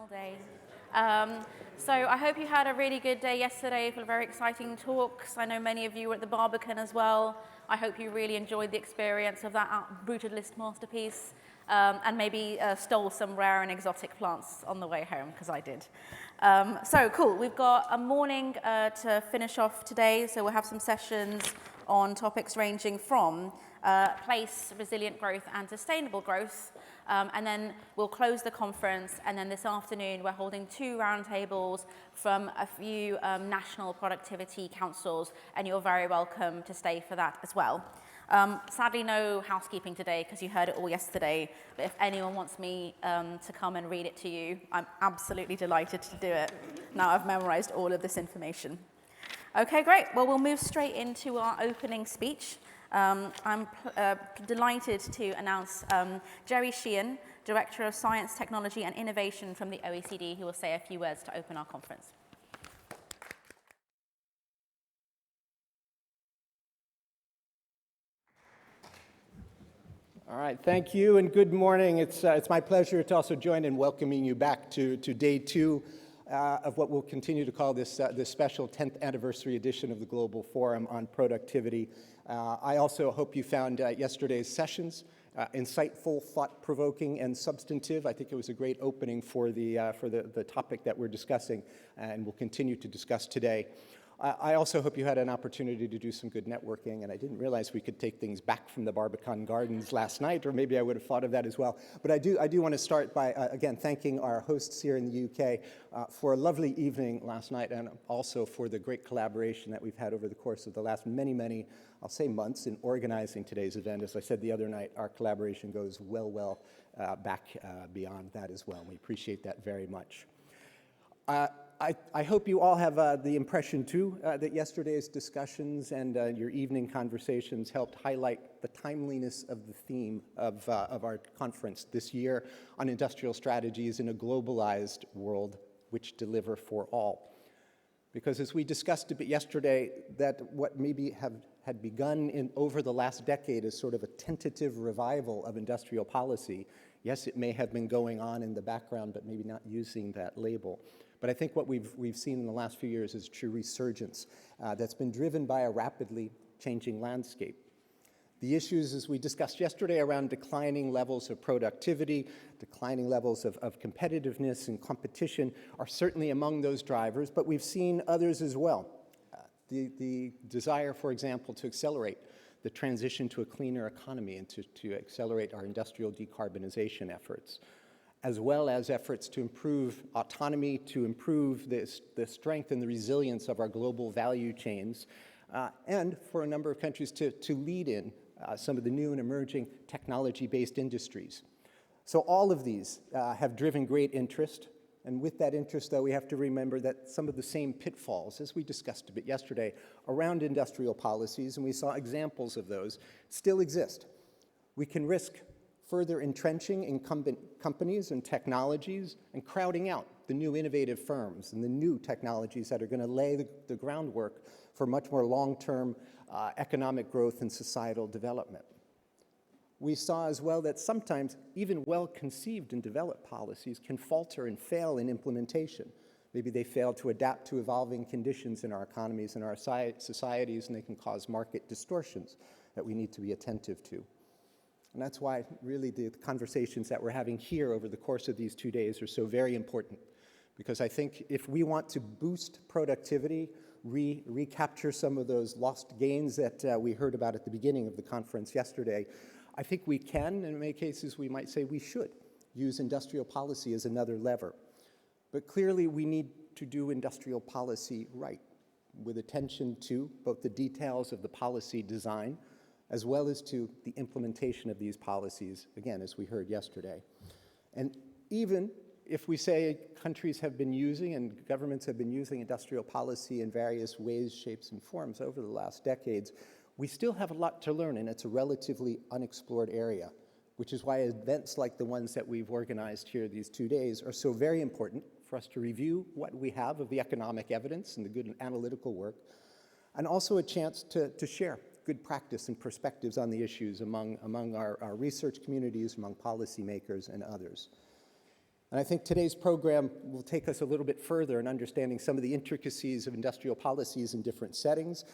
National Day. So I hope you had a really good day yesterday for very exciting talks. I know many of you were at the Barbican as well. I hope you really enjoyed the experience of that brutalist masterpiece and maybe stole some rare and exotic plants on the way home, because I did. So cool, we've got a morning to finish off today, so we'll have some sessions on topics ranging from place, resilient growth and sustainable growth. And then we'll close the conference, and then this afternoon we're holding 2 roundtables from a few national productivity councils, and you're very welcome to stay for that as well. Sadly, no housekeeping today because you heard it all yesterday, but if anyone wants me to come and read it to you, I'm absolutely delighted to do it. Now I've memorized all of this information. Okay, great. Well, we'll move straight into our opening speech. I'm delighted to announce Jerry Sheehan, Director of Science, Technology and Innovation from the OECD, who will say a few words to open our conference. All right, thank you and good morning. It's my pleasure to also join in welcoming you back to day 2 of what we'll continue to call this special 10th anniversary edition of the Global Forum on Productivity. I also hope you found yesterday's sessions insightful, thought-provoking, and substantive. I think it was a great opening for the topic that we're discussing and will continue to discuss today. I also hope you had an opportunity to do some good networking, and I didn't realize we could take things back from the Barbican Gardens last night, or maybe I would have thought of that as well. But I do want to start by, again, thanking our hosts here in the UK for a lovely evening last night, and also for the great collaboration that we've had over the course of the last many, I'll say months, in organizing today's event. As I said the other night, our collaboration goes well back beyond that as well. We appreciate that very much. I hope you all have the impression, too, that yesterday's discussions and your evening conversations helped highlight the timeliness of the theme of our conference this year on industrial strategies in a globalized world which deliver for all. Because as we discussed a bit yesterday, that what maybe had begun over the last decade as sort of a tentative revival of industrial policy, yes, it may have been going on in the background, but maybe not using that label. But I think what we've seen in the last few years is a true resurgence that's been driven by a rapidly changing landscape. The issues, as we discussed yesterday, around declining levels of productivity, declining levels of competitiveness and competition are certainly among those drivers, but we've seen others as well. The desire, for example, to accelerate the transition to a cleaner economy and to accelerate our industrial decarbonization efforts, as well as efforts to improve autonomy, to improve the strength and the resilience of our global value chains, and for a number of countries to lead in some of the new and emerging technology-based industries. So all of these have driven great interest, and with that interest, though, we have to remember that some of the same pitfalls, as we discussed a bit yesterday, around industrial policies, and we saw examples of those, still exist. We can risk further entrenching incumbent companies and technologies and crowding out the new innovative firms and the new technologies that are going to lay the groundwork for much more long-term economic growth and societal development. We saw as well that sometimes even well-conceived and developed policies can falter and fail in implementation. Maybe they fail to adapt to evolving conditions in our economies and our societies, and they can cause market distortions that we need to be attentive to. And that's why really the conversations that we're having here over the course of these 2 days are so very important. Because I think if we want to boost productivity, recapture some of those lost gains that we heard about at the beginning of the conference yesterday, I think we can, and in many cases we might say we should, use industrial policy as another lever. But clearly we need to do industrial policy right, with attention to both the details of the policy design, as well as to the implementation of these policies, again, as we heard yesterday. And even if we say countries have been using and governments have been using industrial policy in various ways, shapes, and forms over the last decades, we still have a lot to learn, and it's a relatively unexplored area, which is why events like the ones that we've organized here these 2 days are so very important for us to review what we have of the economic evidence and the good analytical work, and also a chance to share good practice and perspectives on the issues among our research communities, among policymakers and others. And I think today's program will take us a little bit further in understanding some of the intricacies of industrial policies in different settings.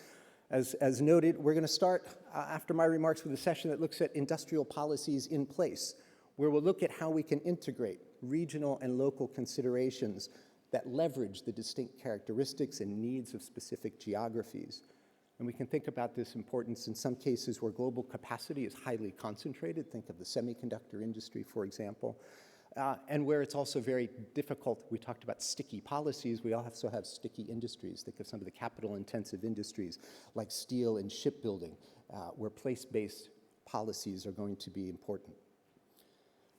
As noted, we're going to start after my remarks with a session that looks at industrial policies in place, where we'll look at how we can integrate regional and local considerations that leverage the distinct characteristics and needs of specific geographies. And we can think about this importance in some cases where global capacity is highly concentrated. Think of the semiconductor industry, for example. And where it's also very difficult. We talked about sticky policies. We also have sticky industries. Think of some of the capital-intensive industries like steel and shipbuilding, where place-based policies are going to be important.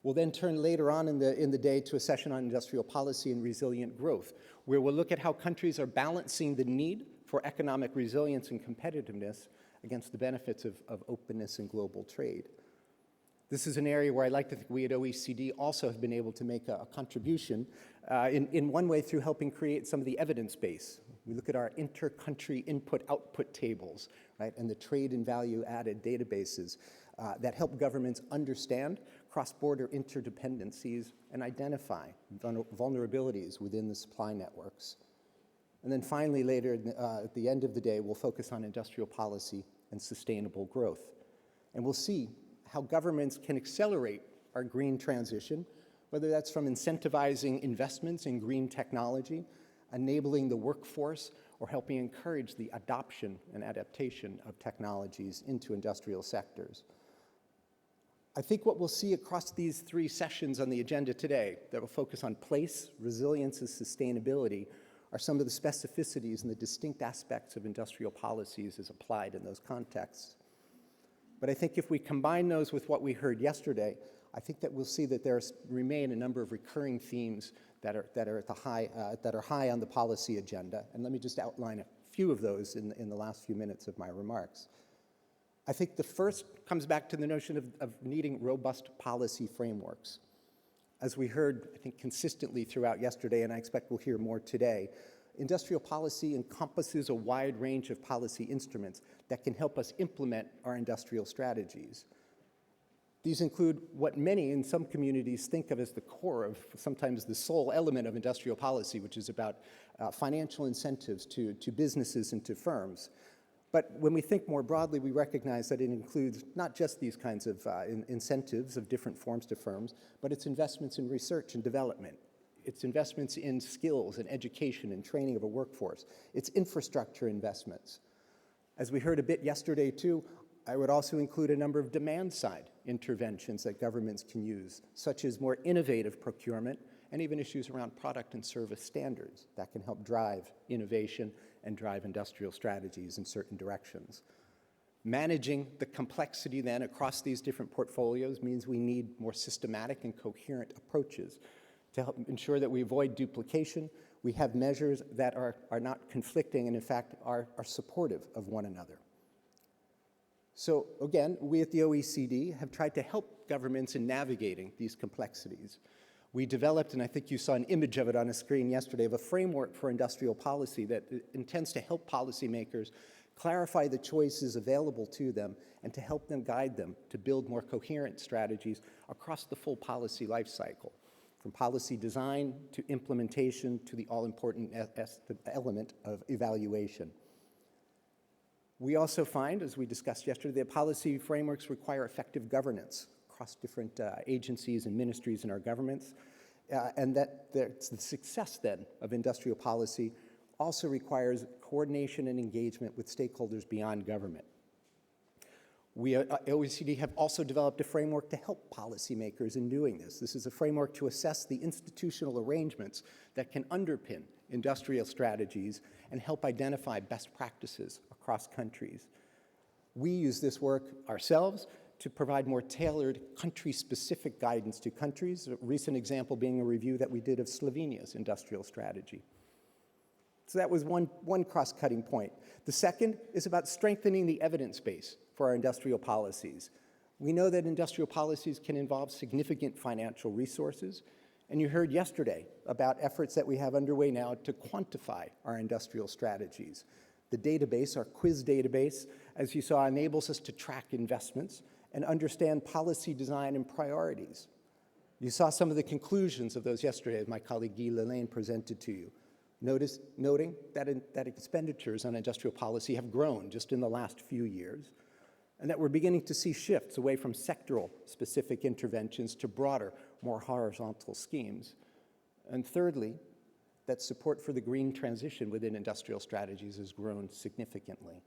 We'll then turn later on in the day to a session on industrial policy and resilient growth, where we'll look at how countries are balancing the need for economic resilience and competitiveness against the benefits of openness and global trade. This is an area where I like to think we at OECD also have been able to make a contribution in one way through helping create some of the evidence base. We look at our inter-country input-output tables, right, and the trade and value-added databases that help governments understand cross-border interdependencies and identify vulnerabilities within the supply networks. And then finally, later at the end of the day, we'll focus on industrial policy and sustainable growth. And we'll see how governments can accelerate our green transition, whether that's from incentivizing investments in green technology, enabling the workforce, or helping encourage the adoption and adaptation of technologies into industrial sectors. I think what we'll see across these three sessions on the agenda today that will focus on place, resilience, and sustainability are some of the specificities and the distinct aspects of industrial policies as applied in those contexts. But I think if we combine those with what we heard yesterday, I think that we'll see that there remain a number of recurring themes that are high on the policy agenda. And let me just outline a few of those in the last few minutes of my remarks. I think the first comes back to the notion of needing robust policy frameworks. As we heard, I think, consistently throughout yesterday, and I expect we'll hear more today, industrial policy encompasses a wide range of policy instruments that can help us implement our industrial strategies. These include what many in some communities think of as the core of, sometimes the sole element of industrial policy, which is about financial incentives to businesses and to firms. But when we think more broadly, we recognize that it includes not just these kinds of incentives of different forms to firms, but it's investments in research and development. It's investments in skills and education and training of a workforce. It's infrastructure investments. As we heard a bit yesterday too, I would also include a number of demand-side interventions that governments can use, such as more innovative procurement and even issues around product and service standards that can help drive innovation and drive industrial strategies in certain directions. Managing the complexity then across these different portfolios means we need more systematic and coherent approaches to help ensure that we avoid duplication. We have measures that are not conflicting and in fact are supportive of one another. So again, we at the OECD have tried to help governments in navigating these complexities. We developed, and I think you saw an image of it on a screen yesterday, of a framework for industrial policy that intends to help policymakers clarify the choices available to them and to help them guide them to build more coherent strategies across the full policy life cycle, from policy design to implementation to the all-important element of evaluation. We also find, as we discussed yesterday, that policy frameworks require effective governance across different agencies and ministries in our governments, and that the success then of industrial policy also requires coordination and engagement with stakeholders beyond government. We at OECD have also developed a framework to help policymakers in doing this. This is a framework to assess the institutional arrangements that can underpin industrial strategies and help identify best practices across countries. We use this work ourselves to provide more tailored country-specific guidance to countries, a recent example being a review that we did of Slovenia's industrial strategy. So that was one cross-cutting point. The second is about strengthening the evidence base for our industrial policies. We know that industrial policies can involve significant financial resources, and you heard yesterday about efforts that we have underway now to quantify our industrial strategies. The database, our quiz database, as you saw, enables us to track investments and understand policy design and priorities. You saw some of the conclusions of those yesterday, as my colleague Guy Lelaine presented to you, noting that expenditures on industrial policy have grown just in the last few years, and that we're beginning to see shifts away from sectoral specific interventions to broader, more horizontal schemes. And thirdly, that support for the green transition within industrial strategies has grown significantly.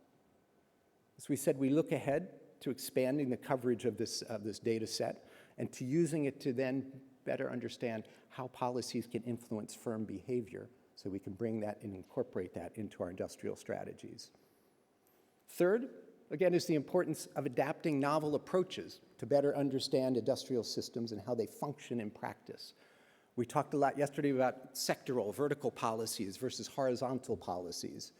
As we said, we look ahead to expanding the coverage of this data set and to using it to then better understand how policies can influence firm behavior so we can bring that and incorporate that into our industrial strategies. Third, again, is the importance of adapting novel approaches to better understand industrial systems and how they function in practice. We talked a lot yesterday about sectoral, vertical policies versus horizontal policies.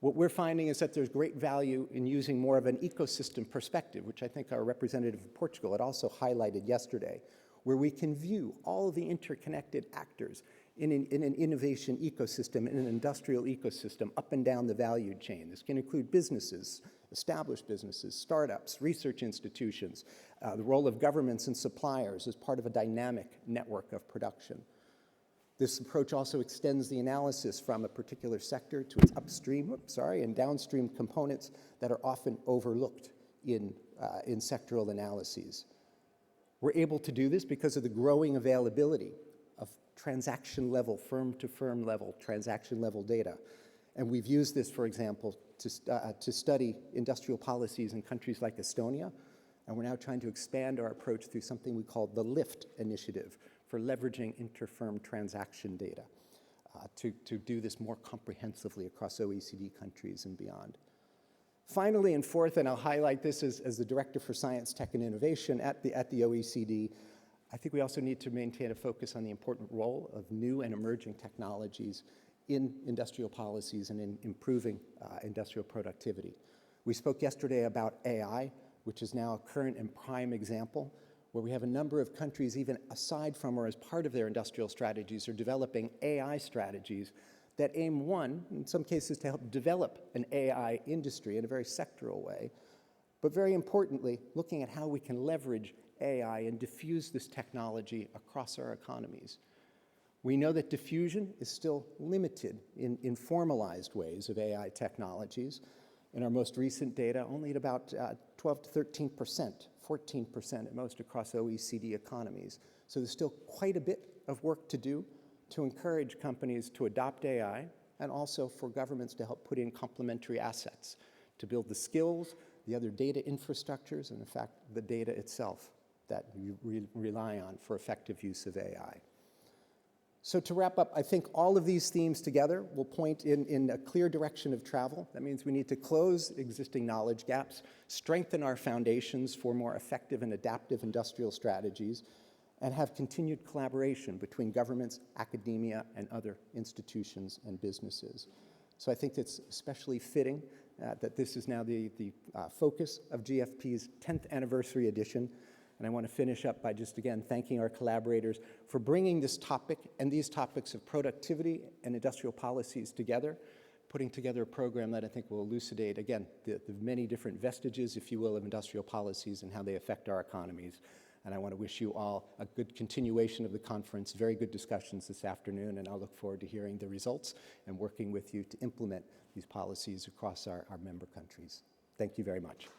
What we're finding is that there's great value in using more of an ecosystem perspective, which I think our representative of Portugal had also highlighted yesterday, where we can view all of the interconnected actors in an innovation ecosystem, in an industrial ecosystem, up and down the value chain. This can include businesses, established businesses, startups, research institutions, the role of governments and suppliers as part of a dynamic network of production. This approach also extends the analysis from a particular sector to its upstream, and downstream components that are often overlooked in sectoral analyses. We're able to do this because of the growing availability of transaction-level, firm-to-firm level, transaction-level data. And we've used this, for example, to study industrial policies in countries like Estonia, and we're now trying to expand our approach through something we call the LIFT initiative, for leveraging inter-firm transaction data to do this more comprehensively across OECD countries and beyond. Finally, and fourth, and I'll highlight this as the Director for Science, Tech, and Innovation at the OECD, I think we also need to maintain a focus on the important role of new and emerging technologies in industrial policies and in improving industrial productivity. We spoke yesterday about AI, which is now a current and prime example, where we have a number of countries, even aside from or as part of their industrial strategies, are developing AI strategies that aim, one, in some cases, to help develop an AI industry in a very sectoral way, but very importantly, looking at how we can leverage AI and diffuse this technology across our economies. We know that diffusion is still limited in formalized ways of AI technologies. In our most recent data, only at about 12 to 13%, 14% at most across OECD economies. So there's still quite a bit of work to do to encourage companies to adopt AI and also for governments to help put in complementary assets to build the skills, the other data infrastructures, and in fact, the data itself that you rely on for effective use of AI. So to wrap up, I think all of these themes together will point in a clear direction of travel. That means we need to close existing knowledge gaps, strengthen our foundations for more effective and adaptive industrial strategies, and have continued collaboration between governments, academia, and other institutions and businesses. So I think it's especially fitting that this is now the focus of GFP's 10th anniversary edition. And I want to finish up by just, again, thanking our collaborators for bringing this topic and these topics of productivity and industrial policies together, putting together a program that I think will elucidate, again, the many different vestiges, if you will, of industrial policies and how they affect our economies. And I want to wish you all a good continuation of the conference, very good discussions this afternoon, and I'll look forward to hearing the results and working with you to implement these policies across our member countries. Thank you very much.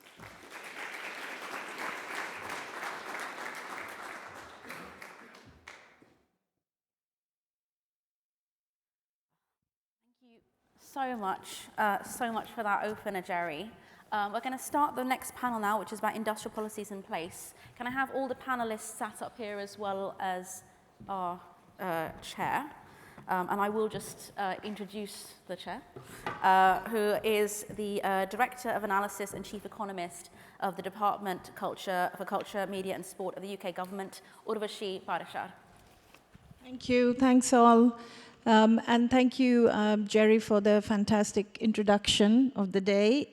So much for that opener, Jerry. We're going to start the next panel now, which is about industrial policies in place. Can I have all the panelists sat up here as well as our chair? And I will just introduce the chair, who is the Director of Analysis and Chief Economist of the Department for Culture, Media and Sport of the UK Government, Urvashi Parashar. Thank you. Thanks all. And thank you, Jerry, for the fantastic introduction of the day.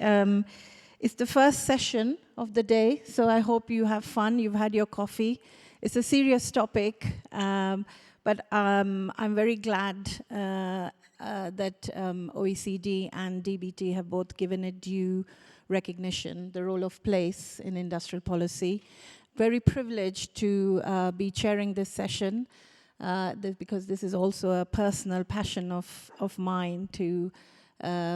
It's the first session of the day, so I hope you have fun, you've had your coffee. It's a serious topic, but I'm very glad that OECD and DBT have both given it due recognition, the role of place in industrial policy. very privileged to be chairing this session because this is also a personal passion of mine to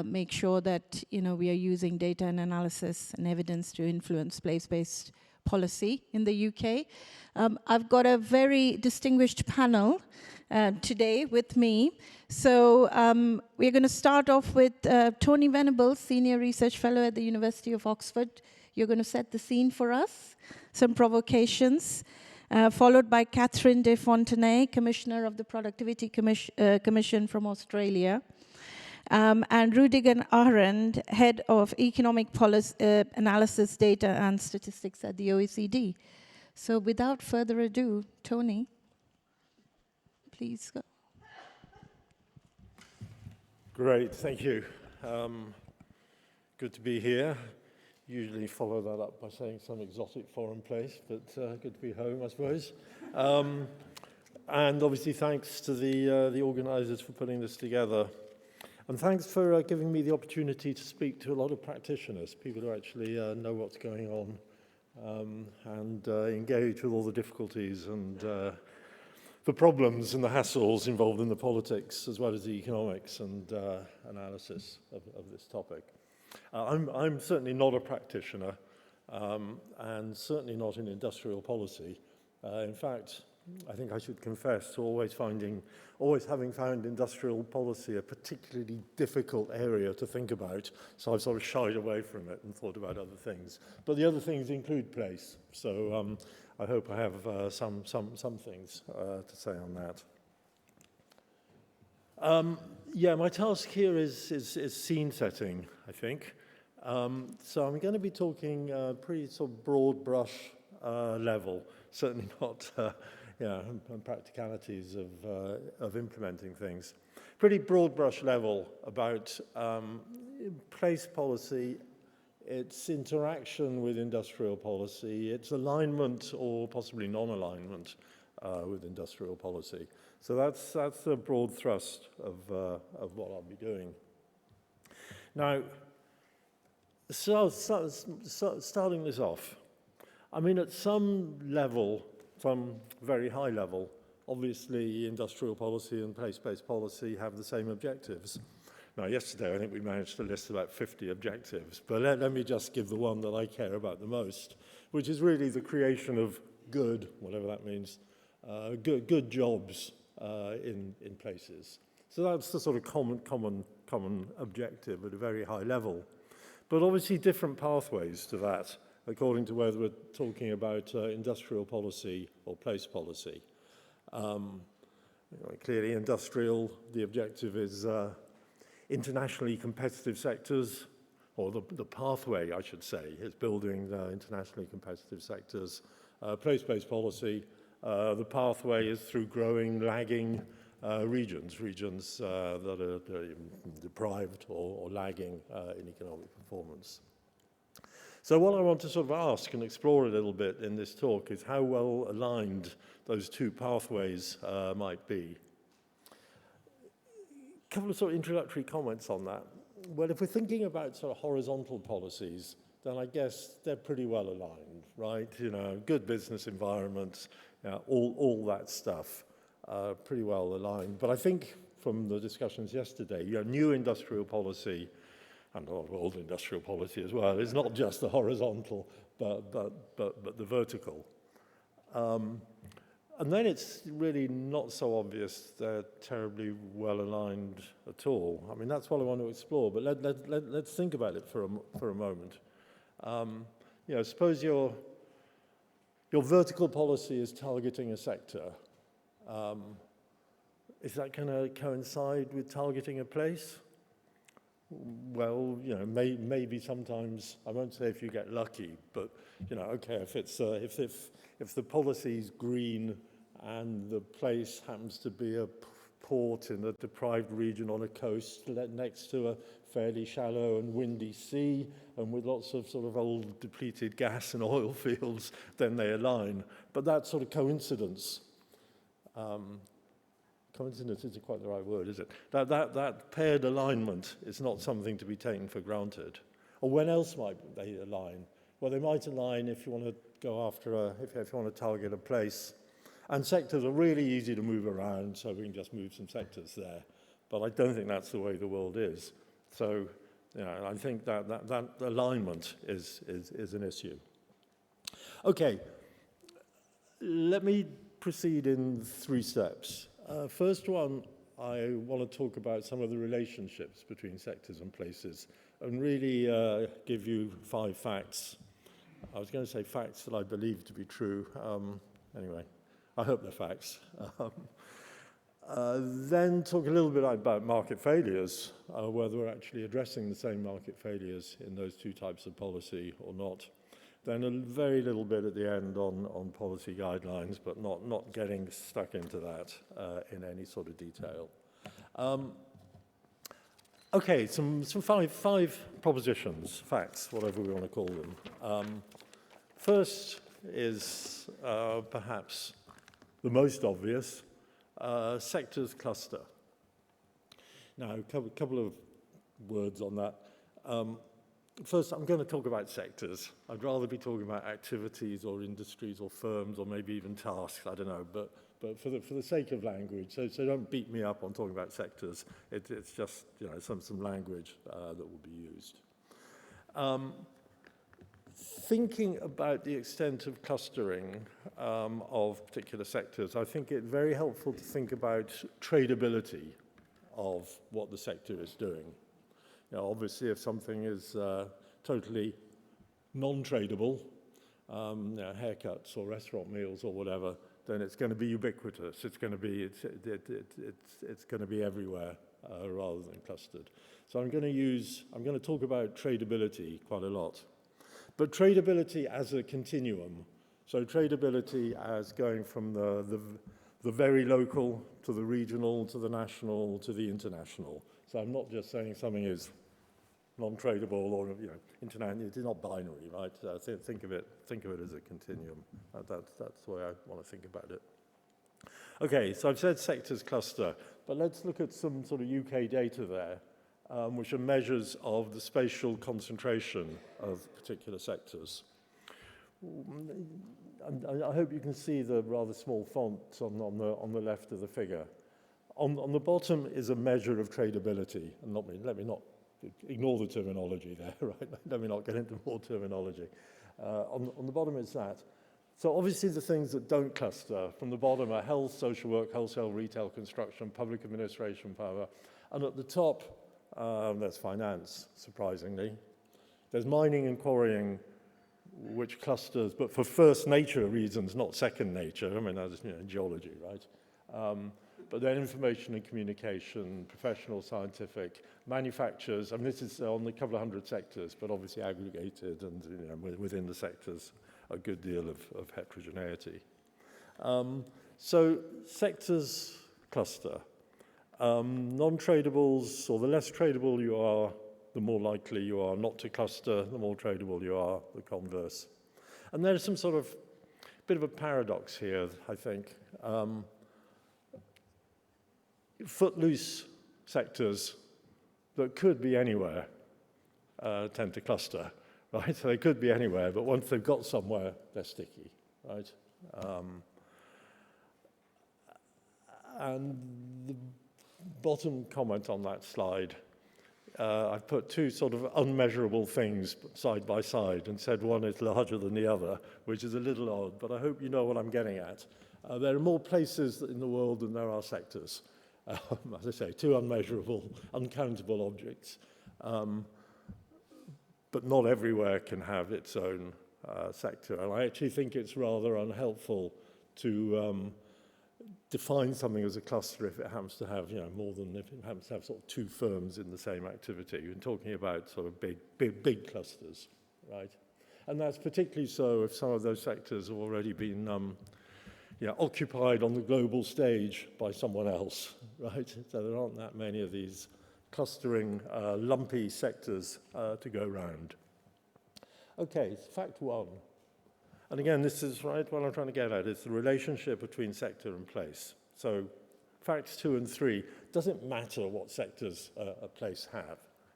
make sure that we are using data and analysis and evidence to influence place-based policy in the UK. I've got a very distinguished panel today with me. So we're going to start off with Tony Venables, Senior Research Fellow at the University of Oxford. You're going to set the scene for us, some provocations, followed by Catherine de Fontenay, Commissioner of the Productivity Commission from Australia, and Rudiger Arendt, Head of Economic Policy Analysis, Data and Statistics at the OECD. So without further ado, Tony, please go. Great, thank you. Good to be here. Usually follow that up by saying some exotic foreign place, but good to be home, I suppose. And obviously thanks to the organisers for putting this together. And thanks for giving me the opportunity to speak to a lot of practitioners, people who actually know what's going on and engage with all the difficulties and the problems and the hassles involved in the politics as well as the economics and analysis of this topic. I'm certainly not a practitioner and certainly not in industrial policy. In fact, I think I should confess to always having found industrial policy a particularly difficult area to think about, so I've sort of shied away from it and thought about other things. But the other things include place, so I hope I have some things to say on that. Yeah, my task here is scene setting, I think. So I'm going to be talking pretty sort of broad brush level, certainly not practicalities of implementing things. Pretty broad brush level about place policy, its interaction with industrial policy, its alignment or possibly non-alignment with industrial policy. So that's the broad thrust of what I'll be doing. Now, so starting this off, I mean, at some level, some very high level, obviously industrial policy and place-based policy have the same objectives. Now, yesterday, I think we managed to list about 50 objectives, but let me just give the one that I care about the most, which is really the creation of good, whatever that means, good jobs in places. So that's the sort of common objective at a very high level. But obviously different pathways to that, according to whether we're talking about industrial policy or place policy. Clearly industrial, the objective is internationally competitive sectors, or the pathway, I should say, is building internationally competitive sectors. Place-based policy, the pathway is through growing lagging regions that are deprived or lagging in economic performance. So what I want to sort of ask and explore a little bit in this talk is how well aligned those two pathways might be. A couple of sort of introductory comments on that. Well, if we're thinking about sort of horizontal policies, then I guess they're pretty well aligned, right? You know, good business environments, all that stuff, pretty well aligned. But I think from the discussions yesterday, new industrial policy, and old industrial policy as well, is not just the horizontal, but the vertical. And then it's really not so obvious they're terribly well aligned at all. I mean, that's what I want to explore, but let's think about it for a moment. Suppose your vertical policy is targeting a sector. Is that going to coincide with targeting a place? Well, maybe sometimes, I won't say if you get lucky, but, okay, if the policy's green and the place happens to be a port in a deprived region on a coast next to a fairly shallow and windy sea and with lots of sort of old depleted gas and oil fields, then they align. But that sort of coincidence, coincidence isn't quite the right word, is it? That paired alignment is not something to be taken for granted. Or when else might they align? Well, they might align if you want to go after if you want to target a place. And sectors are really easy to move around, so we can just move some sectors there. But I don't think that's the way the world is. So, I think that alignment is an issue. Okay, let me proceed in 3 steps. First one, I want to talk about some of the relationships between sectors and places and really give you 5 facts. I was going to say facts that I believe to be true. Anyway, I hope they're facts. Then talk a little bit about market failures, whether we're actually addressing the same market failures in those 2 types of policy or not. Then a very little bit at the end on policy guidelines, but not getting stuck into that in any sort of detail. Okay, some 5 propositions, facts, whatever we want to call them. First is perhaps the most obvious, sectors cluster. Now, a couple of words on that. First, I'm going to talk about sectors. I'd rather be talking about activities or industries or firms or maybe even tasks, I don't know, but for the sake of language, so don't beat me up on talking about sectors. It's just, some language that will be used. Thinking about the extent of clustering of particular sectors, I think it's very helpful to think about tradability of what the sector is doing. Obviously, if something is totally non-tradable, haircuts or restaurant meals or whatever, then it's going to be ubiquitous. It's going to be everywhere rather than clustered. So I'm going to talk about tradability quite a lot. But tradability as a continuum. So tradability as going from the very local to the regional to the national to the international. So I'm not just saying something is non-tradable or international. It's not binary, right? Think of it as a continuum. That's the way I want to think about it. Okay, so I've said sectors cluster, but let's look at some sort of UK data there, which are measures of the spatial concentration of particular sectors. I hope you can see the rather small font on the left of the figure. On the bottom is a measure of tradability, and let me not ignore the terminology there, right? Let me not get into more terminology. On the bottom is that. So obviously the things that don't cluster from the bottom are health, social work, wholesale, retail, construction, public administration, power, and at the top there's finance, surprisingly. There's mining and quarrying, which clusters, but for first nature reasons, not second nature. I mean, that's geology, right? But then information and communication, professional, scientific, manufacturers. I mean, this is on a couple of hundred sectors, but obviously aggregated, and within the sectors, a good deal of heterogeneity. So sectors cluster. Non-tradables, or the less tradable you are, the more likely you are not to cluster, the more tradable you are, the converse. And there's some sort of bit of a paradox here, I think. Footloose sectors that could be anywhere tend to cluster, right? So they could be anywhere, but once they've got somewhere, they're sticky, right? And the bottom comment on that slide, I've put 2 sort of unmeasurable things side by side and said one is larger than the other, which is a little odd, but I hope you know what I'm getting at. There are more places in the world than there are sectors. As I say, 2 unmeasurable, uncountable objects. But not everywhere can have its own sector. And I actually think it's rather unhelpful to define something as a cluster if it happens to have, more than if it happens to have sort of 2 firms in the same activity. You're talking about sort of big clusters, right? And that's particularly so if some of those sectors have already been occupied on the global stage by someone else, right? So there aren't that many of these clustering, lumpy sectors to go round. Okay, fact 1. And again, this is right what I'm trying to get at. It's the relationship between sector and place. So facts 2 and 3, doesn't matter what sectors a place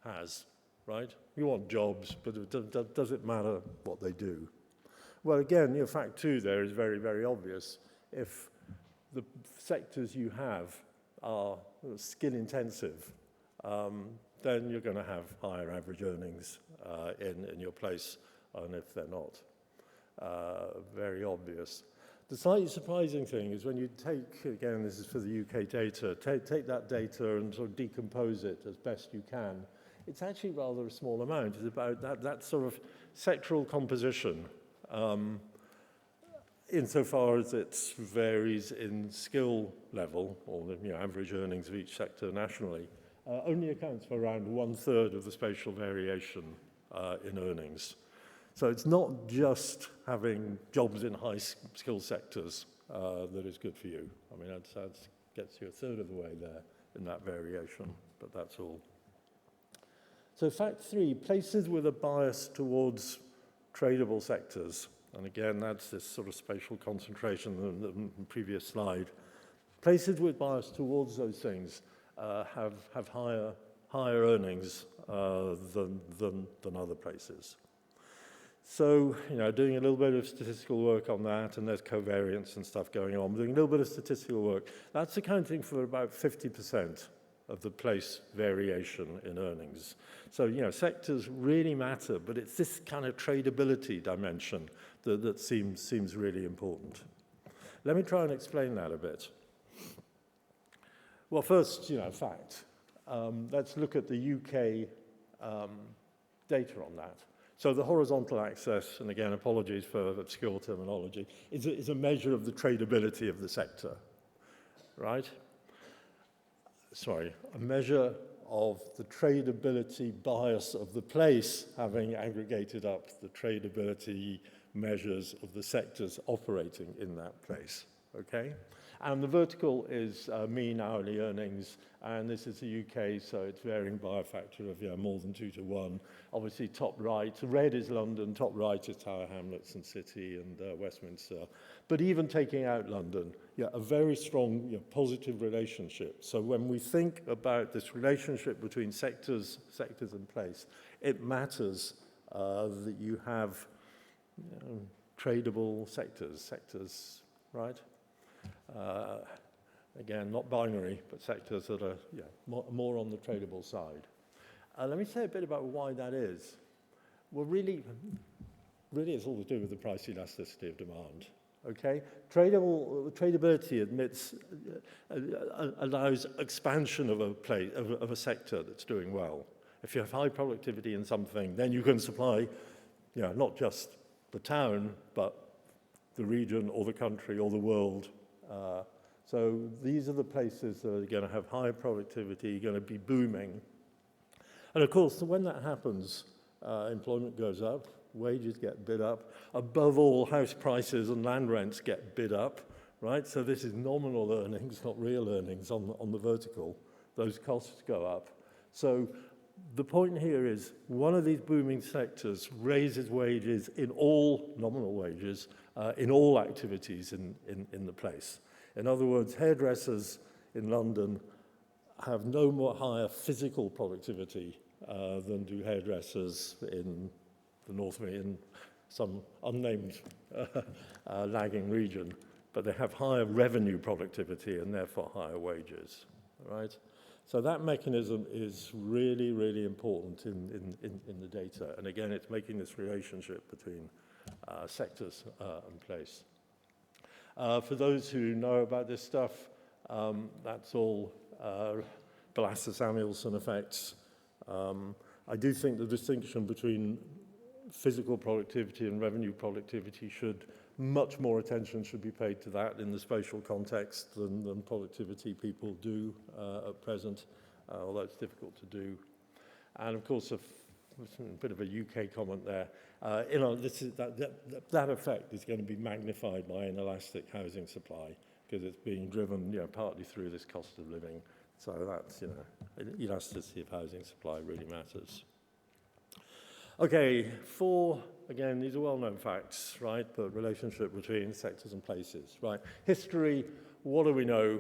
has, right? You want jobs, but does it matter what they do? Well, again, fact two there is very, very obvious. If the sectors you have are skill intensive, then you're going to have higher average earnings in your place, and if they're not, very obvious. The slightly surprising thing is when you take, again, this is for the UK data, take that data and sort of decompose it as best you can, it's actually rather a small amount. It's about that sort of sectoral composition, insofar as it varies in skill level, or the average earnings of each sector nationally, only accounts for around 1/3 of the spatial variation in earnings. So it's not just having jobs in high-skill sectors that is good for you. I mean, that gets you 1/3 of the way there in that variation, but that's all. So fact three, places with a bias towards tradable sectors. And again, that's this sort of spatial concentration in the previous slide. Places with bias towards those things have higher earnings than other places. So, doing a little bit of statistical work on that, and there's covariance and stuff going on, doing a little bit of statistical work, that's accounting for about 50% of the place variation in earnings. So, sectors really matter, but it's this kind of tradability dimension that seems really important. Let me try and explain that a bit. Well, first, fact. Let's look at the UK data on that. So the horizontal axis, and again, apologies for obscure terminology, is a measure of the tradability of the sector, right? Sorry, a measure of the tradability bias of the place, having aggregated up the tradability measures of the sectors operating in that place, okay? And the vertical is mean hourly earnings, and this is the UK, so it's varying by a factor of more than 2 to 1. Obviously, top right, red is London, top right is Tower Hamlets and City and Westminster. But even taking out London, a very strong positive relationship. So when we think about this relationship between sectors and place, it matters that you have tradable sectors, right? Again, not binary, but sectors that are more on the tradable side. Let me say a bit about why that is. Well, really it's all to do with the price elasticity of demand. Okay, tradability allows expansion of a sector that's doing well. If you have high productivity in something, then you can supply, not just the town, but the region or the country or the world. So these are the places that are going to have high productivity, going to be booming. And of course, when that happens, employment goes up, wages get bid up. Above all, house prices and land rents get bid up, right? So this is nominal earnings, not real earnings on the vertical. Those costs go up. So the point here is one of these booming sectors raises wages in all nominal wages, in all activities in the place. In other words, hairdressers in London have no more higher physical productivity than do hairdressers in the North, in some unnamed lagging region, but they have higher revenue productivity and therefore higher wages, right? So that mechanism is really, really important in the data. And again, it's making this relationship between sectors and place. For those who know about this stuff, that's all Balassa-Samuelson effects. I do think the distinction between physical productivity and revenue productivity much more attention should be paid to that in the spatial context than productivity people do at present, although it's difficult to do. And of course, a bit of a UK comment there. That effect is going to be magnified by inelastic housing supply because it's being driven, partly through this cost of living. So that's, elasticity of housing supply really matters. Okay, again, these are well-known facts, right? The relationship between sectors and places, right? History, what do we know?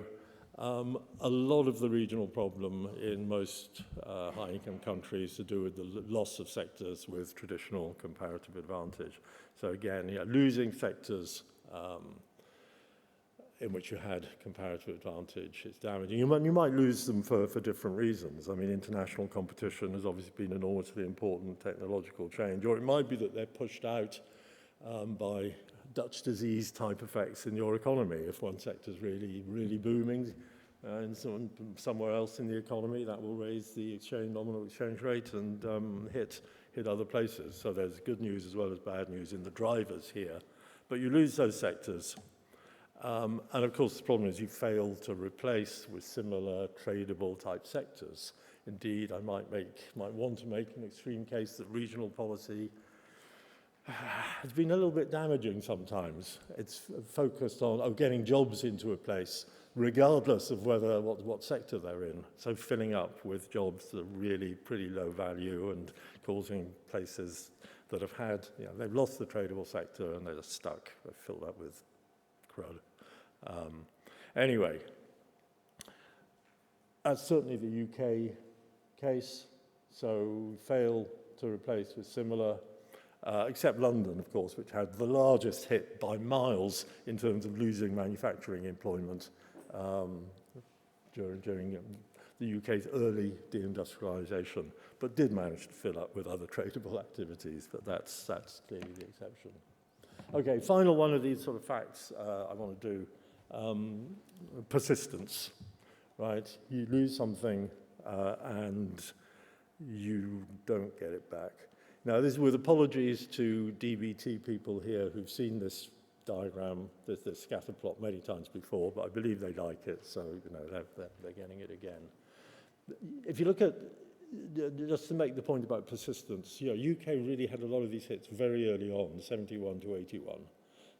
A lot of the regional problem in most high-income countries to do with the loss of sectors with traditional comparative advantage. So again, losing sectors in which you had comparative advantage is damaging. You might lose them for different reasons. I mean, international competition has obviously been enormously important technological change, or it might be that they're pushed out by Dutch disease type effects in your economy. If one sector is really, really booming and somewhere else in the economy, that will raise the nominal exchange rate and hit other places. So there's good news as well as bad news in the drivers here. But you lose those sectors. And of course, the problem is you fail to replace with similar tradable type sectors. Indeed, I might want to make an extreme case that regional policy has been a little bit damaging sometimes. It's focused on getting jobs into a place, regardless of what sector they're in. So filling up with jobs that are really pretty low value and causing places that have had, they've lost the tradable sector and they're just stuck. They're filled up with crud. Anyway, that's certainly the UK case. So fail to replace with similar, except London, of course, which had the largest hit by miles in terms of losing manufacturing employment during the UK's early deindustrialization, but did manage to fill up with other tradable activities, but that's clearly the exception. Okay, final one of these sort of facts I want to do. Persistence, right? You lose something and you don't get it back. Now, this is with apologies to DBT people here who've seen this diagram, this scatter plot many times before, but I believe they like it, so they're getting it again. If you look at, just to make the point about persistence, UK really had a lot of these hits very early on, 71 to 81.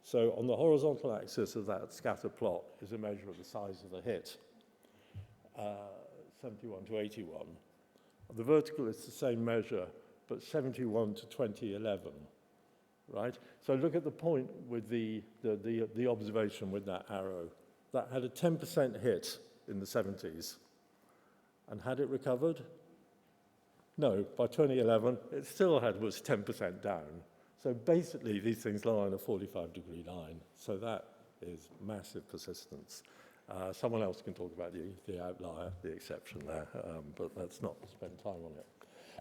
So on the horizontal axis of that scatter plot is a measure of the size of the hit, 71 to 81. On the vertical, it's the same measure, but 71 to 2011, right? So look at the point with the observation with that arrow. That had a 10% hit in the 70s. And had it recovered? No, by 2011, it still was 10% down. So basically, these things lie on a 45-degree line. So that is massive persistence. Someone else can talk about the outlier, the exception there, but let's not spend time on it.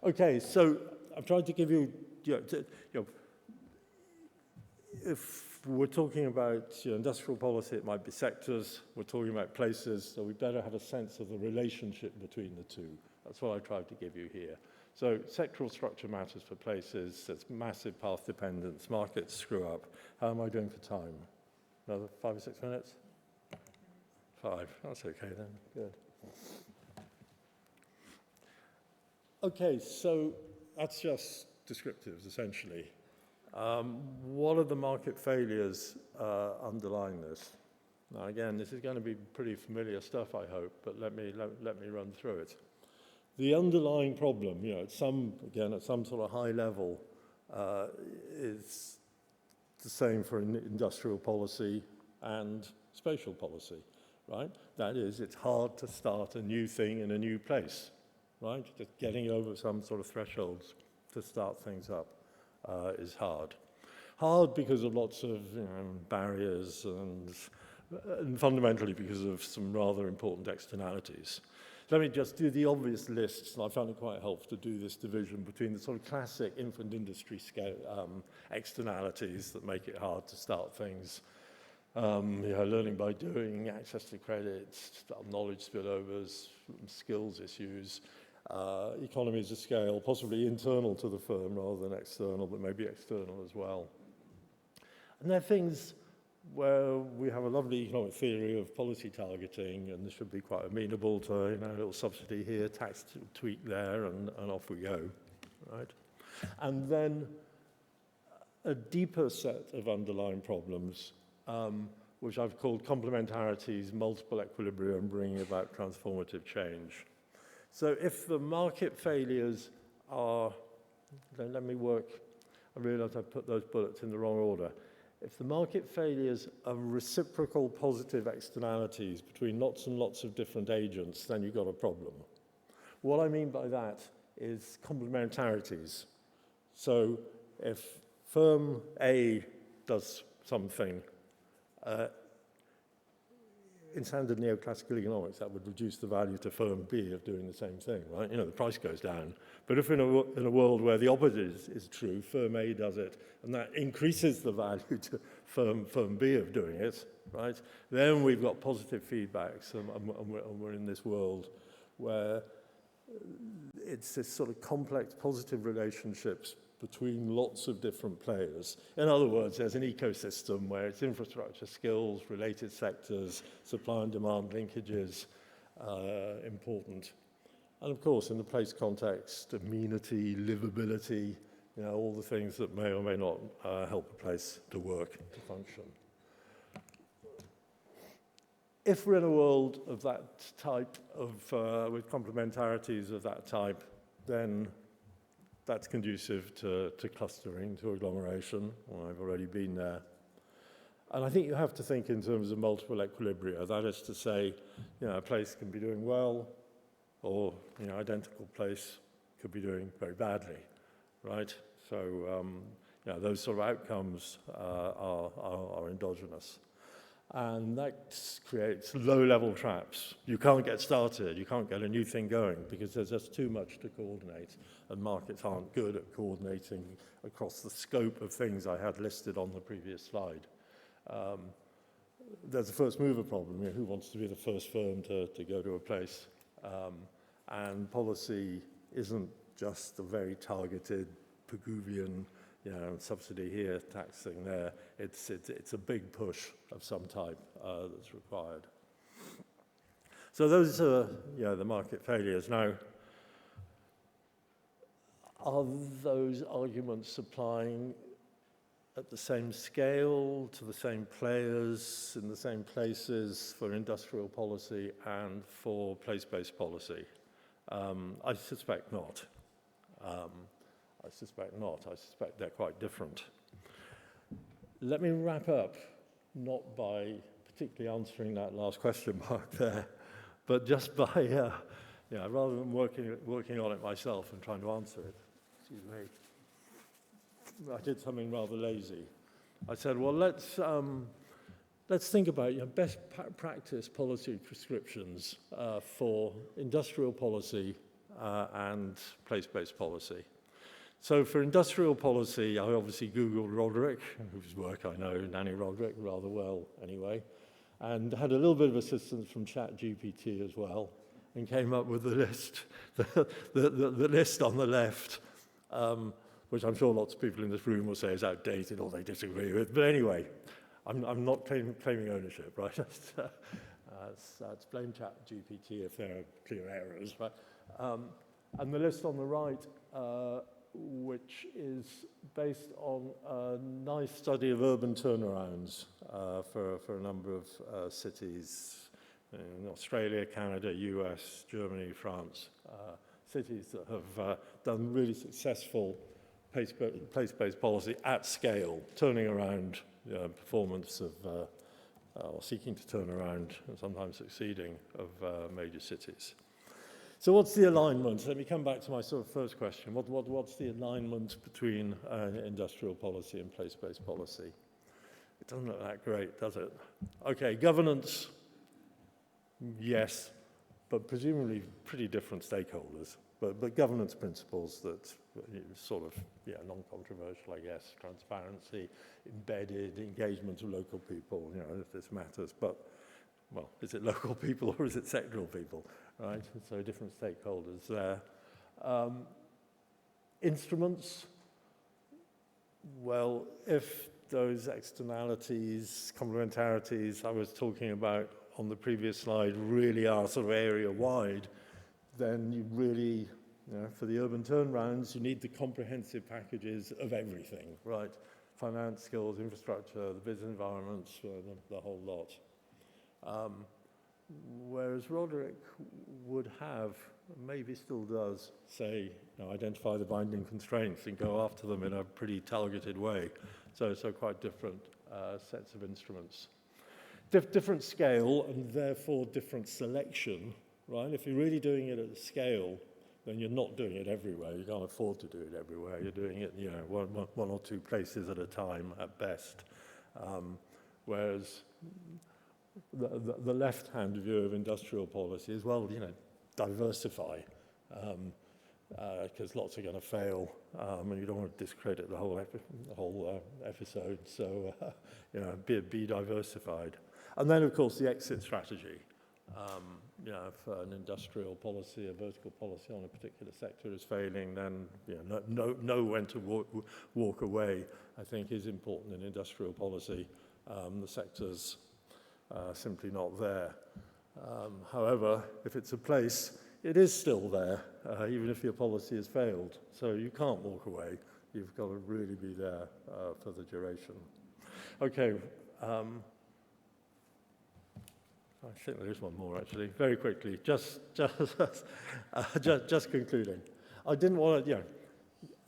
Okay, so I'm trying to give you, if we're talking about industrial policy, it might be sectors. We're talking about places, so we better have a sense of the relationship between the two. That's what I tried to give you here. So sectoral structure matters for places. There's massive path dependence. Markets screw up. How am I doing for time? Another 5 or 6 minutes? 5. That's okay then. Good. Okay, so that's just descriptives, essentially. What are the market failures underlying this? Now, again, this is going to be pretty familiar stuff, I hope, but let me run through it. The underlying problem, at some sort of high level, is the same for industrial policy and spatial policy, right? That is, it's hard to start a new thing in a new place, right? Just getting over some sort of thresholds to start things up is hard. Hard because of lots of barriers and fundamentally because of some rather important externalities. Let me just do the obvious lists, and I found it quite helpful to do this division between the sort of classic infant industry scale externalities that make it hard to start things. Learning by doing, access to credits, knowledge spillovers, skills issues, economies of scale, possibly internal to the firm rather than external, but maybe external as well. And there are things where we have a lovely economic theory of policy targeting, and this should be quite amenable to a little subsidy here, tax tweak there, and off we go, right? And then a deeper set of underlying problems, which I've called complementarities, multiple equilibrium, bringing about transformative change. So if the market failures are, then let me work, I realize I've put those bullets in the wrong order. If the market failures are reciprocal positive externalities between lots and lots of different agents, then you've got a problem. What I mean by that is complementarities. So if firm A does something, in standard neoclassical economics, that would reduce the value to firm B of doing the same thing, right? You know, the price goes down. But if in a world where the opposite is true, firm A does it, and that increases the value to firm B of doing it, right? Then we've got positive feedbacks, and we're in this world where it's this sort of complex positive relationships between lots of different players. In other words, there's an ecosystem where it's infrastructure, skills, related sectors, supply and demand linkages important. And of course, in the place context, amenity, livability, you know, all the things that may or may not help a place to work, to function. If we're in a world of that type of, with complementarities of that type, then that's conducive to clustering, to agglomeration. Well, I've already been there. And I think you have to think in terms of multiple equilibria. That is to say, you know, a place can be doing well, or, you know, identical place could be doing very badly, right? So, you know, those sort of outcomes are endogenous. And that creates low-level traps. You can't get started. You can't get a new thing going because there's just too much to coordinate, and markets aren't good at coordinating across the scope of things I had listed on the previous slide. There's a first mover problem. You know, who wants to be the first firm to go to a place? And policy isn't just a very targeted Pigouvian, you know, subsidy here, tax thing there. It's a big push of some type that's required. So those are, you know, the market failures. Now, are those arguments applying at the same scale to the same players in the same places for industrial policy and for place-based policy? I suspect not. I suspect not. I suspect they're quite different. Let me wrap up, not by particularly answering that last question mark there, but just by, you know, rather than working on it myself and trying to answer it. Excuse me. I did something rather lazy. I said, well, let's think about, you know, best practice policy prescriptions for industrial policy and place-based policy. So for industrial policy, I obviously Googled Roderick, whose work I know, Nanny Roderick, rather well anyway, and had a little bit of assistance from ChatGPT as well, and came up with the list, the list on the left, which I'm sure lots of people in this room will say is outdated or they disagree with. But anyway, I'm not claiming ownership, right? Let's blame ChatGPT if there are clear errors. Right? And the list on the right, which is based on a nice study of urban turnarounds for a number of cities in Australia, Canada, US, Germany, France, cities that have done really successful place-based policy at scale, turning around performance of, or seeking to turn around, and sometimes succeeding, of major cities. So what's the alignment? Let me come back to my sort of first question. What's the alignment between industrial policy and place-based policy? It doesn't look that great, does it? Okay, governance, yes, but presumably pretty different stakeholders. But governance principles that sort of, yeah, non-controversial, I guess, transparency, embedded engagement of local people, you know, if this matters. But, well, is it local people or is it sectoral people, right? So different stakeholders there. Instruments, well, if those externalities, complementarities I was talking about on the previous slide really are sort of area-wide, then you really, you know, for the urban turnarounds, you need the comprehensive packages of everything, right? Finance, skills, infrastructure, the business environments, the whole lot. Whereas Roderick would have, maybe still does, say, you know, identify the binding constraints and go after them in a pretty targeted way. So quite different sets of instruments. Different scale and therefore different selection, right? If you're really doing it at scale, then you're not doing it everywhere. You can't afford to do it everywhere. You're doing it, you know, one or two places at a time at best. Whereas the left-hand view of industrial policy is, well, you know, diversify, because lots are going to fail, and you don't want to discredit the whole episode. So, you know, be diversified. And then, of course, the exit strategy. You know, if an industrial policy, a vertical policy on a particular sector is failing, then you know when to walk away, I think, is important in industrial policy. The sector's simply not there. However, if it's a place, it is still there, even if your policy has failed. So you can't walk away. You've got to really be there for the duration. Okay. I think there is one more, actually. Very quickly, just concluding. I didn't want to, you know,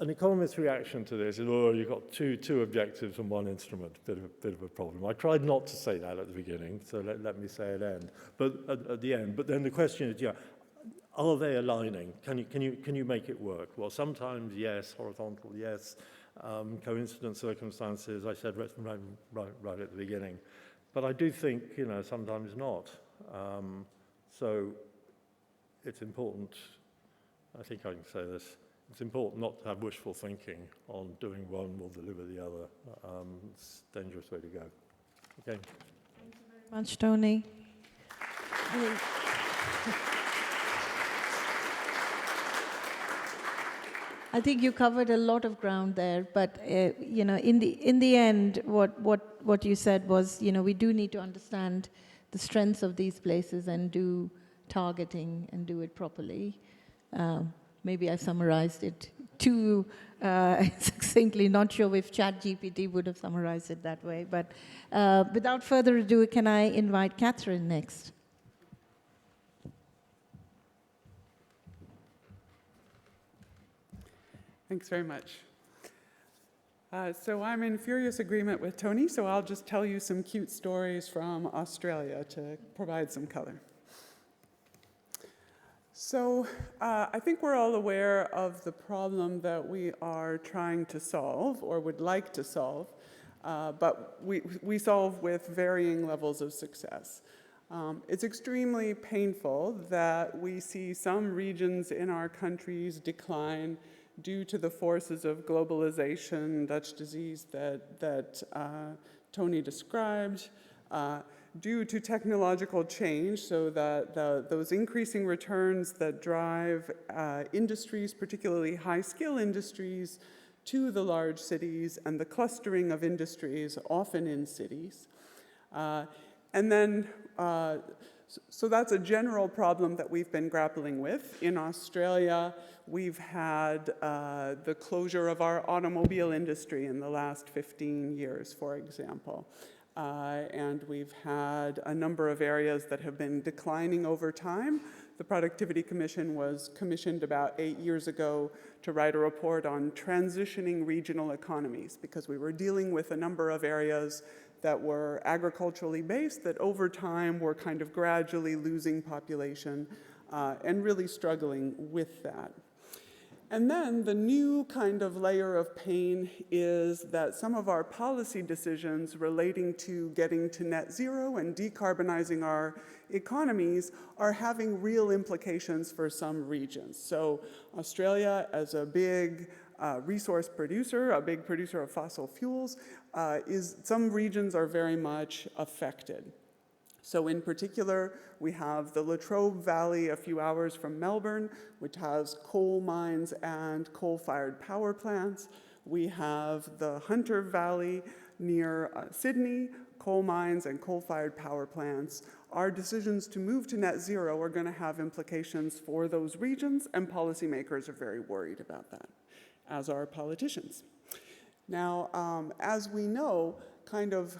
an economist's reaction to this is, oh, you've got two objectives and one instrument, bit of a problem. I tried not to say that at the beginning, so let me say it at the end. But then the question is, yeah, are they aligning? Can you make it work? Well, sometimes yes, horizontal yes, coincident circumstances. I said right at the beginning. But I do think, you know, sometimes not. So it's important, I think I can say this, it's important not to have wishful thinking on doing one will deliver the other. It's a dangerous way to go. Okay. Thank you very much, Tony. I think you covered a lot of ground there, but you know, in the end, what you said was, you know, we do need to understand the strengths of these places and do targeting and do it properly. Maybe I summarized it too succinctly. Not sure if ChatGPT would have summarized it that way, but without further ado, can I invite Catherine next? Thanks very much. So I'm in furious agreement with Tony, so I'll just tell you some cute stories from Australia to provide some color. So I think we're all aware of the problem that we are trying to solve or would like to solve, but we solve with varying levels of success. It's extremely painful that we see some regions in our countries decline due to the forces of globalization, Dutch disease that Tony described, due to technological change, so that those increasing returns that drive industries, particularly high-skill industries, to the large cities and the clustering of industries, often in cities. And then, so that's a general problem that we've been grappling with. In Australia, we've had the closure of our automobile industry in the last 15 years, for example. And we've had a number of areas that have been declining over time. The Productivity Commission was commissioned about 8 years ago to write a report on transitioning regional economies, because we were dealing with a number of areas that were agriculturally based that over time were kind of gradually losing population and really struggling with that. And then the new kind of layer of pain is that some of our policy decisions relating to getting to net zero and decarbonizing our economies are having real implications for some regions. So Australia, as a big resource producer, a big producer of fossil fuels, some regions are very much affected. So in particular, we have the Latrobe Valley a few hours from Melbourne, which has coal mines and coal-fired power plants. We have the Hunter Valley near Sydney, coal mines and coal-fired power plants. Our decisions to move to net zero are going to have implications for those regions, and policymakers are very worried about that, as are politicians. Now, as we know, kind of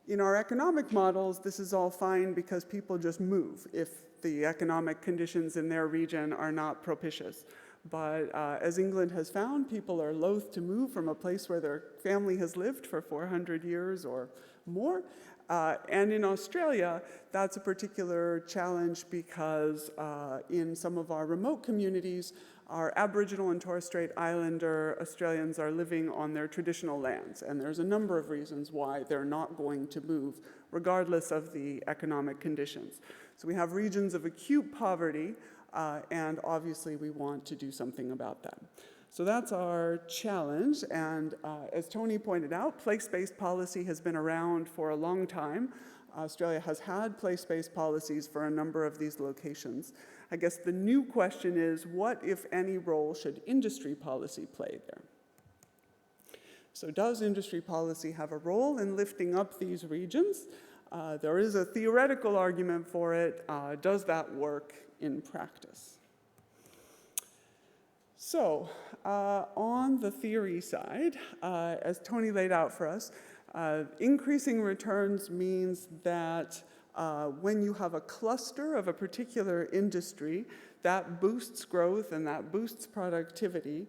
in our economic models, this is all fine because people just move if the economic conditions in their region are not propitious. But as England has found, people are loath to move from a place where their family has lived for 400 years or more. And in Australia, that's a particular challenge because in some of our remote communities, our Aboriginal and Torres Strait Islander Australians are living on their traditional lands. And there's a number of reasons why they're not going to move, regardless of the economic conditions. So we have regions of acute poverty, and obviously we want to do something about that. So that's our challenge, and as Tony pointed out, place-based policy has been around for a long time. Australia has had place-based policies for a number of these locations. I guess the new question is, what, if any, role should industry policy play there? So does industry policy have a role in lifting up these regions? There is a theoretical argument for it. Does that work in practice? So, on the theory side, as Tony laid out for us, increasing returns means that when you have a cluster of a particular industry, that boosts growth and that boosts productivity.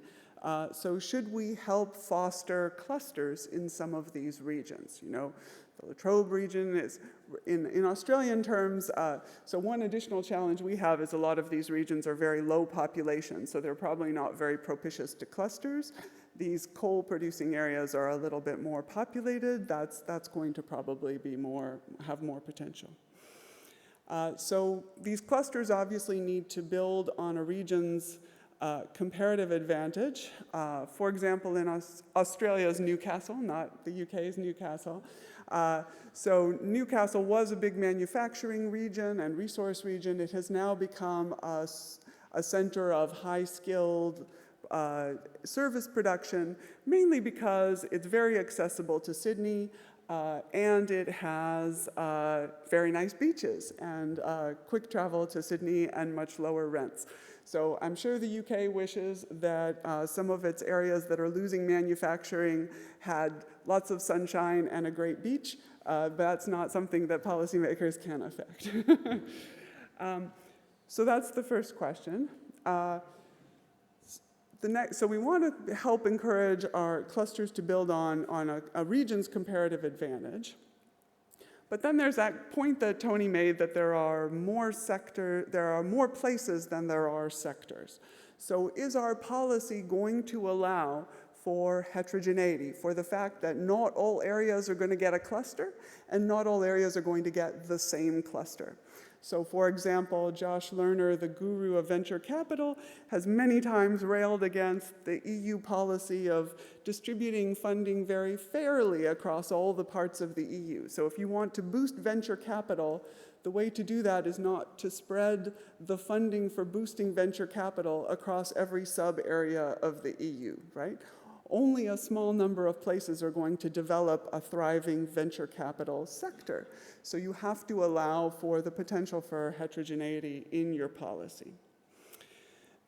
So should we help foster clusters in some of these regions? You know, the Latrobe region is, in Australian terms, so one additional challenge we have is a lot of these regions are very low population, so they're probably not very propitious to clusters. These coal-producing areas are a little bit more populated. That's going to probably be have more potential. So these clusters obviously need to build on a region's comparative advantage. For example, in Australia's Newcastle, not the UK's Newcastle. So Newcastle was a big manufacturing region and resource region. It has now become a center of high-skilled service production, mainly because it's very accessible to Sydney, and it has very nice beaches and quick travel to Sydney and much lower rents. So I'm sure the UK wishes that some of its areas that are losing manufacturing had lots of sunshine and a great beach, but that's not something that policymakers can affect. So that's the first question. So we want to help encourage our clusters to build on a region's comparative advantage. But then there's that point that Tony made that there are more places than there are sectors. So is our policy going to allow for heterogeneity, for the fact that not all areas are going to get a cluster and not all areas are going to get the same cluster? So for example, Josh Lerner, the guru of venture capital, has many times railed against the EU policy of distributing funding very fairly across all the parts of the EU. So if you want to boost venture capital, the way to do that is not to spread the funding for boosting venture capital across every sub-area of the EU, right? Only a small number of places are going to develop a thriving venture capital sector. So you have to allow for the potential for heterogeneity in your policy.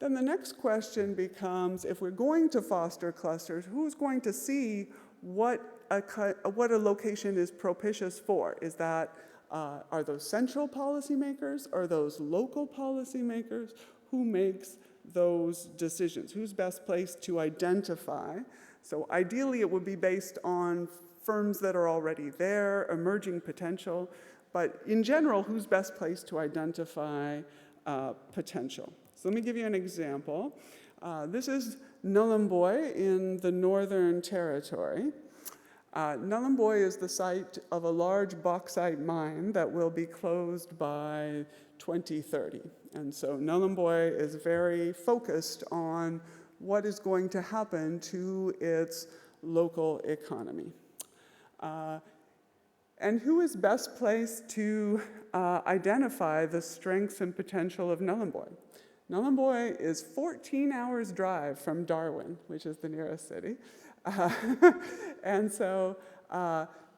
Then the next question becomes, if we're going to foster clusters, who's going to see what a location is propitious for? Is that, are those central policymakers? Are those local policymakers? Who makes those decisions? Who's best placed to identify? So ideally, it would be based on firms that are already there, emerging potential, but in general, who's best placed to identify potential? So let me give you an example. This is Nhulunbuy in the Northern Territory. Nhulunbuy is the site of a large bauxite mine that will be closed by 2030. And so Nhulunbuy is very focused on what is going to happen to its local economy. And who is best placed to identify the strengths and potential of Nhulunbuy? Nhulunbuy is 14 hours drive from Darwin, which is the nearest city. And so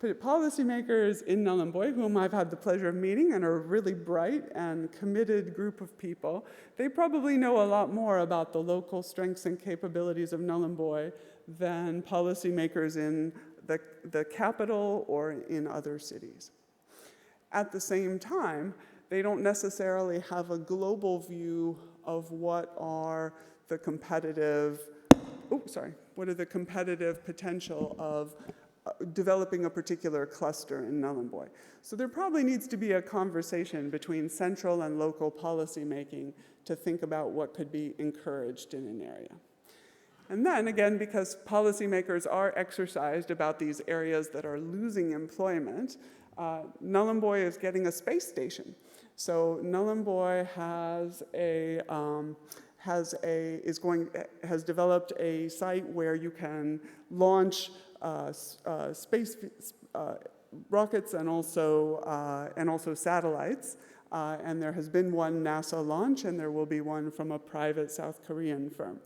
policymakers in Nhulunbuy, whom I've had the pleasure of meeting and are a really bright and committed group of people, they probably know a lot more about the local strengths and capabilities of Nhulunbuy than policymakers in the capital or in other cities. At the same time, they don't necessarily have a global view of what are the competitive, what are the competitive potential of developing a particular cluster in Nhulunbuy. So there probably needs to be a conversation between central and local policymaking to think about what could be encouraged in an area. And then again, because policymakers are exercised about these areas that are losing employment, Nhulunbuy is getting a space station. So Nhulunbuy has developed a site where you can launch space rockets and also satellites. And there has been one NASA launch, and there will be one from a private South Korean firm.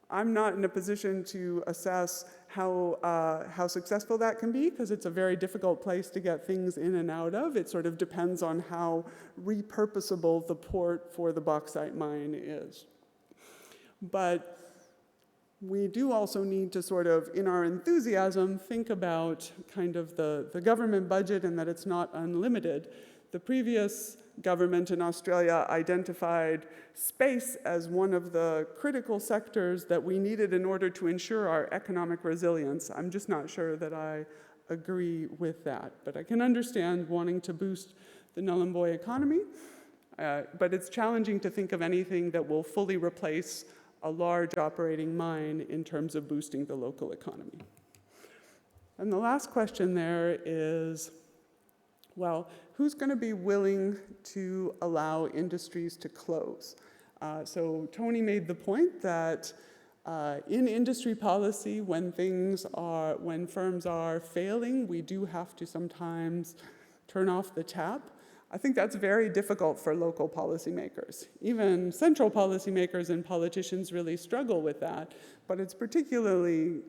I'm not in a position to assess how successful that can be, because it's a very difficult place to get things in and out of. It sort of depends on how repurposable the port for the bauxite mine is. But we do also need to sort of, in our enthusiasm, think about kind of the government budget and that it's not unlimited. The previous government in Australia identified space as one of the critical sectors that we needed in order to ensure our economic resilience. I'm just not sure that I agree with that, but I can understand wanting to boost the Nhulunbuy economy, but it's challenging to think of anything that will fully replace a large operating mine in terms of boosting the local economy. And the last question there is, well, who's going to be willing to allow industries to close? So Tony made the point that in industry policy, when firms are failing, we do have to sometimes turn off the tap. I think that's very difficult for local policymakers. Even central policymakers and politicians really struggle with that, but it's particularly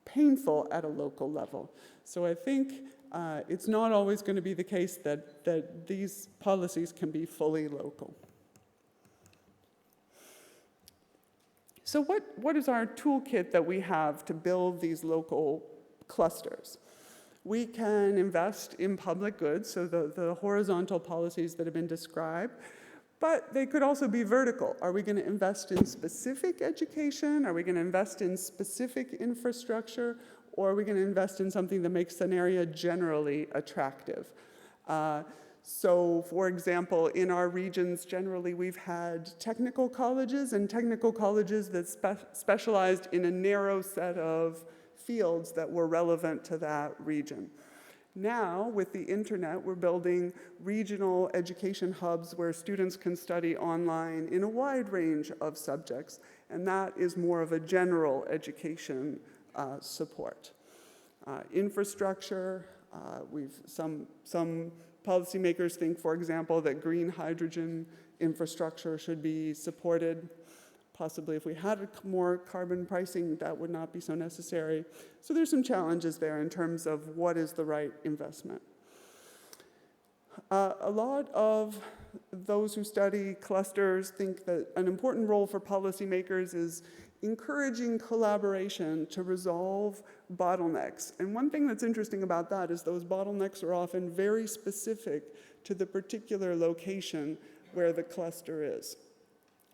painful at a local level. So I think it's not always going to be the case that these policies can be fully local. So what is our toolkit that we have to build these local clusters? We can invest in public goods, so the horizontal policies that have been described, but they could also be vertical. Are we going to invest in specific education? Are we going to invest in specific infrastructure? Or are we going to invest in something that makes an area generally attractive? So, for example, in our regions, generally we've had technical colleges that specialized in a narrow set of fields that were relevant to that region. Now, with the internet, we're building regional education hubs where students can study online in a wide range of subjects, and that is more of a general education support. Infrastructure, some policymakers think, for example, that green hydrogen infrastructure should be supported. Possibly if we had more carbon pricing, that would not be so necessary. So there's some challenges there in terms of what is the right investment. A lot of those who study clusters think that an important role for policymakers is encouraging collaboration to resolve bottlenecks. And one thing that's interesting about that is those bottlenecks are often very specific to the particular location where the cluster is.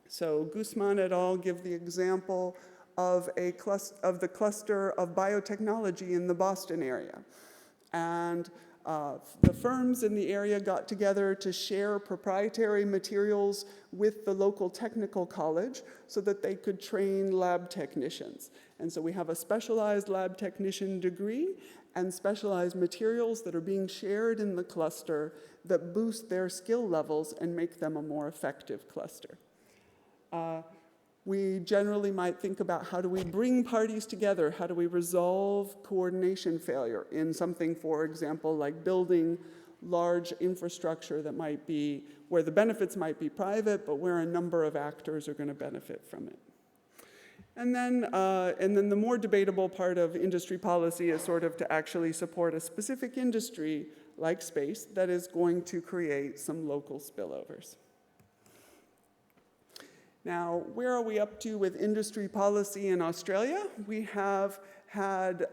So Guzman et al. Give the example of the cluster of biotechnology in the Boston area. And the firms in the area got together to share proprietary materials with the local technical college so that they could train lab technicians. And so we have a specialized lab technician degree and specialized materials that are being shared in the cluster that boost their skill levels and make them a more effective cluster. We generally might think about how do we bring parties together, how do we resolve coordination failure in something, for example, like building large infrastructure that might be, where the benefits might be private, but where a number of actors are going to benefit from it. And then the more debatable part of industry policy is sort of to actually support a specific industry like space that is going to create some local spillovers. Now, where are we up to with industry policy in Australia? We have had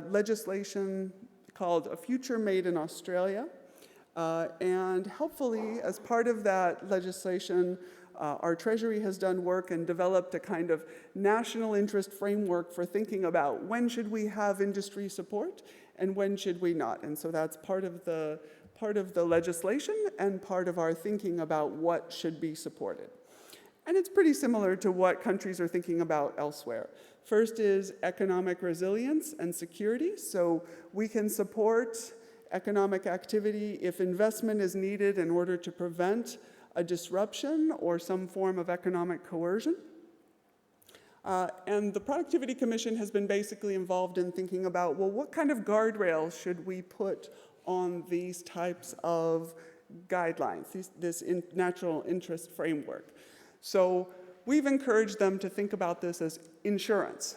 legislation called A Future Made in Australia. And helpfully, as part of that legislation, our Treasury has done work and developed a kind of national interest framework for thinking about when should we have industry support and when should we not. And so that's part of the legislation and part of our thinking about what should be supported. And it's pretty similar to what countries are thinking about elsewhere. First is economic resilience and security. So we can support economic activity if investment is needed in order to prevent a disruption or some form of economic coercion. And the Productivity Commission has been basically involved in thinking about, well, what kind of guardrails should we put on these types of guidelines, this natural interest framework? So we've encouraged them to think about this as insurance.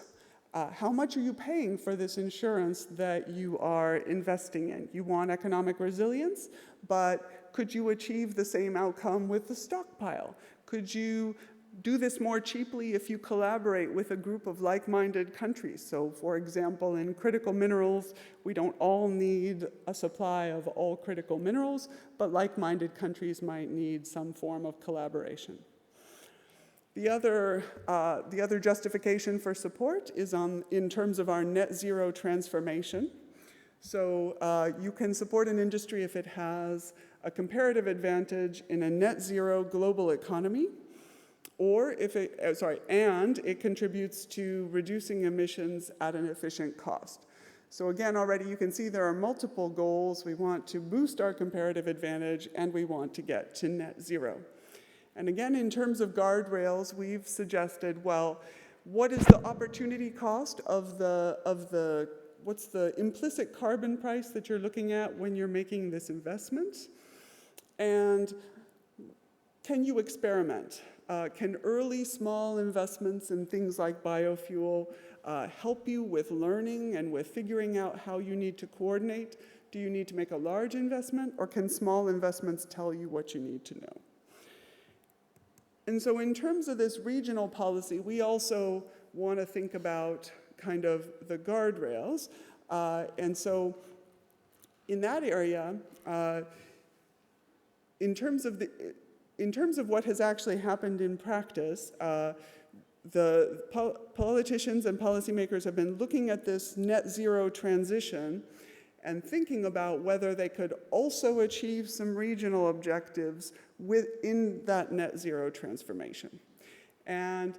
How much are you paying for this insurance that you are investing in? You want economic resilience, but could you achieve the same outcome with the stockpile? Could you do this more cheaply if you collaborate with a group of like-minded countries? So, for example, in critical minerals, we don't all need a supply of all critical minerals, but like-minded countries might need some form of collaboration. The other justification for support is in terms of our net zero transformation. So you can support an industry if it has a comparative advantage in a net zero global economy, or if and it contributes to reducing emissions at an efficient cost. So again, already you can see there are multiple goals. We want to boost our comparative advantage, and we want to get to net zero. And again, in terms of guardrails, we've suggested, well, what is the opportunity cost of what's the implicit carbon price that you're looking at when you're making this investment? And can you experiment? Can early small investments in things like biofuel help you with learning and with figuring out how you need to coordinate? Do you need to make a large investment, or can small investments tell you what you need to know? And so in terms of this regional policy, we also want to think about kind of the guardrails. And so in that area, in terms of what has actually happened in practice, the politicians and policymakers have been looking at this net zero transition and thinking about whether they could also achieve some regional objectives within that net zero transformation. And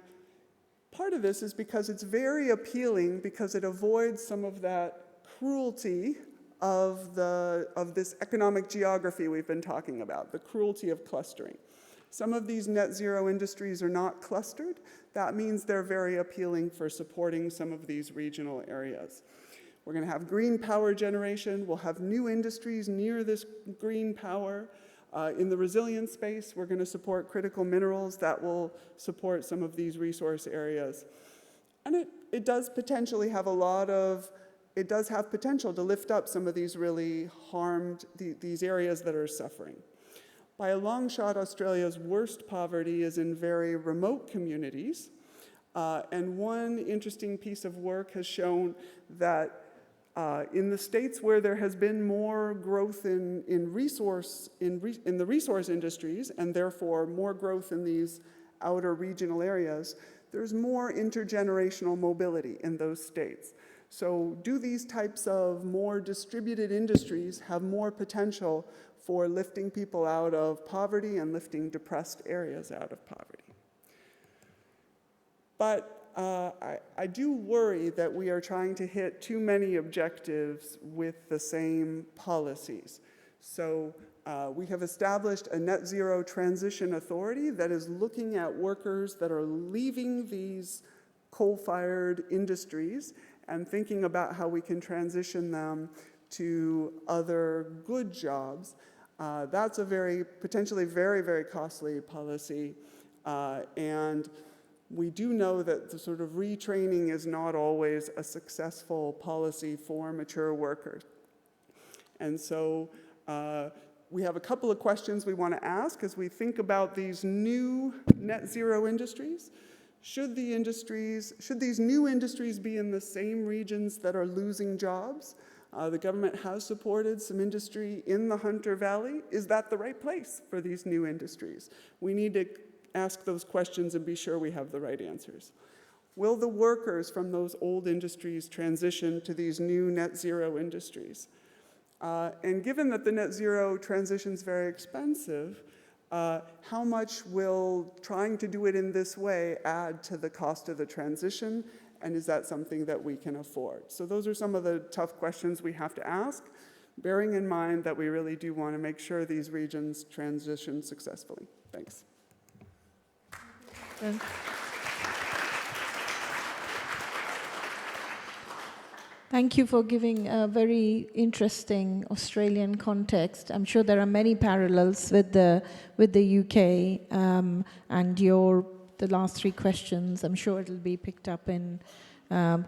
part of this is because it's very appealing, because it avoids some of that cruelty of this economic geography we've been talking about, the cruelty of clustering. Some of these net zero industries are not clustered. That means they're very appealing for supporting some of these regional areas. We're going to have green power generation. We'll have new industries near this green power. In the resilience space, we're going to support critical minerals that will support some of these resource areas. And it does potentially have it does have potential to lift up some of these really harmed, these areas that are suffering. By a long shot, Australia's worst poverty is in very remote communities. And one interesting piece of work has shown that in the states where there has been more growth in the resource industries, and therefore more growth in these outer regional areas, there's more intergenerational mobility in those states. So do these types of more distributed industries have more potential for lifting people out of poverty and lifting depressed areas out of poverty? But I do worry that we are trying to hit too many objectives with the same policies. So we have established a net zero transition authority that is looking at workers that are leaving these coal-fired industries and thinking about how we can transition them to other good jobs. That's a potentially very, very costly policy. And we do know that the sort of retraining is not always a successful policy for mature workers. And so we have a couple of questions we want to ask as we think about these new net zero industries. Should these new industries be in the same regions that are losing jobs? The government has supported some industry in the Hunter Valley. Is that the right place for these new industries? We need to ask those questions and be sure we have the right answers. Will the workers from those old industries transition to these new net zero industries? And given that the net zero transition is very expensive, how much will trying to do it in this way add to the cost of the transition? And is that something that we can afford? So those are some of the tough questions we have to ask, bearing in mind that we really do want to make sure these regions transition successfully. Thanks. Thank you for giving a very interesting Australian context. I'm sure there are many parallels with the UK and the last three questions. I'm sure it'll be picked up in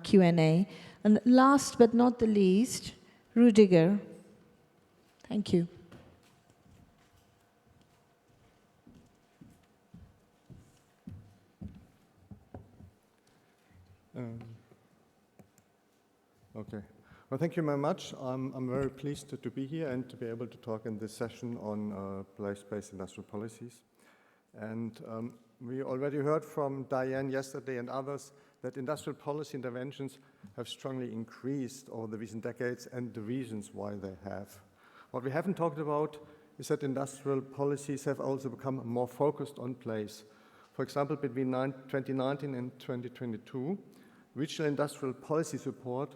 Q&A. And last but not the least, Rudiger. Thank you. Okay. Well, thank you very much. I'm very pleased to be here and to be able to talk in this session on place-based industrial policies. And we already heard from Diane yesterday and others that industrial policy interventions have strongly increased over the recent decades and the reasons why they have. What we haven't talked about is that industrial policies have also become more focused on place. For example, between 2019 and 2022, regional industrial policy support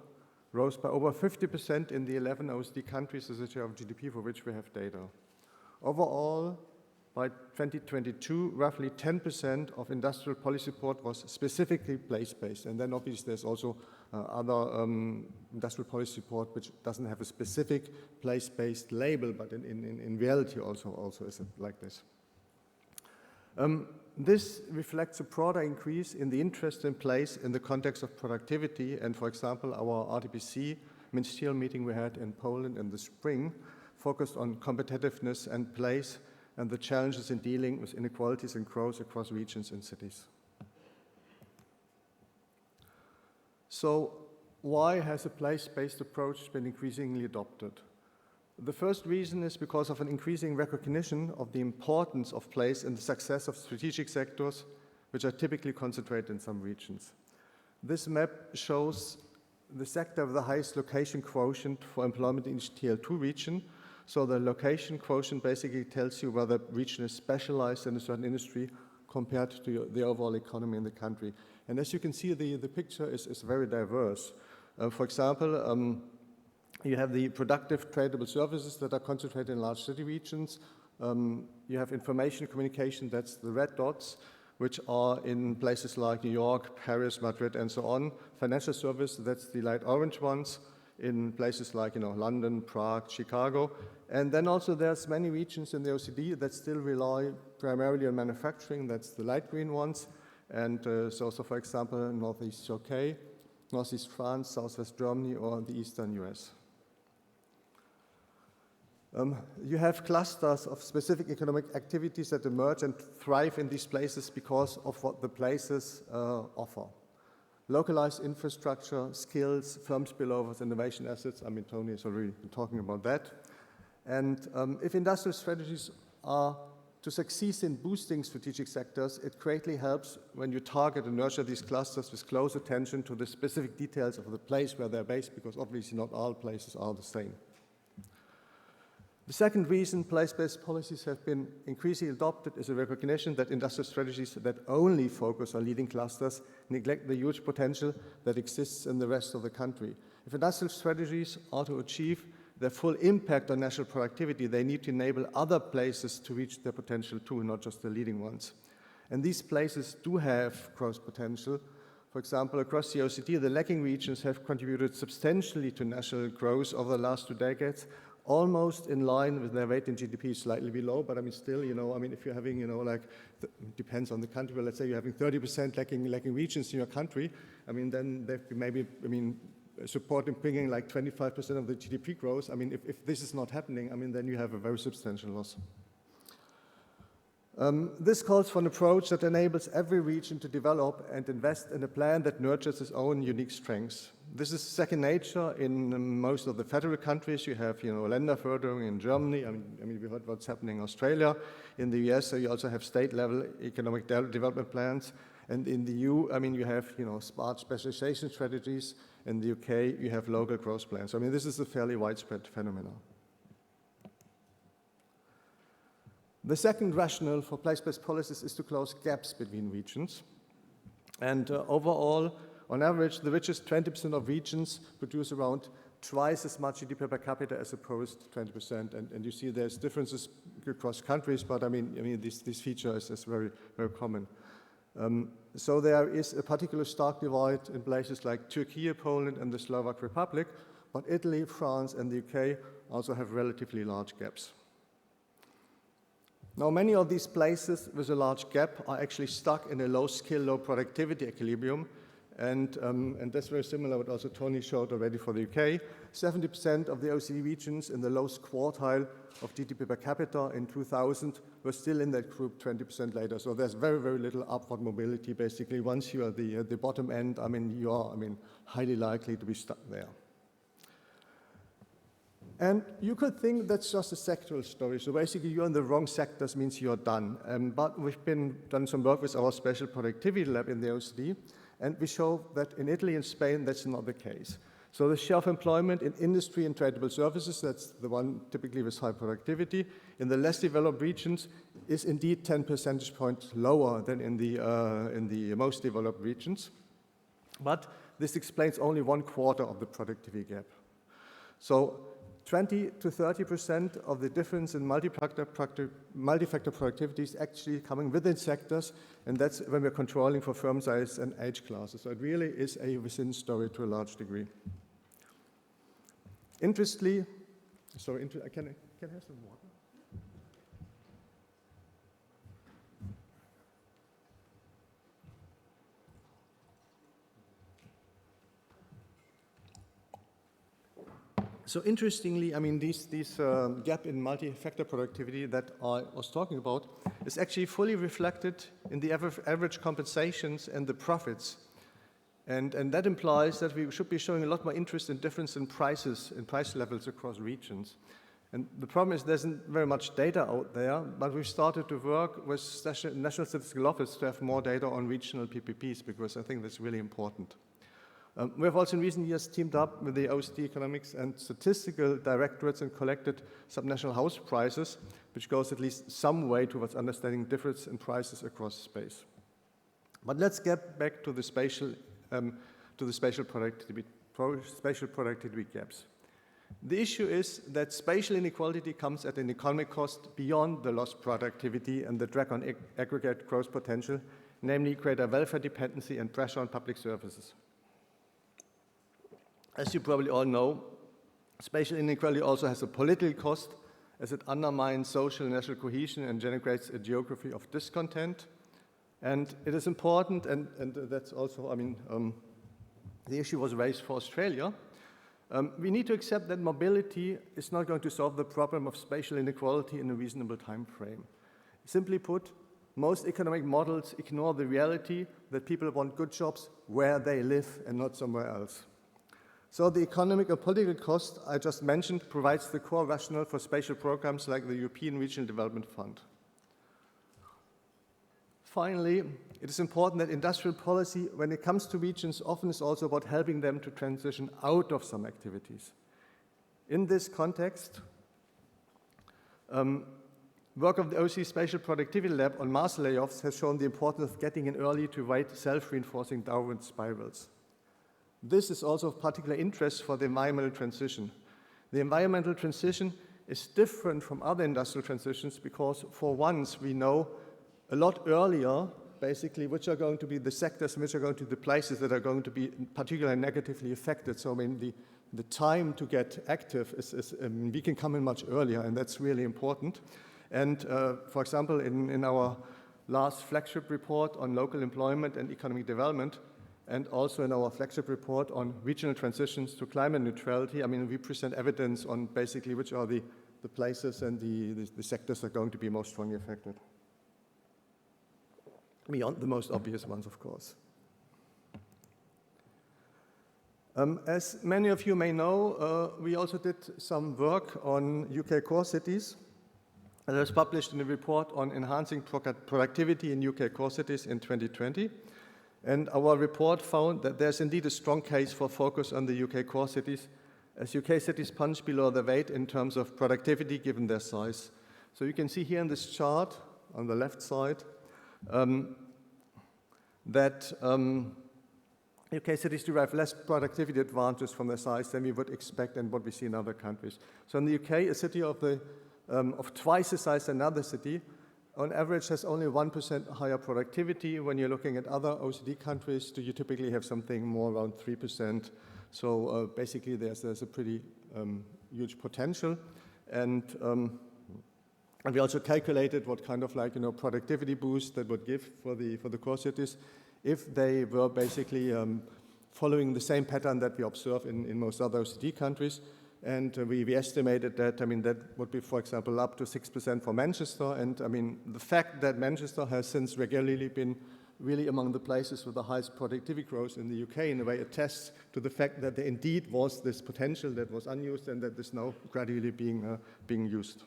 rose by over 50% in the 11 OECD countries as a share of GDP for which we have data. Overall, by 2022, roughly 10% of industrial policy support was specifically place-based. And then obviously there's also other industrial policy support which doesn't have a specific place-based label, but in reality also is like this. This reflects a broader increase in the interest in place in the context of productivity. And for example, our RTPC ministerial meeting we had in Poland in the spring focused on competitiveness and place and the challenges in dealing with inequalities and growth across regions and cities. So why has a place-based approach been increasingly adopted? The first reason is because of an increasing recognition of the importance of place in the success of strategic sectors, which are typically concentrated in some regions. This map shows the sector with the highest location quotient for employment in each TL2 region. So the location quotient basically tells you whether the region is specialized in a certain industry compared to the overall economy in the country. And as you can see, the picture is very diverse. For example, you have the productive tradable services that are concentrated in large city regions. You have information communication, that's the red dots, which are in places like New York, Paris, Madrid, and so on. Financial service, that's the light orange ones in places like London, Prague, Chicago. And then also there's many regions in the OECD that still rely primarily on manufacturing, that's the light green ones. And so for example, Northeast UK, Northeast France, Southwest Germany, or the Eastern US. You have clusters of specific economic activities that emerge and thrive in these places because of what the places offer. Localized infrastructure, skills, firm spillovers, innovation assets. I mean, Tony has already been talking about that. And if industrial strategies are to succeed in boosting strategic sectors, it greatly helps when you target and nurture these clusters with close attention to the specific details of the place where they're based, because obviously not all places are the same. The second reason place-based policies have been increasingly adopted is a recognition that industrial strategies that only focus on leading clusters neglect the huge potential that exists in the rest of the country. If industrial strategies are to achieve their full impact on national productivity, they need to enable other places to reach their potential too, not just the leading ones. And these places do have growth potential. For example, across the OECD, the lagging regions have contributed substantially to national growth over the last 2 decades, almost in line with their weight in GDP, slightly below, but I mean still, if you're having, depends on the country, but let's say you're having 30% lacking regions in your country, I mean, then they've been maybe, supporting bringing like 25% of the GDP growth. I mean, if this is not happening, I mean, then you have a very substantial loss. This calls for an approach that enables every region to develop and invest in a plan that nurtures its own unique strengths. This is second nature in most of the federal countries. You have, Länderförderung in Germany. I mean, we heard what's happening in Australia. In the US, so you also have state-level economic development plans. And in the EU, I mean, you have, smart specialization strategies. In the UK, you have local growth plans. I mean, this is a fairly widespread phenomenon. The second rationale for place-based policies is to close gaps between regions. And overall, on average, the richest 20% of regions produce around twice as much GDP per capita as opposed to 20%. And you see there's differences across countries, but I mean this feature is very, very common. So there is a particular stark divide in places like Turkey, Poland, and the Slovak Republic, but Italy, France, and the UK also have relatively large gaps. Now, many of these places with a large gap are actually stuck in a low skill, low productivity equilibrium. And that's very similar to what also Tony showed already for the UK. 70% of the OECD regions in the lowest quartile of GDP per capita in 2000 were still in that group 20% later. So there's very, very little upward mobility. Basically, once you are at the bottom end, you are highly likely to be stuck there. And you could think that's just a sectoral story. So basically, you're in the wrong sectors means you're done. But we've done some work with our special productivity lab in the OECD, and we show that in Italy and Spain, that's not the case. So the share of employment in industry and tradable services, that's the one typically with high productivity, in the less developed regions is indeed 10 percentage points lower than in the most developed regions. But this explains only 1/4 of the productivity gap. So 20 to 30% of the difference in multi-factor productivity is actually coming within sectors, and that's when we're controlling for firm size and age classes. So it really is a within story to a large degree. Interestingly, can I have some water? So interestingly, this gap in multi-factor productivity that I was talking about is actually fully reflected in the average compensations and the profits. And that implies that we should be showing a lot more interest in difference in prices, in price levels across regions. And the problem is there isn't very much data out there, but we've started to work with National Statistical Office to have more data on regional PPPs, because I think that's really important. We have also in recent years teamed up with the OECD Economics and Statistical Directorates and collected subnational house prices, which goes at least some way towards understanding difference in prices across space. But let's get back to the spatial productivity gaps. The issue is that spatial inequality comes at an economic cost beyond the lost productivity and the drag on aggregate growth potential, namely greater welfare dependency and pressure on public services. As you probably all know, spatial inequality also has a political cost, as it undermines social and national cohesion and generates a geography of discontent. And it is important, and that's also, the issue was raised for Australia. We need to accept that mobility is not going to solve the problem of spatial inequality in a reasonable time frame. Simply put, most economic models ignore the reality that people want good jobs where they live and not somewhere else. So the economic and political cost I just mentioned provides the core rationale for spatial programs like the European Regional Development Fund. Finally, it is important that industrial policy, when it comes to regions, often is also about helping them to transition out of some activities. In this context, work of the OECD Spatial Productivity Lab on mass layoffs has shown the importance of getting in early to avoid self-reinforcing downward spirals. This is also of particular interest for the environmental transition. The environmental transition is different from other industrial transitions because, for once, we know a lot earlier, basically, which are going to be the sectors and which are going to be the places that are going to be particularly negatively affected. So, the time to get active we can come in much earlier, and that's really important. And, for example, in our last flagship report on local employment and economic development, and also in our flagship report on regional transitions to climate neutrality, we present evidence on basically which are the places and the sectors that are going to be most strongly affected. beyond the most obvious ones, of course. As many of you may know, we also did some work on UK core cities. It was published in a report on enhancing productivity in UK core cities in 2020. And our report found that there's indeed a strong case for focus on the UK core cities, as UK cities punch below their weight in terms of productivity given their size. So you can see here in this chart on the left side that UK cities derive less productivity advantages from their size than we would expect and what we see in other countries. So in the UK, a city of twice the size than another city, on average has only 1% higher productivity. When you're looking at other OECD countries, you typically have something more around 3%. So basically, there's a pretty huge potential. And we also calculated what kind of productivity boost that would give for the core cities if they were basically following the same pattern that we observe in most other OECD countries. And we estimated that, that would be, for example, up to 6% for Manchester. And the fact that Manchester has since regularly been really among the places with the highest productivity growth in the UK in a way attests to the fact that there indeed was this potential that was unused and that is now gradually being used.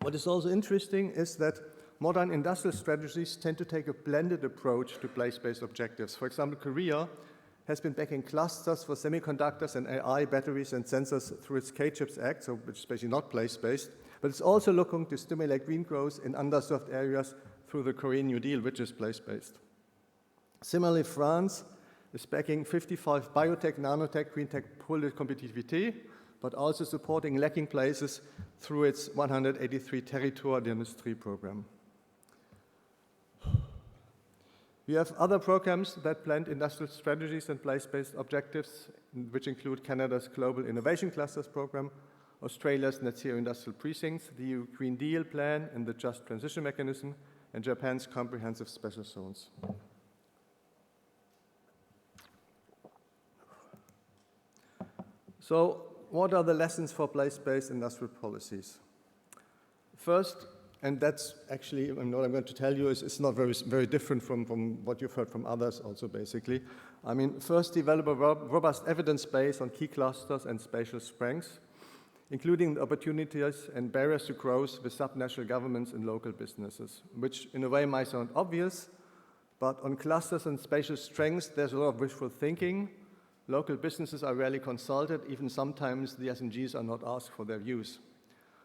What is also interesting is that modern industrial strategies tend to take a blended approach to place-based objectives. For example, Korea has been backing clusters for semiconductors and AI, batteries, and sensors through its K-CHIPS Act, which is basically not place-based, but it's also looking to stimulate green growth in underserved areas through the Korean New Deal, which is place-based. Similarly, France is backing 55 biotech, nanotech, green tech pôles de compétitivité, but also supporting lacking places through its 183 Territoires d'Industrie program. We have other programs that blend industrial strategies and place-based objectives, which include Canada's Global Innovation Clusters program, Australia's Net Zero Industrial Precincts, the EU Green Deal plan and the Just Transition Mechanism, and Japan's comprehensive special zones. So, what are the lessons for place-based industrial policies? First, and that's actually what I'm going to tell you is not very different from what you've heard from others also basically. First, develop a robust evidence base on key clusters and spatial strengths, including the opportunities and barriers to growth with sub-national governments and local businesses, which in a way might sound obvious, but on clusters and spatial strengths, there's a lot of wishful thinking. Local businesses are rarely consulted, even sometimes the SMGs are not asked for their views.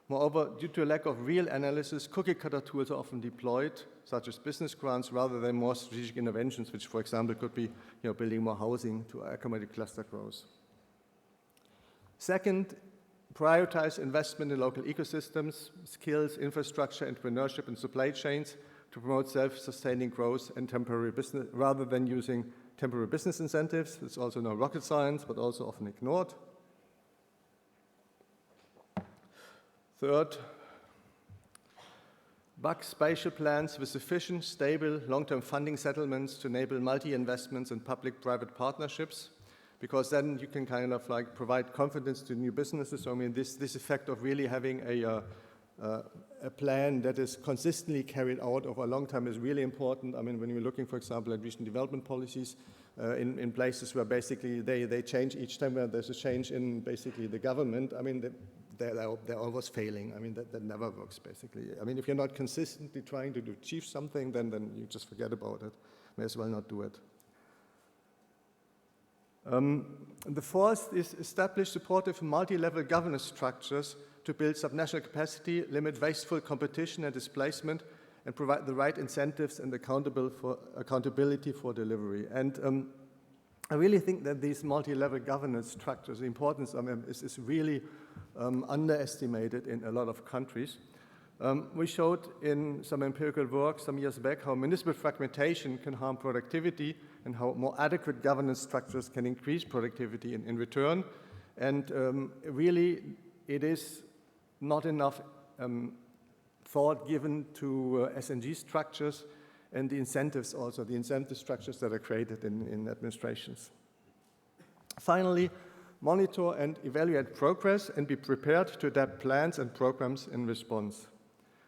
Moreover, due to a lack of real analysis, cookie-cutter tools are often deployed, such as business grants, rather than more strategic interventions, which, for example, could be building more housing to accommodate cluster growth. Second, prioritize investment in local ecosystems, skills, infrastructure, entrepreneurship, and supply chains to promote self-sustaining growth and temporary business, rather than using temporary business incentives. It's also no rocket science, but also often ignored. Third, back spatial plans with sufficient, stable, long-term funding settlements to enable multi-investments and public-private partnerships, because then you can provide confidence to new businesses. So this effect of really having a plan that is consistently carried out over a long time is really important. When you're looking, for example, at regional development policies in places where basically they change each time where there's a change in basically the government, they're always failing. That never works, basically. If you're not consistently trying to achieve something, then you just forget about it. May as well not do it. The fourth is establish supportive multi-level governance structures to build subnational capacity, limit wasteful competition and displacement, and provide the right incentives and accountability for delivery. And I really think that these multi-level governance structures, the importance of them is really underestimated in a lot of countries. We showed in some empirical work some years back how municipal fragmentation can harm productivity and how more adequate governance structures can increase productivity in return. And really, it is not enough thought given to SNG structures and the incentives also, the incentive structures that are created in administrations. Finally, monitor and evaluate progress, and be prepared to adapt plans and programs in response.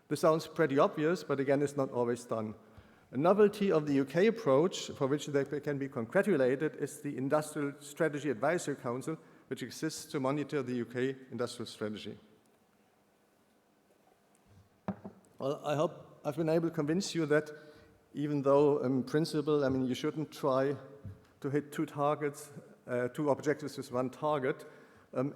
This sounds pretty obvious, but again, it's not always done. A novelty of the UK approach, for which they can be congratulated, is the Industrial Strategy Advisory Council, which exists to monitor the UK industrial strategy. Well, I hope I've been able to convince you that even though in principle, I mean, you shouldn't try to hit two objectives with one target,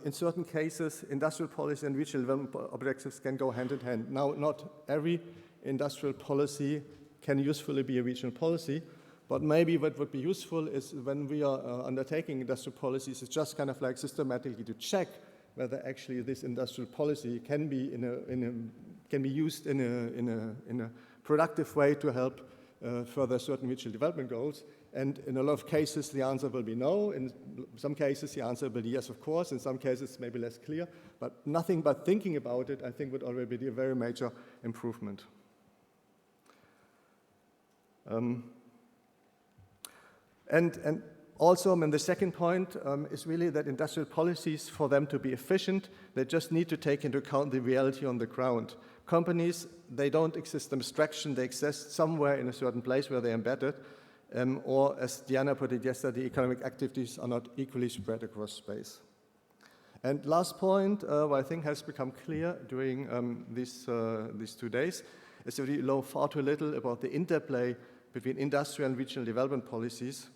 in certain cases, industrial policy and regional development objectives can go hand in hand. Now, not every industrial policy can usefully be a regional policy, but maybe what would be useful is when we are undertaking industrial policies, it's just kind of like systematically to check whether actually this industrial policy can be used in a productive way to help further certain regional development goals. And in a lot of cases, the answer will be no. In some cases, the answer will be yes, of course. In some cases, maybe less clear. But nothing but thinking about it, I think, would already be a very major improvement. And also, I mean, the second point is really that industrial policies, for them to be efficient, they just need to take into account the reality on the ground. Companies, they don't exist in abstraction, they exist somewhere in a certain place where they're embedded, or as Diana put it yesterday, economic activities are not equally spread across space. And last point, what I think has become clear during these 2 days, is that we know far too little about the interplay between industrial and regional development policies,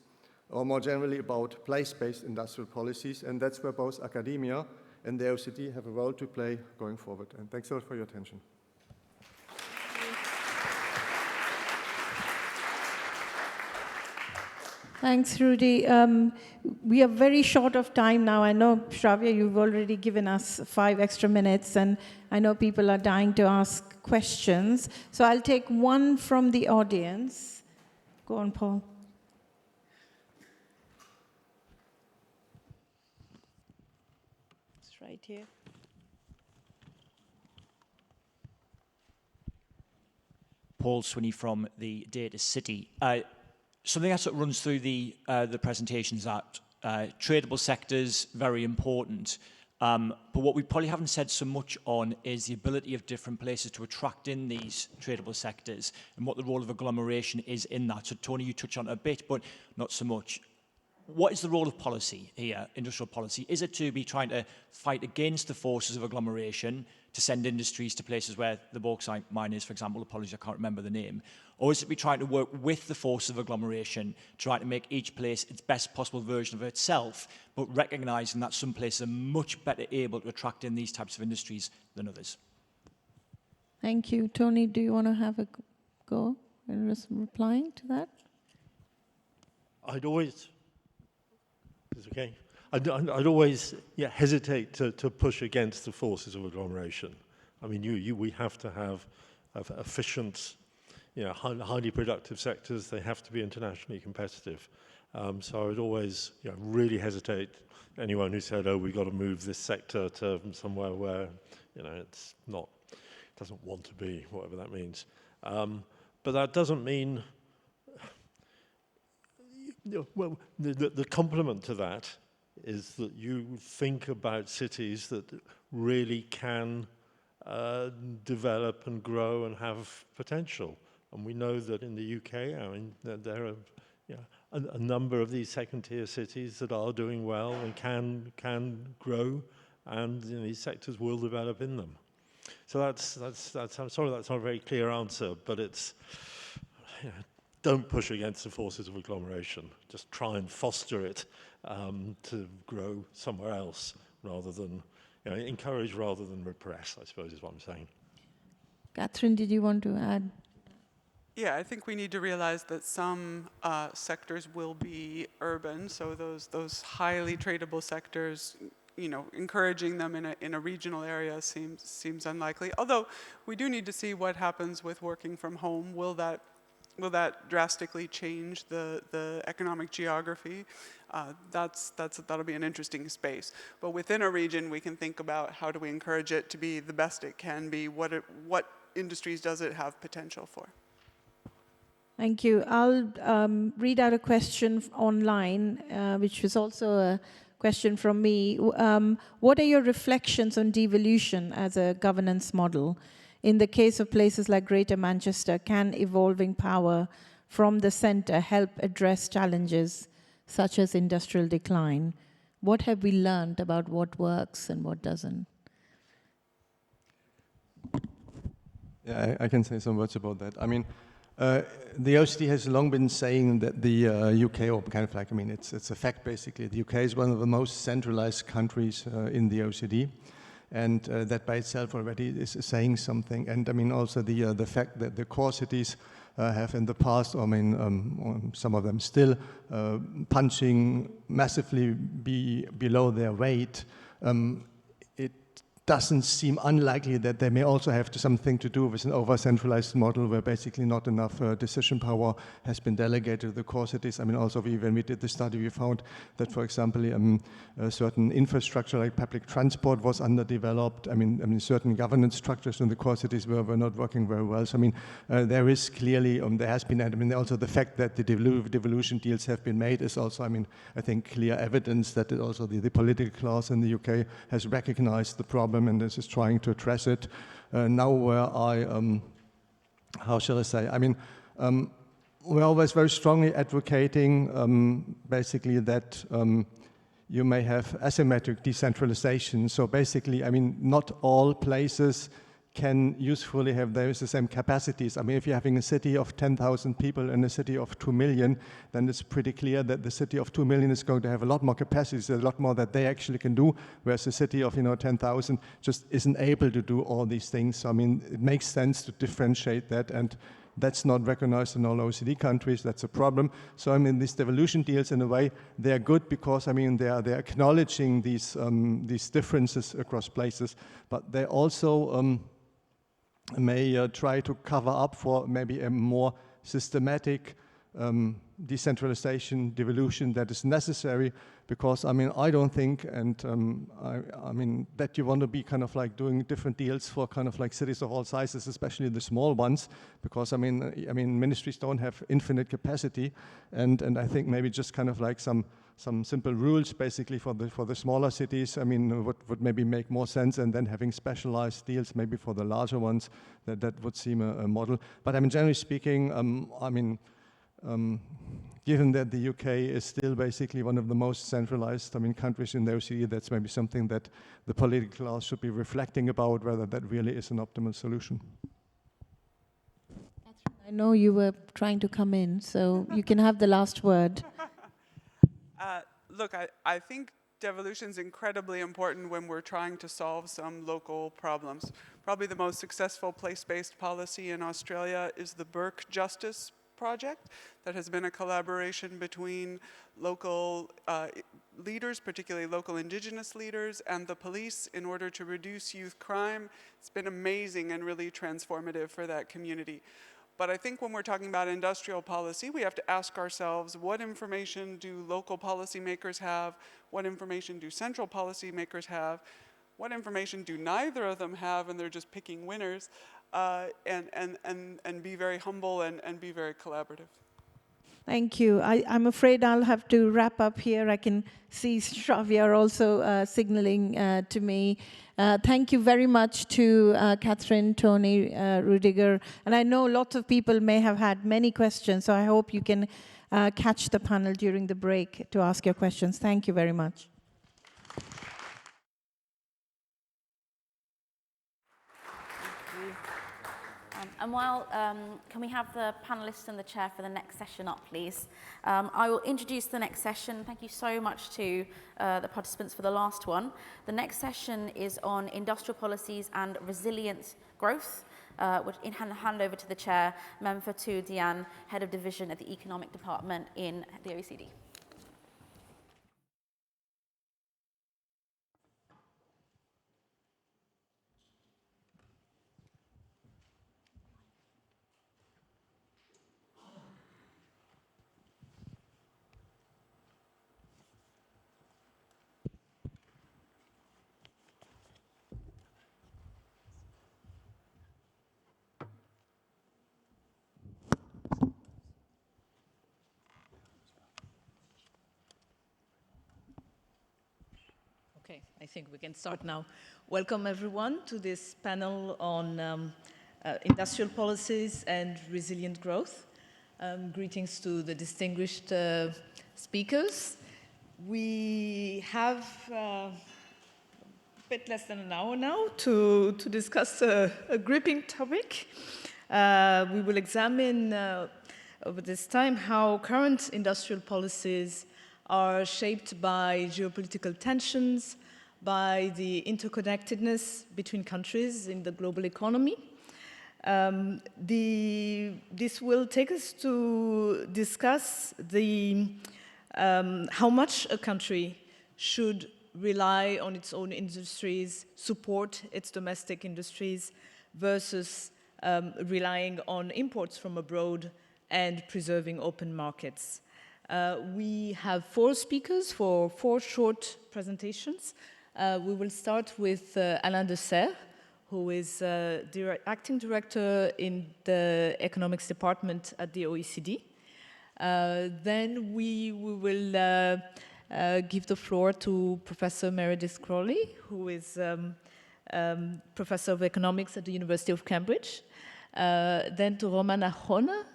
or more generally about place-based industrial policies, and that's where both academia and the OECD have a role to play going forward. And thanks a lot for your attention. Thanks, Rudy. We are very short of time now. I know, Shravya, you've already given us 5 extra minutes, and I know people are dying to ask questions. So I'll take one from the audience. Go on, Paul. It's right here. Paul Swinney from the Data City. Something that sort of runs through the presentations that tradable sectors, very important. But what we probably haven't said so much on is the ability of different places to attract in these tradable sectors and what the role of agglomeration is in that. So Tony, you touched on it a bit, but not so much. What is the role of policy here, industrial policy? Is it to be trying to fight against the forces of agglomeration, to send industries to places where the bauxite mine is, for example? Apologies, I can't remember the name. Or is it be trying to work with the forces of agglomeration, trying to make each place its best possible version of itself, but recognising that some places are much better able to attract in these types of industries than others? Thank you. Tony, do you want to have a go in replying to that? I'd always... Is it okay? I'd always hesitate to push against the forces of agglomeration. I mean, we have to have efficient, highly productive sectors. They have to be internationally competitive. So I would always really hesitate anyone who said, oh, we've got to move this sector to somewhere where it's not, doesn't want to be, whatever that means. But that doesn't mean... Well, the complement to that is that you think about cities that really can develop and grow and have potential. And we know that in the UK, I mean, there are a number of these second-tier cities that are doing well and can grow, and these sectors will develop in them. So that's I'm sorry that's not a very clear answer, but it's... don't push against the forces of agglomeration. Just try and foster it to grow somewhere else rather than, encourage rather than repress, I suppose is what I'm saying. Catherine, did you want to add? Yeah, I think we need to realize that some sectors will be urban, so those highly tradable sectors, encouraging them in a regional area seems unlikely. Although we do need to see what happens with working from home. Will that drastically change the economic geography? That'll be an interesting space. But within a region, we can think about how do we encourage it to be the best it can be. What industries does it have potential for? Thank you. I'll read out a question online, which was also a question from me. What are your reflections on devolution as a governance model? In the case of places like Greater Manchester, can evolving power from the centre help address challenges such as industrial decline? What have we learned about what works and what doesn't? Yeah, I can say some words about that. I mean, the OECD has long been saying that the UK, or kind of like, I mean, it's a fact basically. The UK is one of the most centralized countries in the OECD, and that by itself already is saying something. And I mean, also the fact that the core cities have in the past, I mean, some of them still punching massively below their weight. It doesn't seem unlikely that they may also have something to do with an over-centralized model where basically not enough decision power has been delegated to the core cities. I mean, also when we did the study, we found that, for example, certain infrastructure like public transport was underdeveloped. I mean, certain governance structures in the core cities were not working very well. So, I mean, there is clearly, there has been, I mean, also the fact that the devolution deals have been made is also, I mean, I think clear evidence that it also the political class in the UK has recognized the problem and is trying to address it. Now where how shall I say, I mean, we're always very strongly advocating basically that you may have asymmetric decentralization. So basically, I mean, not all places can usefully have the same capacities. I mean, if you're having a city of 10,000 people and a city of 2 million, then it's pretty clear that the city of 2 million is going to have a lot more capacities, a lot more that they actually can do, whereas a city of 10,000 just isn't able to do all these things. So, I mean, it makes sense to differentiate that, and that's not recognized in all OECD countries. That's a problem. So, I mean, these devolution deals, in a way, they're good because, I mean, they're acknowledging these differences across places, but they also may try to cover up for maybe a more systematic decentralization, devolution that is necessary, because I mean, I don't think, and I mean, that you want to be kind of like doing different deals for kind of like cities of all sizes, especially the small ones, because I mean, ministries don't have infinite capacity, and I think maybe just kind of like some simple rules basically for the smaller cities, I mean, would maybe make more sense, and then having specialized deals maybe for the larger ones, that would seem a model. But I mean, generally speaking, I mean, given that the UK is still basically one of the most centralized, I mean, countries in the OECD, that's maybe something that the political class should be reflecting about, whether that really is an optimal solution. I know you were trying to come in, so you can have the last word. Look, I think devolution is incredibly important when we're trying to solve some local problems. Probably the most successful place-based policy in Australia is the Burke Justice Project that has been a collaboration between local leaders, particularly local indigenous leaders, and the police in order to reduce youth crime. It's been amazing and really transformative for that community. But I think when we're talking about industrial policy, we have to ask ourselves, what information do local policymakers have? What information do central policymakers have? What information do neither of them have, and they're just picking winners? And be very humble and be very collaborative. Thank you. I'm afraid I'll have to wrap up here. I can see Shravya also signaling to me. Thank you very much to Catherine, Tony, Rudiger. And I know lots of people may have had many questions, so I hope you can catch the panel during the break to ask your questions. Thank you very much. And while, can we have the panelists and the chair for the next session up, please? I will introduce the next session. Thank you so much to the participants for the last one. The next session is on industrial policies and resilient growth, which hand over to the chair, Memphatu Dian, Head of Division at the Economic Department in the OECD. Okay, I think we can start now. Welcome everyone to this panel on industrial policies and resilient growth. Greetings to the distinguished speakers. We have a bit less than an hour now to discuss a gripping topic. We will examine over this time how current industrial policies are shaped by geopolitical tensions, by the interconnectedness between countries in the global economy. This will take us to discuss how much a country should rely on its own industries, support its domestic industries, versus relying on imports from abroad and preserving open markets. We have 4 speakers for 4 short presentations. We will start with Alain de Serres, who is acting director in the economics department at the OECD. Then we will give the floor to Professor Meredith Crowley, who is professor of economics at the University of Cambridge. Then to Romana Hona,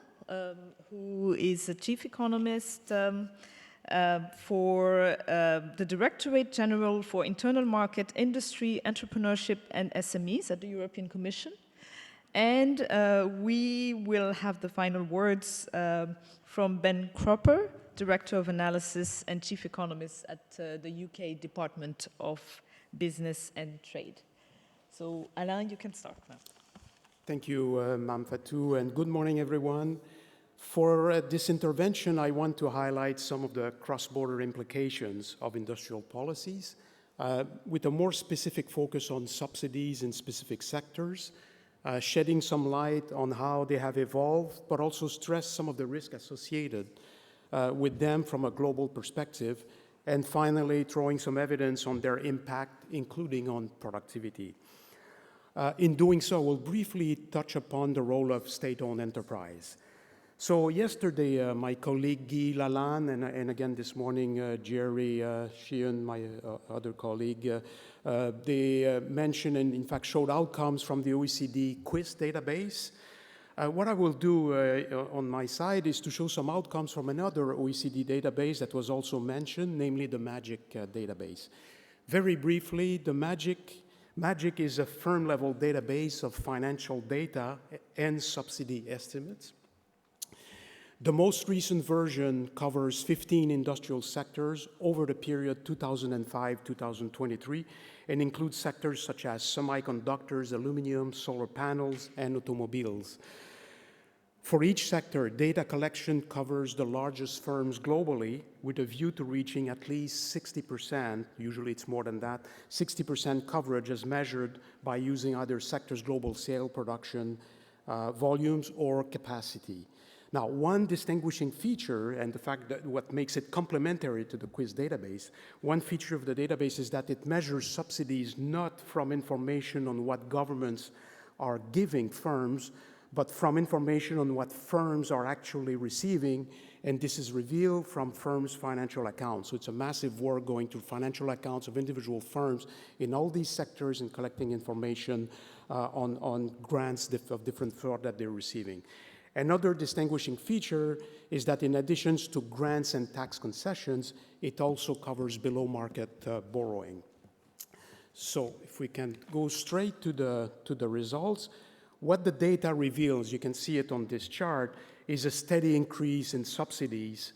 who is a chief economist for the Directorate General for Internal Market, Industry, Entrepreneurship and SMEs at the European Commission. And we will have the final words from Ben Cropper, Director of Analysis and Chief Economist at the UK Department of Business and Trade. So Alain, you can start now. Thank you, Ma'am Fatou, and good morning, everyone. For this intervention, I want to highlight some of the cross-border implications of industrial policies, with a more specific focus on subsidies in specific sectors, shedding some light on how they have evolved, but also stress some of the risk associated with them from a global perspective, and finally, throwing some evidence on their impact, including on productivity. In doing so, we'll briefly touch upon the role of state-owned enterprise. So yesterday, my colleague Guy Lalanne, and again this morning, Jerry Sheehan, my other colleague, they mentioned and in fact showed outcomes from the OECD quiz database. What I will do on my side is to show some outcomes from another OECD database that was also mentioned, namely the MAGIC database. Very briefly, the MAGIC is a firm-level database of financial data and subsidy estimates. The most recent version covers 15 industrial sectors over the period 2005-2023 and includes sectors such as semiconductors, aluminum, solar panels, and automobiles. For each sector, data collection covers the largest firms globally with a view to reaching at least 60%, usually it's more than that, 60% coverage as measured by using either sector's global sale production volumes or capacity. Now, one distinguishing feature, and the fact that what makes it complementary to the quiz database, one feature of the database is that it measures subsidies not from information on what governments are giving firms, but from information on what firms are actually receiving, and this is revealed from firms' financial accounts. So it's a massive work going through financial accounts of individual firms in all these sectors and collecting information on grants of different sort that they're receiving. Another distinguishing feature is that in addition to grants and tax concessions, it also covers below-market borrowing. So if we can go straight to the results, what the data reveals, you can see it on this chart, is a steady increase in subsidies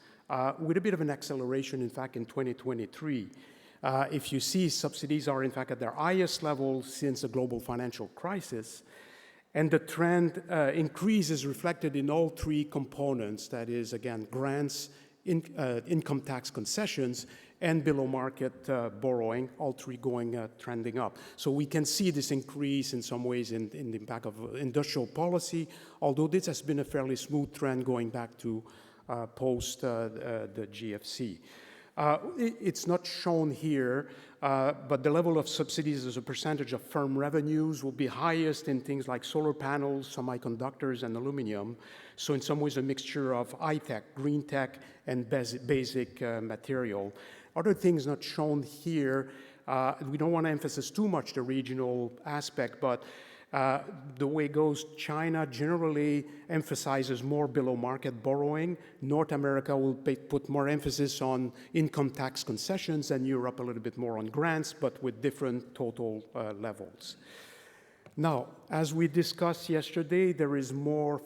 with a bit of an acceleration, in fact, in 2023. If you see, subsidies are, in fact, at their highest level since the global financial crisis. And the trend increase is reflected in all 3 components, that is, again, grants, income tax concessions, and below-market borrowing, all 3 trending up. So we can see this increase in some ways in the impact of industrial policy, although this has been a fairly smooth trend going back to post the GFC. It's not shown here, but the level of subsidies as a percentage of firm revenues will be highest in things like solar panels, semiconductors, and aluminum. So in some ways, a mixture of high tech, green tech, and basic material. Other things not shown here We don't want to emphasize too much the regional aspect, but the way it goes, China generally emphasizes more below market borrowing. North America will put more emphasis on income tax concessions, and Europe a little bit more on grants, but with different total levels. Now, as we discussed yesterday, there is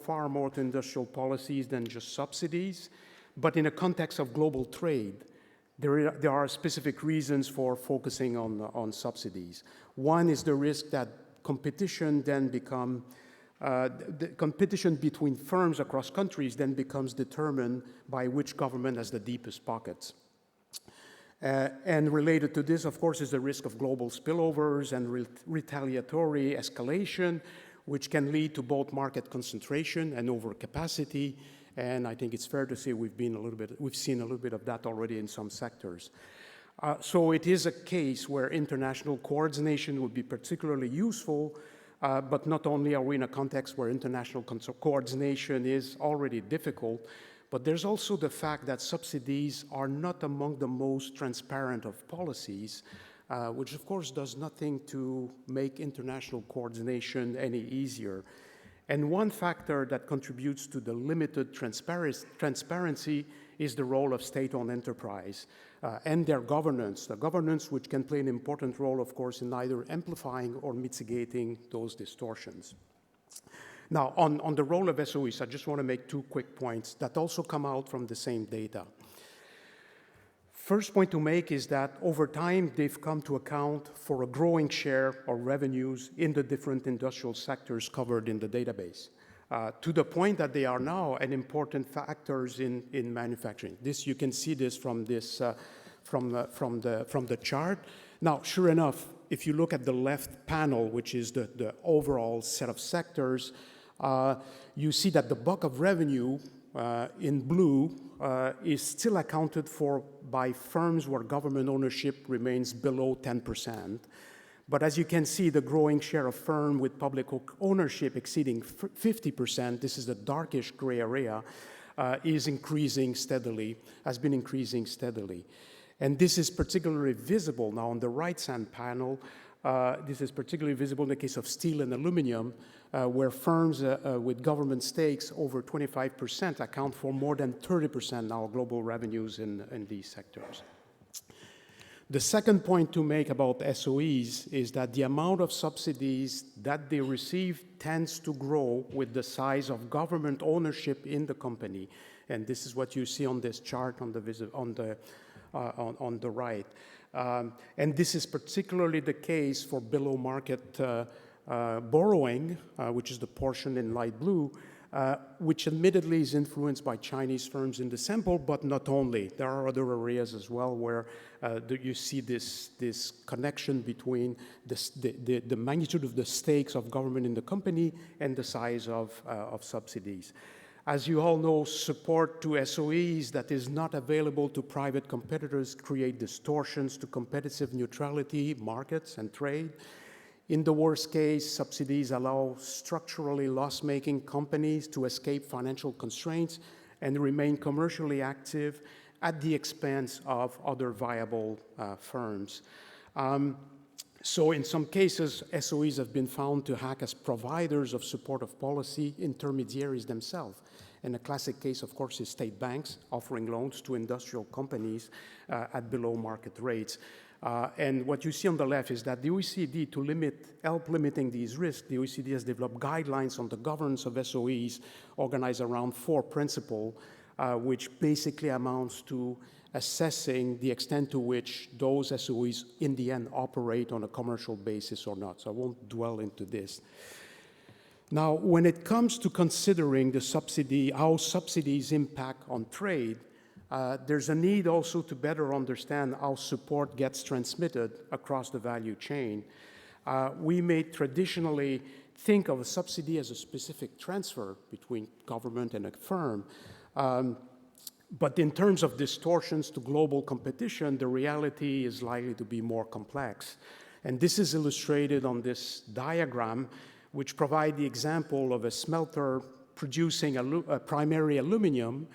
far more to industrial policies than just subsidies, but in a context of global trade, there are specific reasons for focusing on subsidies. One is the risk that competition then the competition between firms across countries then becomes determined by which government has the deepest pockets. And related to this, of course, is the risk of global spillovers and retaliatory escalation, which can lead to both market concentration and overcapacity. And I think it's fair to say we've seen a little bit of that already in some sectors. So it is a case where international coordination would be particularly useful, but not only are we in a context where international coordination is already difficult, but there's also the fact that subsidies are not among the most transparent of policies, which of course does nothing to make international coordination any easier. And one factor that contributes to the limited transparency is the role of state-owned enterprise and their governance. The governance which can play an important role, of course, in either amplifying or mitigating those distortions. Now, on the role of SOEs, I just want to make 2 quick points that also come out from the same data. First point to make is that over time, they've come to account for a growing share of revenues in the different industrial sectors covered in the database, to the point that they are now an important factors in manufacturing. You can see this from the chart. Now, sure enough, if you look at the left panel, which is the overall set of sectors, you see that the bulk of revenue in blue is still accounted for by firms where government ownership remains below 10%. But as you can see, the growing share of firms with public ownership exceeding 50%, this is the darkish gray area, has been increasing steadily. And this is particularly visible now on the right-hand panel. This is particularly visible in the case of steel and aluminum, where firms with government stakes over 25% account for more than 30% now of global revenues in these sectors. The second point to make about SOEs is that the amount of subsidies that they receive tends to grow with the size of government ownership in the company. And this is what you see on this chart on the right. And this is particularly the case for below market borrowing, which is the portion in light blue, which admittedly is influenced by Chinese firms in the sample, but not only. There are other areas as well where you see this connection between the magnitude of the stakes of government in the company and the size of subsidies. As you all know, support to SOEs that is not available to private competitors create distortions to competitive neutrality, markets, and trade. In the worst case, subsidies allow structurally loss-making companies to escape financial constraints and remain commercially active at the expense of other viable firms. So in some cases, SOEs have been found to act as providers of supportive policy intermediaries themselves. And a classic case, of course, is state banks offering loans to industrial companies at below market rates. And what you see on the left is that the OECD, to help limiting these risks, the OECD has developed guidelines on the governance of SOEs organized around 4 principles, which basically amounts to assessing the extent to which those SOEs in the end operate on a commercial basis or not. So I won't dwell into this. Now, when it comes to considering how subsidies impact on trade, there's a need also to better understand how support gets transmitted across the value chain. We may traditionally think of a subsidy as a specific transfer between government and a firm. But in terms of distortions to global competition, the reality is likely to be more complex. And this is illustrated on this diagram, which provides the example of a smelter producing primary aluminum,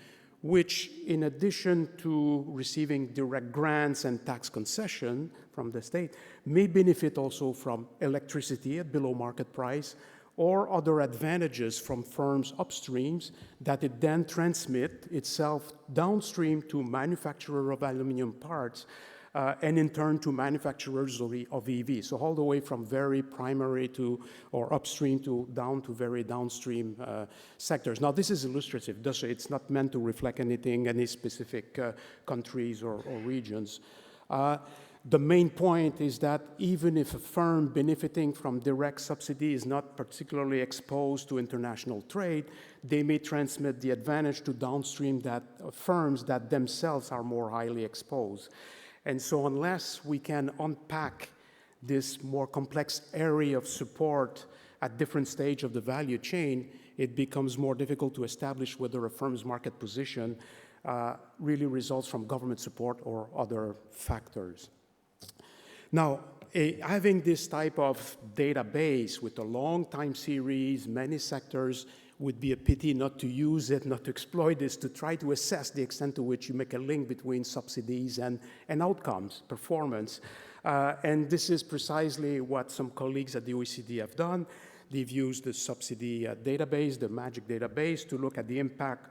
which, in addition to receiving direct grants and tax concession from the state, may benefit also from electricity at below market price or other advantages from firms upstreams that it then transmit itself downstream to manufacturer of aluminum parts and in turn to manufacturers of EVs. So all the way from very primary to, or upstream to down to very downstream sectors. Now this is illustrative, it's not meant to reflect anything, any specific countries or regions. The main point is that even if a firm benefiting from direct subsidy is not particularly exposed to international trade, they may transmit the advantage to downstream firms that themselves are more highly exposed. And so unless we can unpack this more complex area of support at different stages of the value chain, it becomes more difficult to establish whether a firm's market position really results from government support or other factors. Now, having this type of database with a long time series, many sectors, would be a pity not to use it, not to exploit this, to try to assess the extent to which you make a link between subsidies and outcomes, performance. And this is precisely what some colleagues at the OECD have done. They've used the subsidy database, the MAGIC database, to look at the impact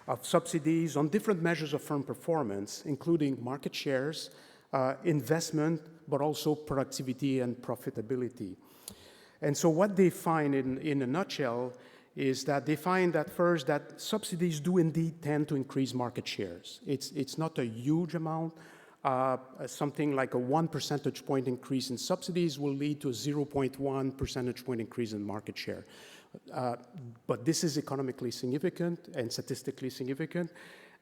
of subsidies on different measures of firm performance, including market shares, investment, but also productivity and profitability. And so what they find in a nutshell is that they find that first that subsidies do indeed tend to increase market shares. It's not a huge amount. Something like a 1 percentage point increase in subsidies will lead to a 0.1 percentage point increase in market share. But this is economically significant and statistically significant.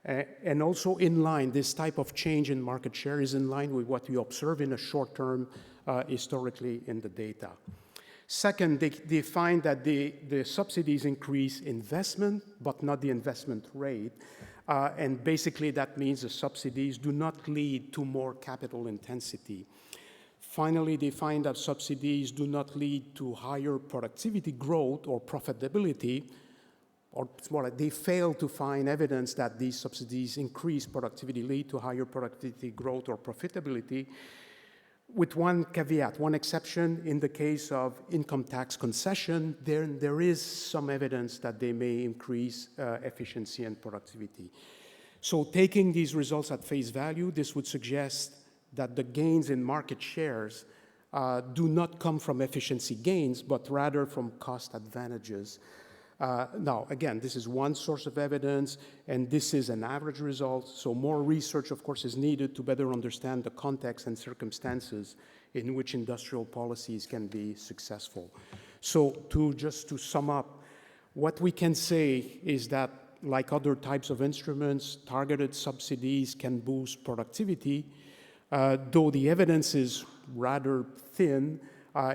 And also in line, this type of change in market share is in line with what we observe in a short term historically in the data. Second, they find that the subsidies increase investment, but not the investment rate. And basically that means the subsidies do not lead to more capital intensity. Finally, they find that subsidies do not lead to higher productivity growth or profitability, or it's more like they fail to find evidence that these subsidies increase productivity, lead to higher productivity growth or profitability, with one caveat, one exception. In the case of income tax concession, there is some evidence that they may increase efficiency and productivity. So taking these results at face value, this would suggest that the gains in market shares do not come from efficiency gains, but rather from cost advantages. Now, again, this is one source of evidence, and this is an average result, so more research, of course, is needed to better understand the context and circumstances in which industrial policies can be successful. So just to sum up, what we can say is that, like other types of instruments, targeted subsidies can boost productivity, though the evidence is rather thin,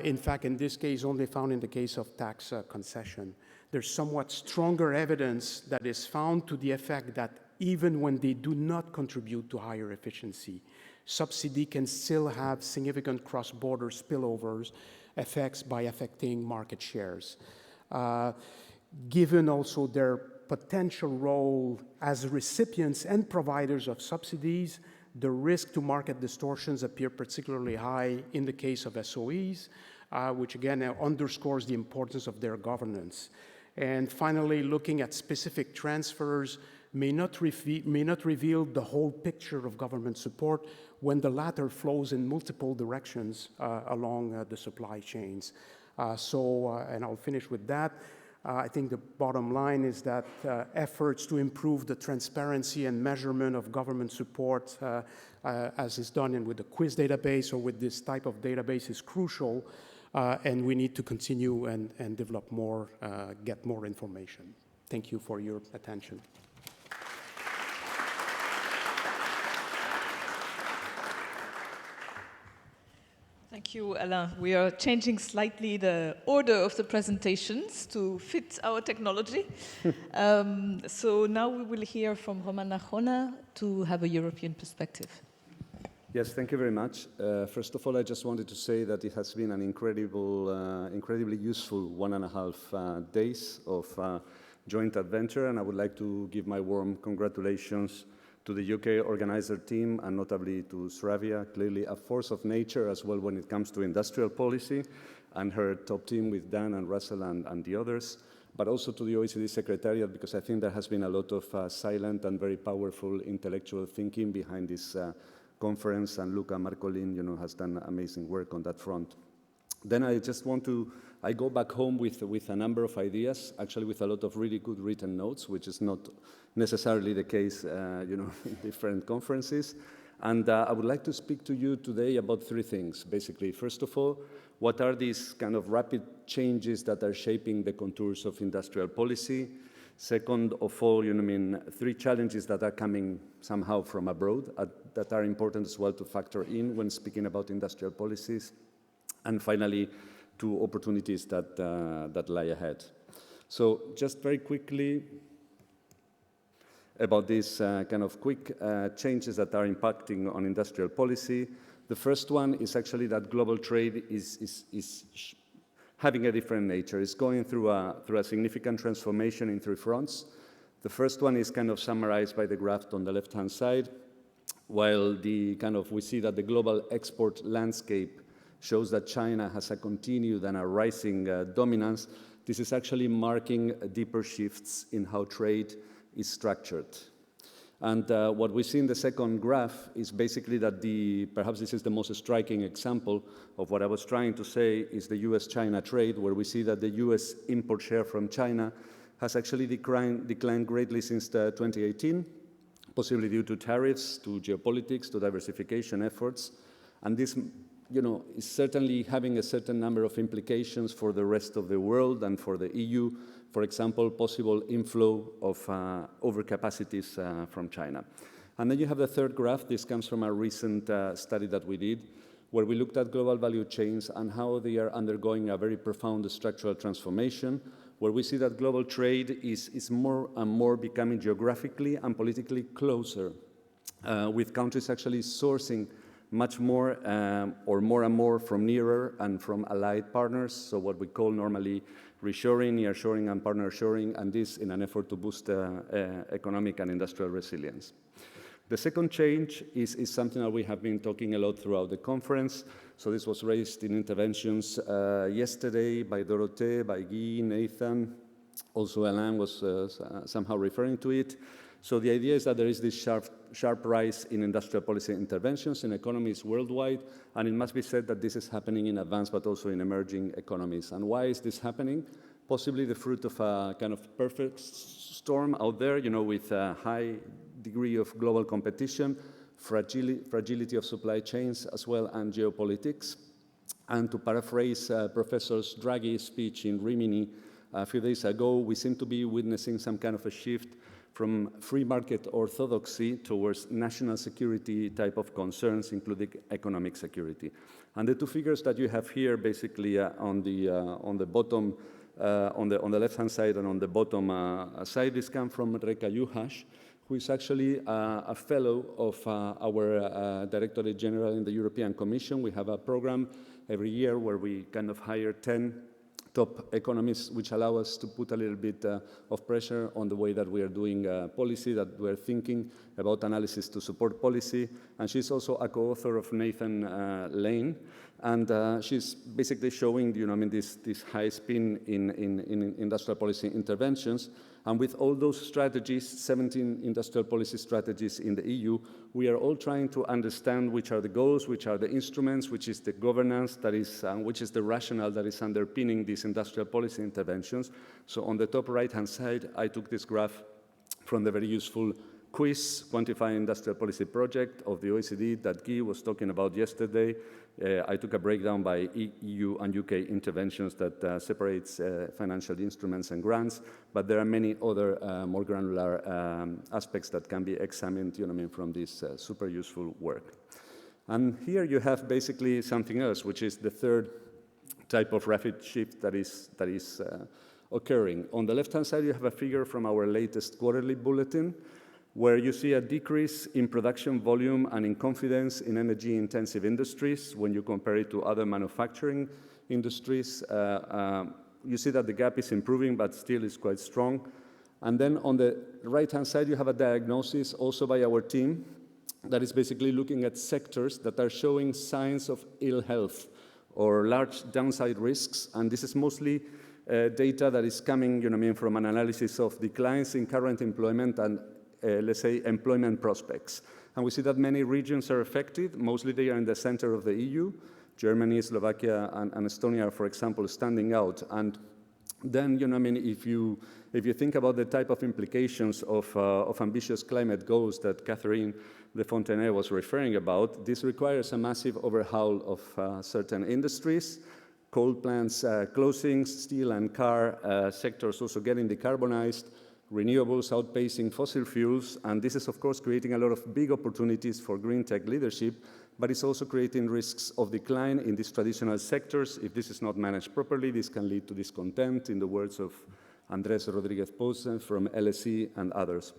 in fact, in this case, only found in the case of tax concession. There's somewhat stronger evidence that is found to the effect that even when they do not contribute to higher efficiency, subsidy can still have significant cross-border spillovers effects by affecting market shares. Given also their potential role as recipients and providers of subsidies, the risk to market distortions appear particularly high in the case of SOEs, which again underscores the importance of their governance. And finally, looking at specific transfers may not reveal the whole picture of government support when the latter flows in multiple directions along the supply chains. And I'll finish with that. I think the bottom line is that efforts to improve the transparency and measurement of government support, as is done with the quiz database or with this type of database, is crucial. And we need to continue and develop more, get more information. Thank you for your attention. Thank you, Alain. We are changing slightly the order of the presentations to fit our technology. So now we will hear from Roman Nachona to have a European perspective. Yes, thank you very much. First of all, I just wanted to say that it has been an incredibly useful 1.5 days of joint adventure, and I would like to give my warm congratulations to the UK organizer team, and notably to Sravia, clearly a force of nature as well when it comes to industrial policy, and her top team with Dan and Russell and the others, but also to the OECD Secretariat, because I think there has been a lot of silent and very powerful intellectual thinking behind this conference, and Luca Marcolin, has done amazing work on that front. Then I go back home with a number of ideas, actually with a lot of really good written notes, which is not necessarily the case, in different conferences. And I would like to speak to you today about three things, basically. First of all, what are these kind of rapid changes that are shaping the contours of industrial policy? Second of all, three challenges that are coming somehow from abroad that are important as well to factor in when speaking about industrial policies. And finally, two opportunities that lie ahead. So just very quickly about these kind of quick changes that are impacting on industrial policy. The first one is actually that global trade is having a different nature. It's going through a significant transformation in three fronts. The first one is kind of summarized by the graph on the left-hand side, while we see that the global export landscape shows that China has a continued and a rising dominance. This is actually marking deeper shifts in how trade is structured. And what we see in the second graph is basically that perhaps this is the most striking example of what I was trying to say is the US-China trade, where we see that the US import share from China has actually declined greatly since 2018, possibly due to tariffs, to geopolitics, to diversification efforts. And this is certainly having a certain number of implications for the rest of the world and for the EU. For example, possible inflow of overcapacities from China. And then you have the third graph. This comes from a recent study that we did, where we looked at global value chains and how they are undergoing a very profound structural transformation, where we see that global trade is more and more becoming geographically and politically closer, with countries actually sourcing much more or more and more from nearer and from allied partners, so what we call normally reshoring, nearshoring, and partnershoring, and this in an effort to boost economic and industrial resilience. The second change is something that we have been talking a lot throughout the conference. So this was raised in interventions yesterday by Dorothée, by Guy, Nathan. Also Alain was somehow referring to it. So the idea is that there is this sharp rise in industrial policy interventions in economies worldwide, and it must be said that this is happening in advanced but also in emerging economies. And why is this happening? Possibly the fruit of a kind of perfect storm out there, with a high degree of global competition, fragility of supply chains as well, and geopolitics. And to paraphrase Professor Draghi's speech in Rimini a few days ago, we seem to be witnessing some kind of a shift from free market orthodoxy towards national security type of concerns, including economic security. And the two figures that you have here, basically on the bottom, on the left-hand side and on the bottom side, this come from Reka Juhas, who is actually a fellow of our Directorate General in the European Commission. We have a program every year where we kind of hire 10 top economists, which allow us to put a little bit of pressure on the way that we are doing policy, that we're thinking about analysis to support policy. And she's also a co-author of Nathan Lane. And she's basically showing, this high spin in industrial policy interventions. And with all those strategies, 17 industrial policy strategies in the EU, we are all trying to understand which are the goals, which are the instruments, which is the governance that is, which is the rationale that is underpinning these industrial policy interventions. So on the top right-hand side, I took this graph from the very useful quiz, Quantifying Industrial Policy Project of the OECD that Guy was talking about yesterday. I took a breakdown by EU and UK interventions that separates financial instruments and grants, but there are many other more granular aspects that can be examined, from this super useful work. And here you have basically something else, which is the third type of rapid shift that is occurring. On the left-hand side, you have a figure from our latest quarterly bulletin, where you see a decrease in production volume and in confidence in energy-intensive industries when you compare it to other manufacturing industries. You see that the gap is improving, but still is quite strong. And then on the right-hand side, you have a diagnosis also by our team that is basically looking at sectors that are showing signs of ill health or large downside risks. And this is mostly data that is coming, from an analysis of declines in current employment and, let's say, employment prospects. And we see that many regions are affected. Mostly they are in the center of the EU. Germany, Slovakia, and Estonia are, for example, standing out. And then, if you think about the type of implications of ambitious climate goals that Catherine de Fontenay was referring about, this requires a massive overhaul of certain industries. Coal plants closing, steel and car sectors also getting decarbonized, renewables outpacing fossil fuels, and this is, of course, creating a lot of big opportunities for green tech leadership, but it's also creating risks of decline in these traditional sectors. If this is not managed properly, this can lead to discontent, in the words of Andrés Rodríguez Posen from LSE and others.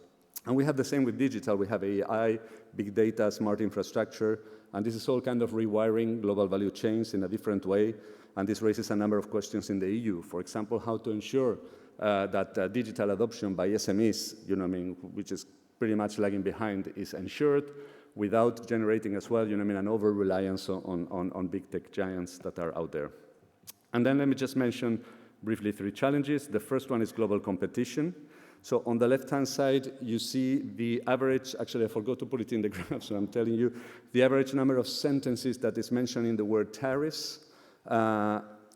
And we have the same with digital. We have AI, big data, smart infrastructure, and this is all kind of rewiring global value chains in a different way, and this raises a number of questions in the EU. For example, how to ensure that digital adoption by SMEs, which is pretty much lagging behind, is ensured without generating as well, an over-reliance on big tech giants that are out there. And then let me just mention briefly 3 challenges. The first one is global competition. So on the left-hand side, you see the average, actually I forgot to put it in the graph, so I'm telling you, the average number of sentences that is mentioned in the word tariffs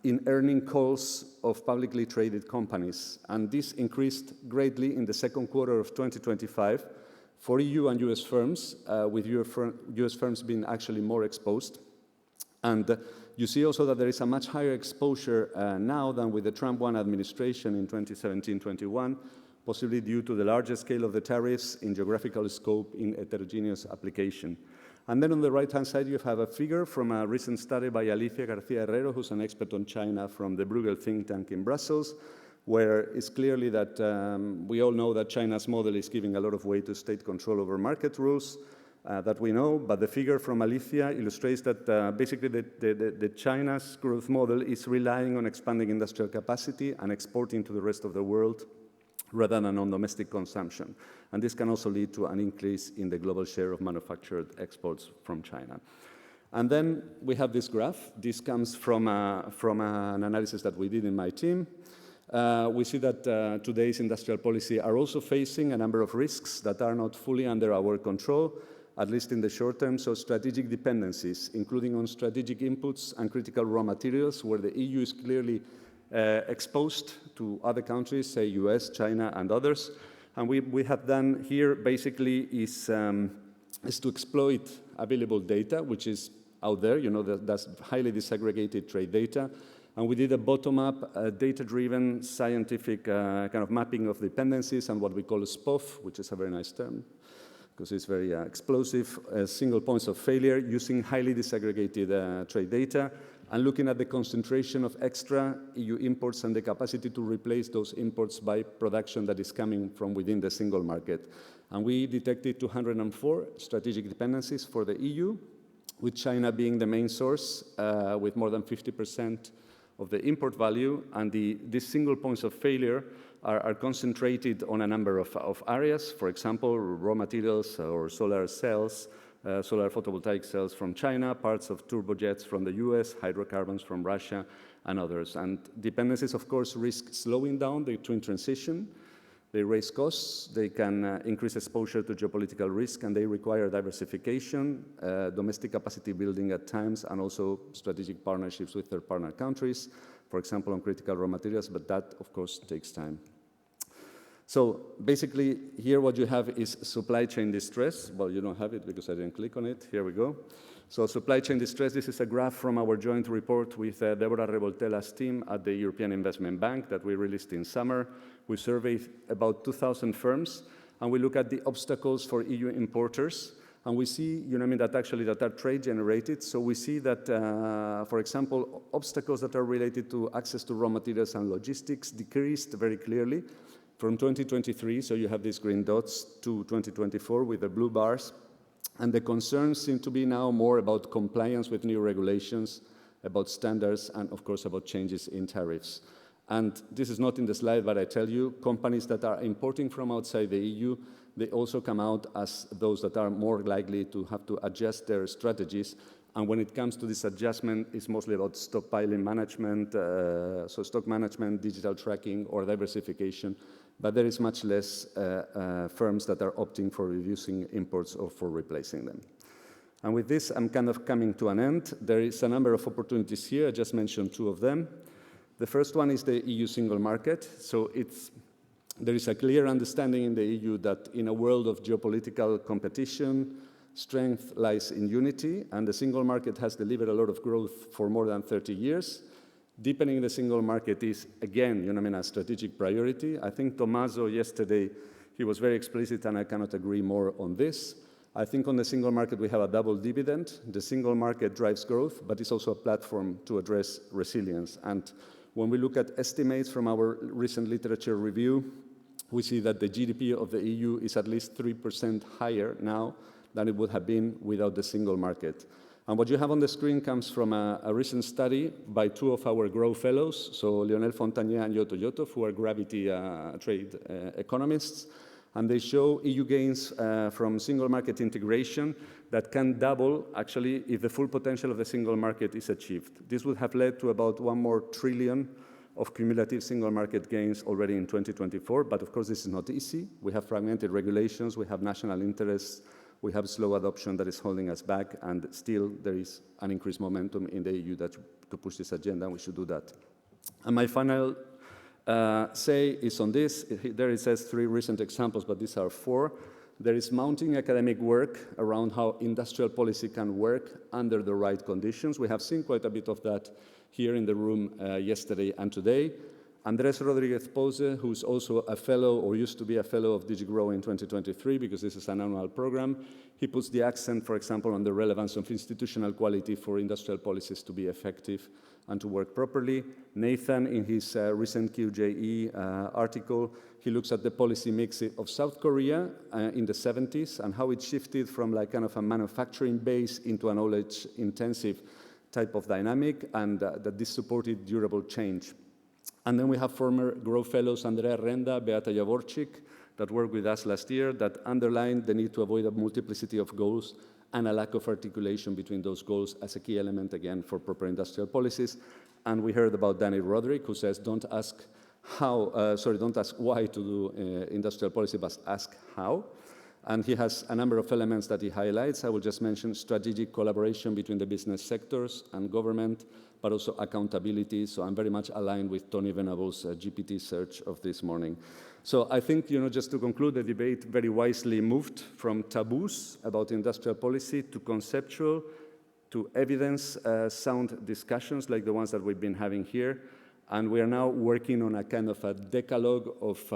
in earning calls of publicly traded companies. And this increased greatly in the second quarter of 2025 for EU and US firms, with US firms being actually more exposed. And you see also that there is a much higher exposure now than with the Trump 1 administration in 2017-21, possibly due to the larger scale of the tariffs in geographical scope in heterogeneous application. And then on the right-hand side, you have a figure from a recent study by Alicia Garcia Herrero, who's an expert on China from the Bruegel think tank in Brussels, where it's clearly that we all know that China's model is giving a lot of weight to state control over market rules, that we know, but the figure from Alicia illustrates that basically the China's growth model is relying on expanding industrial capacity and exporting to the rest of the world rather than on domestic consumption. And this can also lead to an increase in the global share of manufactured exports from China. And then we have this graph. This comes from an analysis that we did in my team. We see that today's industrial policy are also facing a number of risks that are not fully under our control, at least in the short term. So strategic dependencies, including on strategic inputs and critical raw materials, where the EU is clearly exposed to other countries, say US, China, and others. And we have done here basically is to exploit available data, which is out there, that's highly disaggregated trade data. And we did a bottom-up, data-driven, scientific kind of mapping of dependencies and what we call a SPOF, which is a very nice term, because it's very explosive, single points of failure using highly disaggregated trade data, and looking at the concentration of extra EU imports and the capacity to replace those imports by production that is coming from within the single market. And we detected 204 strategic dependencies for the EU, with China being the main source, with more than 50% of the import value. And these single points of failure are concentrated on a number of areas. For example, raw materials or solar cells, solar photovoltaic cells from China, parts of turbojets from the US, hydrocarbons from Russia, and others. And dependencies, of course, risk slowing down the twin transition. They raise costs, they can increase exposure to geopolitical risk, and they require diversification, domestic capacity building at times, and also strategic partnerships with third partner countries, for example, on critical raw materials, but that, of course, takes time. So basically, here what you have is supply chain distress. Well, you don't have it because I didn't click on it. Here we go. So supply chain distress, this is a graph from our joint report with Deborah Revoltella's team at the European Investment Bank that we released in summer. We surveyed about 2,000 firms, and we look at the obstacles for EU importers. And we see, that actually that are trade generated. So we see that, for example, obstacles that are related to access to raw materials and logistics decreased very clearly from 2023, so you have these green dots, to 2024 with the blue bars. And the concerns seem to be now more about compliance with new regulations, about standards, and of course about changes in tariffs. And this is not in the slide, but I tell you, companies that are importing from outside the EU, they also come out as those that are more likely to have to adjust their strategies. And when it comes to this adjustment, it's mostly about stockpiling management, so stock management, digital tracking, or diversification. But there is much less firms that are opting for reducing imports or for replacing them. And with this, I'm kind of coming to an end. There is a number of opportunities here. I just mentioned two of them. The first one is the EU single market. So there is a clear understanding in the EU that in a world of geopolitical competition, strength lies in unity, and the single market has delivered a lot of growth for more than 30 years. Deepening the single market is, again, a strategic priority. I think Tommaso yesterday, he was very explicit, and I cannot agree more on this. I think on the single market, we have a double dividend. The single market drives growth, but it's also a platform to address resilience. And when we look at estimates from our recent literature review, we see that the GDP of the EU is at least 3% higher now than it would have been without the single market. And what you have on the screen comes from a recent study by two of our Grow Fellows, so Lionel Fontanier and Yoto Yotov, who are Gravity trade economists. And they show EU gains from single market integration that can double, actually, if the full potential of the single market is achieved. This would have led to about $1 more trillion of cumulative single market gains already in 2024. But of course, this is not easy. We have fragmented regulations, we have national interests, we have slow adoption that is holding us back, and still there is an increased momentum in the EU to push this agenda, and we should do that. And my final say is on this. There it says 3 recent examples, but these are 4. There is mounting academic work around how industrial policy can work under the right conditions. We have seen quite a bit of that here in the room yesterday and today. Andres Rodriguez Pose, who's also a fellow, or used to be a fellow of DigiGrow in 2023, because this is an annual program, he puts the accent, for example, on the relevance of institutional quality for industrial policies to be effective and to work properly. Nathan, in his recent QJE article, he looks at the policy mix of South Korea in the 70s and how it shifted from like kind of a manufacturing base into a knowledge-intensive type of dynamic, and that this supported durable change. And then we have former Grow Fellows Andrea Renda, Beata Jaworczyk, that worked with us last year, that underlined the need to avoid a multiplicity of goals and a lack of articulation between those goals as a key element, again, for proper industrial policies. And we heard about Danny Roderick, who says, don't ask why to do industrial policy, but ask how. And he has a number of elements that he highlights. I will just mention strategic collaboration between the business sectors and government, but also accountability. So I'm very much aligned with Tony Venable's GPT search of this morning. So I think, just to conclude, the debate very wisely moved from taboos about industrial policy to conceptual, to evidence-sound discussions like the ones that we've been having here. And we are now working on a kind of a decalogue of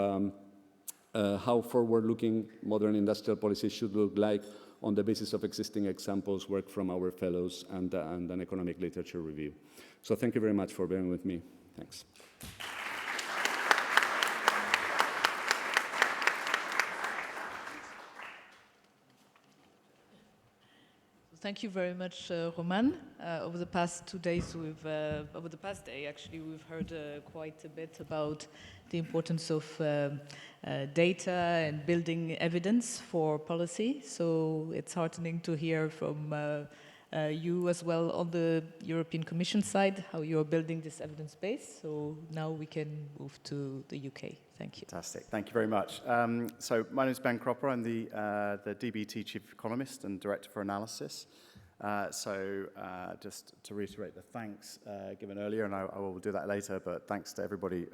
how forward-looking modern industrial policy should look like on the basis of existing examples, work from our fellows, and an economic literature review. So thank you very much for bearing with me. Thanks. Thank you very much, Roman. Over the past 2 days, over the past day, actually, we've heard quite a bit about the importance of data and building evidence for policy. So it's heartening to hear from you as well on the European Commission side, how you're building this evidence base. So now we can move to the UK. Thank you. Fantastic. Thank you very much. So my name is Ben Cropper. I'm the DBT Chief Economist and Director for Analysis. Just to reiterate the thanks given earlier, and I will do that later, but thanks to everybody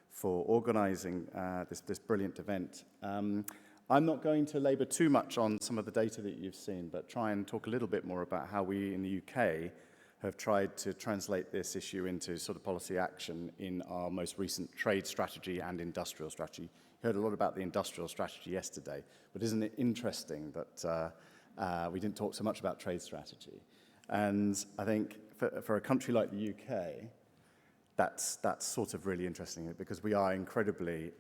for organising this brilliant event. I'm not going to labour too much on some of the data that you've seen, but try and talk a little bit more about how we in the UK have tried to translate this issue into sort of policy action in our most recent trade strategy and industrial strategy. You heard a lot about the industrial strategy yesterday, but isn't it interesting that we didn't talk so much about trade strategy? And I think for a country like the UK, that's sort of really interesting because we are incredibly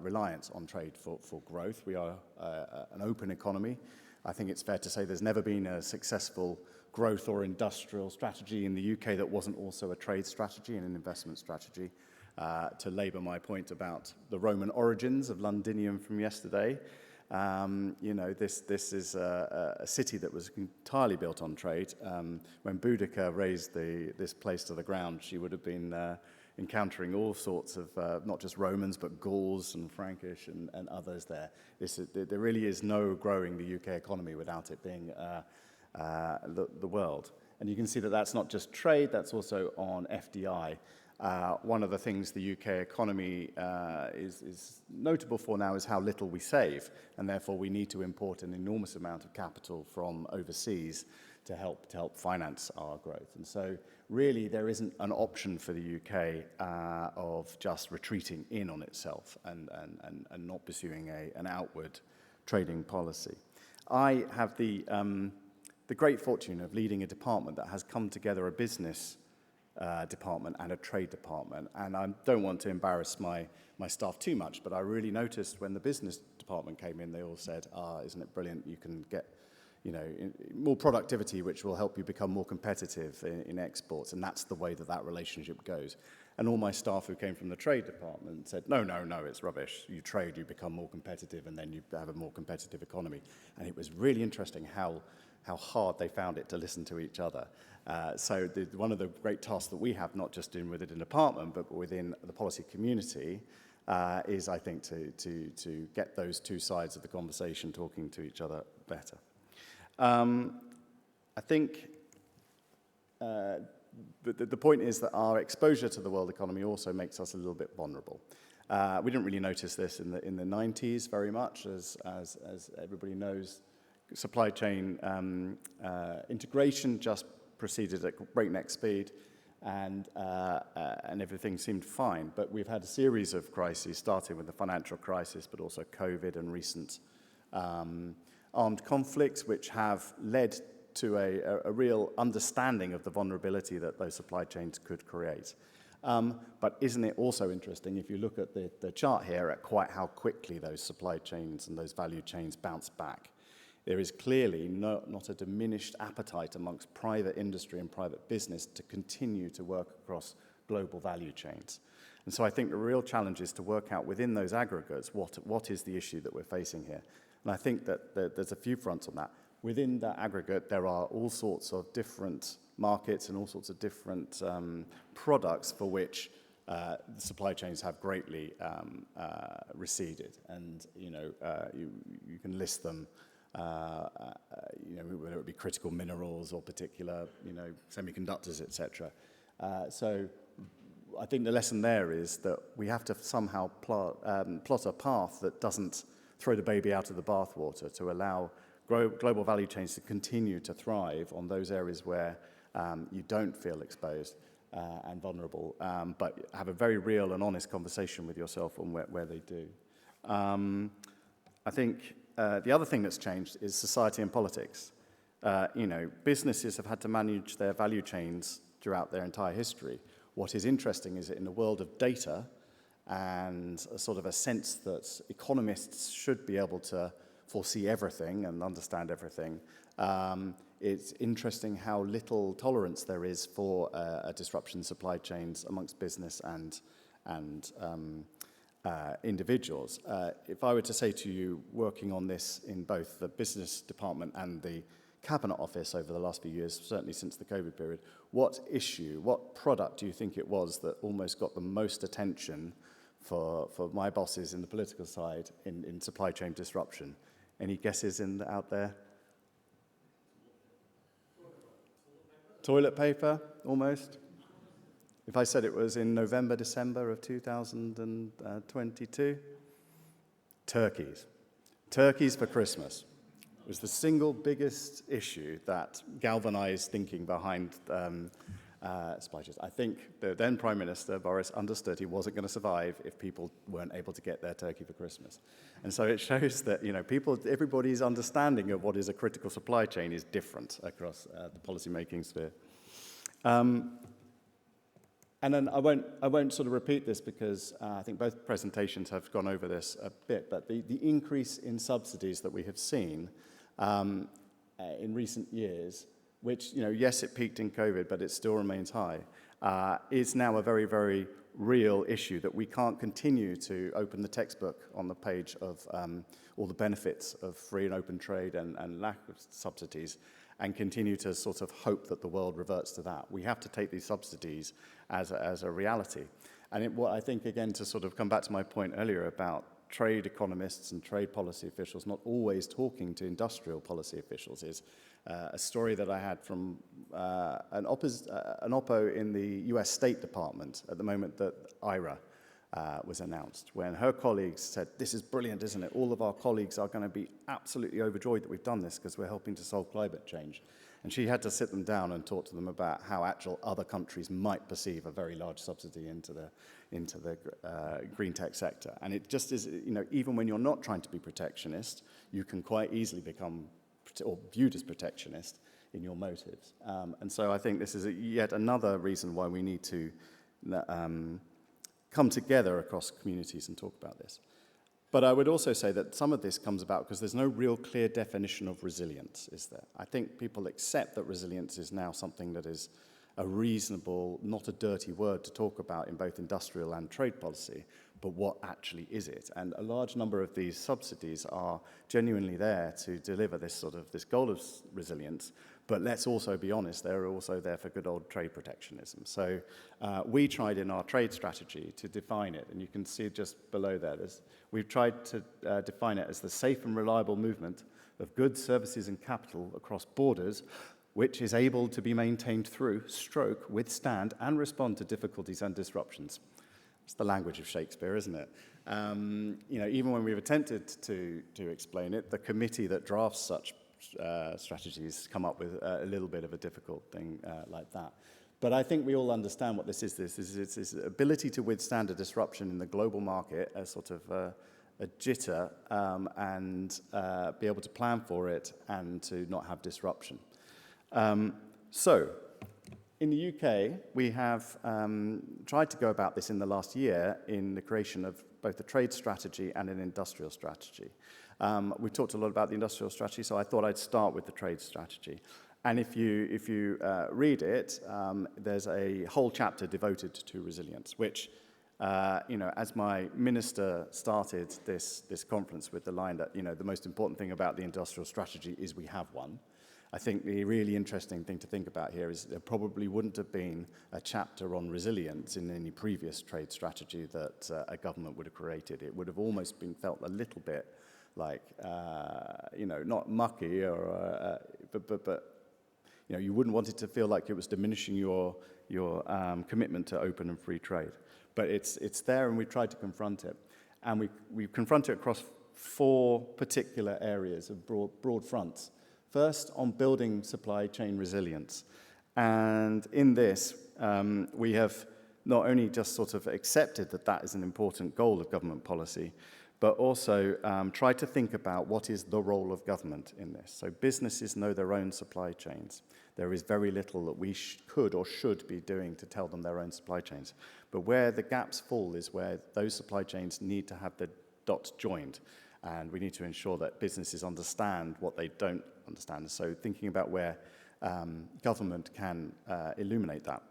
reliant on trade for growth. We are an open economy. I think it's fair to say there's never been a successful growth or industrial strategy in the UK that wasn't also a trade strategy and an investment strategy. to labour my point about the Roman origins of Londinium from yesterday. You know, this is a city that was entirely built on trade. When Boudica raised this place to the ground, she would have been encountering all sorts of, not just Romans, but Gauls and Frankish and others there. There really is no growing the UK economy without it being the world. And you can see that that's not just trade, that's also on FDI. One of the things the UK economy is notable for now is how little we save, and therefore we need to import an enormous amount of capital from overseas to help finance our growth. And so really there isn't an option for the UK of just retreating in on itself and not pursuing an outward trading policy. I have the great fortune of leading a department that has come together, a business department and a trade department. And I don't want to embarrass my staff too much, but I really noticed when the business department came in, they all said, isn't it brilliant, you can get more productivity, which will help you become more competitive in exports. And that's the way that relationship goes. And all my staff who came from the trade department said, no, it's rubbish. You trade, you become more competitive, and then you have a more competitive economy. And it was really interesting how hard they found it to listen to each other. So one of the great tasks that we have, not just within the department, but within the policy community, is, I think, to get those two sides of the conversation talking to each other better. I think the point is that our exposure to the world economy also makes us a little bit vulnerable. We didn't really notice this in the 90s very much, as everybody knows. Supply chain integration just proceeded at breakneck speed, and everything seemed fine. But we've had a series of crises, starting with the financial crisis, but also COVID and recent armed conflicts, which have led to a real understanding of the vulnerability that those supply chains could create. But isn't it also interesting, if you look at the chart here, at quite how quickly those supply chains and those value chains bounce back? There is clearly not a diminished appetite amongst private industry and private business to continue to work across global value chains. And so I think the real challenge is to work out within those aggregates what is the issue that we're facing here. And I think that there's a few fronts on that. Within that aggregate, there are all sorts of different markets and all sorts of different products for which the supply chains have greatly receded. And you can list them. Whether it be critical minerals or particular, semiconductors, etc. So I think the lesson there is that we have to somehow plot a path that doesn't throw the baby out of the bathwater, to allow global value chains to continue to thrive on those areas where you don't feel exposed and vulnerable, but have a very real and honest conversation with yourself on where they do. I think the other thing that's changed is society and politics. Businesses have had to manage their value chains throughout their entire history. What is interesting is that in the world of data and a sort of a sense that economists should be able to foresee everything and understand everything, it's interesting how little tolerance there is for a disruption in supply chains amongst business and individuals. If I were to say to you, working on this in both the business department and the Cabinet Office over the last few years, certainly since the COVID period, what product do you think it was that almost got the most attention for my bosses in the political side in supply chain disruption? Any guesses out there? Toilet paper, almost. If I said it was in November, December of 2022, turkeys. Turkeys for Christmas was the single biggest issue that galvanized thinking behind supply chains. I think the then Prime Minister, Boris, understood he wasn't going to survive if people weren't able to get their turkey for Christmas. And so it shows that, everybody's understanding of what is a critical supply chain is different across the policy-making sphere. And then I won't sort of repeat this because I think both presentations have gone over this a bit, but the increase in subsidies that we have seen in recent years, which, yes, it peaked in COVID, but it still remains high, is now a very, very real issue that we can't continue to open the textbook on the page of all the benefits of free and open trade and lack of subsidies and continue to sort of hope that the world reverts to that. We have to take these subsidies as a reality. And what I think, again, to sort of come back to my point earlier about trade economists and trade policy officials not always talking to industrial policy officials is a story that I had from an oppo in the US State Department at the moment that IRA was announced, when her colleagues said, this is brilliant, isn't it? All of our colleagues are going to be absolutely overjoyed that we've done this because we're helping to solve climate change. And she had to sit them down and talk to them about how actual other countries might perceive a very large subsidy into the green tech sector. And it just is, even when you're not trying to be protectionist, you can quite easily become or viewed as protectionist in your motives. And so I think this is yet another reason why we need to come together across communities and talk about this. But I would also say that some of this comes about because there's no real clear definition of resilience, is there? I think people accept that resilience is now something that is a reasonable, not a dirty word to talk about in both industrial and trade policy, but what actually is it? And a large number of these subsidies are genuinely there to deliver this goal of resilience. But let's also be honest, they're also there for good old trade protectionism. So we tried in our trade strategy to define it, and you can see just below there, we've tried to define it as the safe and reliable movement of goods, services, and capital across borders, which is able to be maintained through, withstand, and respond to difficulties and disruptions. It's the language of Shakespeare, isn't it? Even when we've attempted to explain it, the committee that drafts such strategies come up with a little bit of a difficult thing like that. But I think we all understand what this is. This is its ability to withstand a disruption in the global market, a sort of a jitter, and be able to plan for it and to not have disruption. So, in the UK, we have tried to go about this in the last year in the creation of both a trade strategy and an industrial strategy. We talked a lot about the industrial strategy, so I thought I'd start with the trade strategy. And if you read it, there's a whole chapter devoted to resilience, which, as my minister started this conference with the line that, the most important thing about the industrial strategy is we have one. I think the really interesting thing to think about here is there probably wouldn't have been a chapter on resilience in any previous trade strategy that a government would have created. It would have almost been felt a little bit like, not mucky, or but you wouldn't want it to feel like it was diminishing your commitment to open and free trade. But it's there, and we've tried to confront it, and we confront it across 4 particular areas of broad fronts. First, on building supply chain resilience. And in this, we have not only just sort of accepted that that is an important goal of government policy, but also tried to think about what is the role of government in this. So businesses know their own supply chains. There is very little that we could or should be doing to tell them their own supply chains. But where the gaps fall is where those supply chains need to have the dots joined. And we need to ensure that businesses understand what they don't understand. So thinking about where government can illuminate that.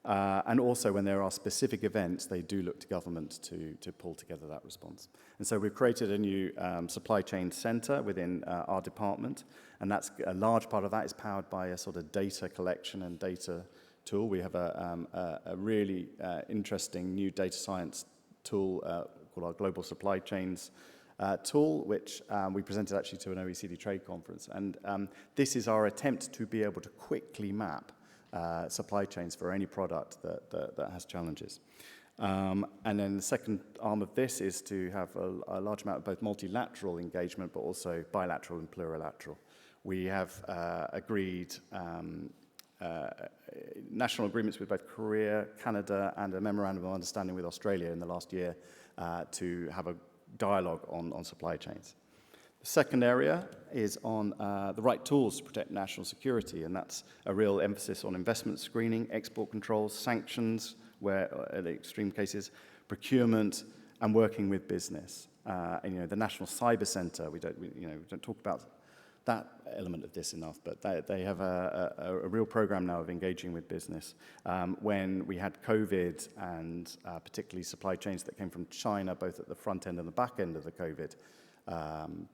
And also when there are specific events, they do look to government to pull together that response. And so we've created a new supply chain center within our department. And that's a large part of that is powered by a sort of data collection and data tool. We have a really interesting new data science tool called our Global Supply Chains tool, which we presented actually to an OECD trade conference. And this is our attempt to be able to quickly map supply chains for any product that has challenges. And then the second arm of this is to have a large amount of both multilateral engagement, but also bilateral and plurilateral. We have agreed national agreements with both Korea, Canada, and a memorandum of understanding with Australia in the last year to have a dialogue on supply chains. The second area is on the right tools to protect national security, and that's a real emphasis on investment screening, export controls, sanctions, where in extreme cases, procurement, and working with business. And, the National Cyber Centre, we don't talk about that element of this enough, but they have a real program now of engaging with business. When we had COVID and particularly supply chains that came from China, both at the front end and the back end of the COVID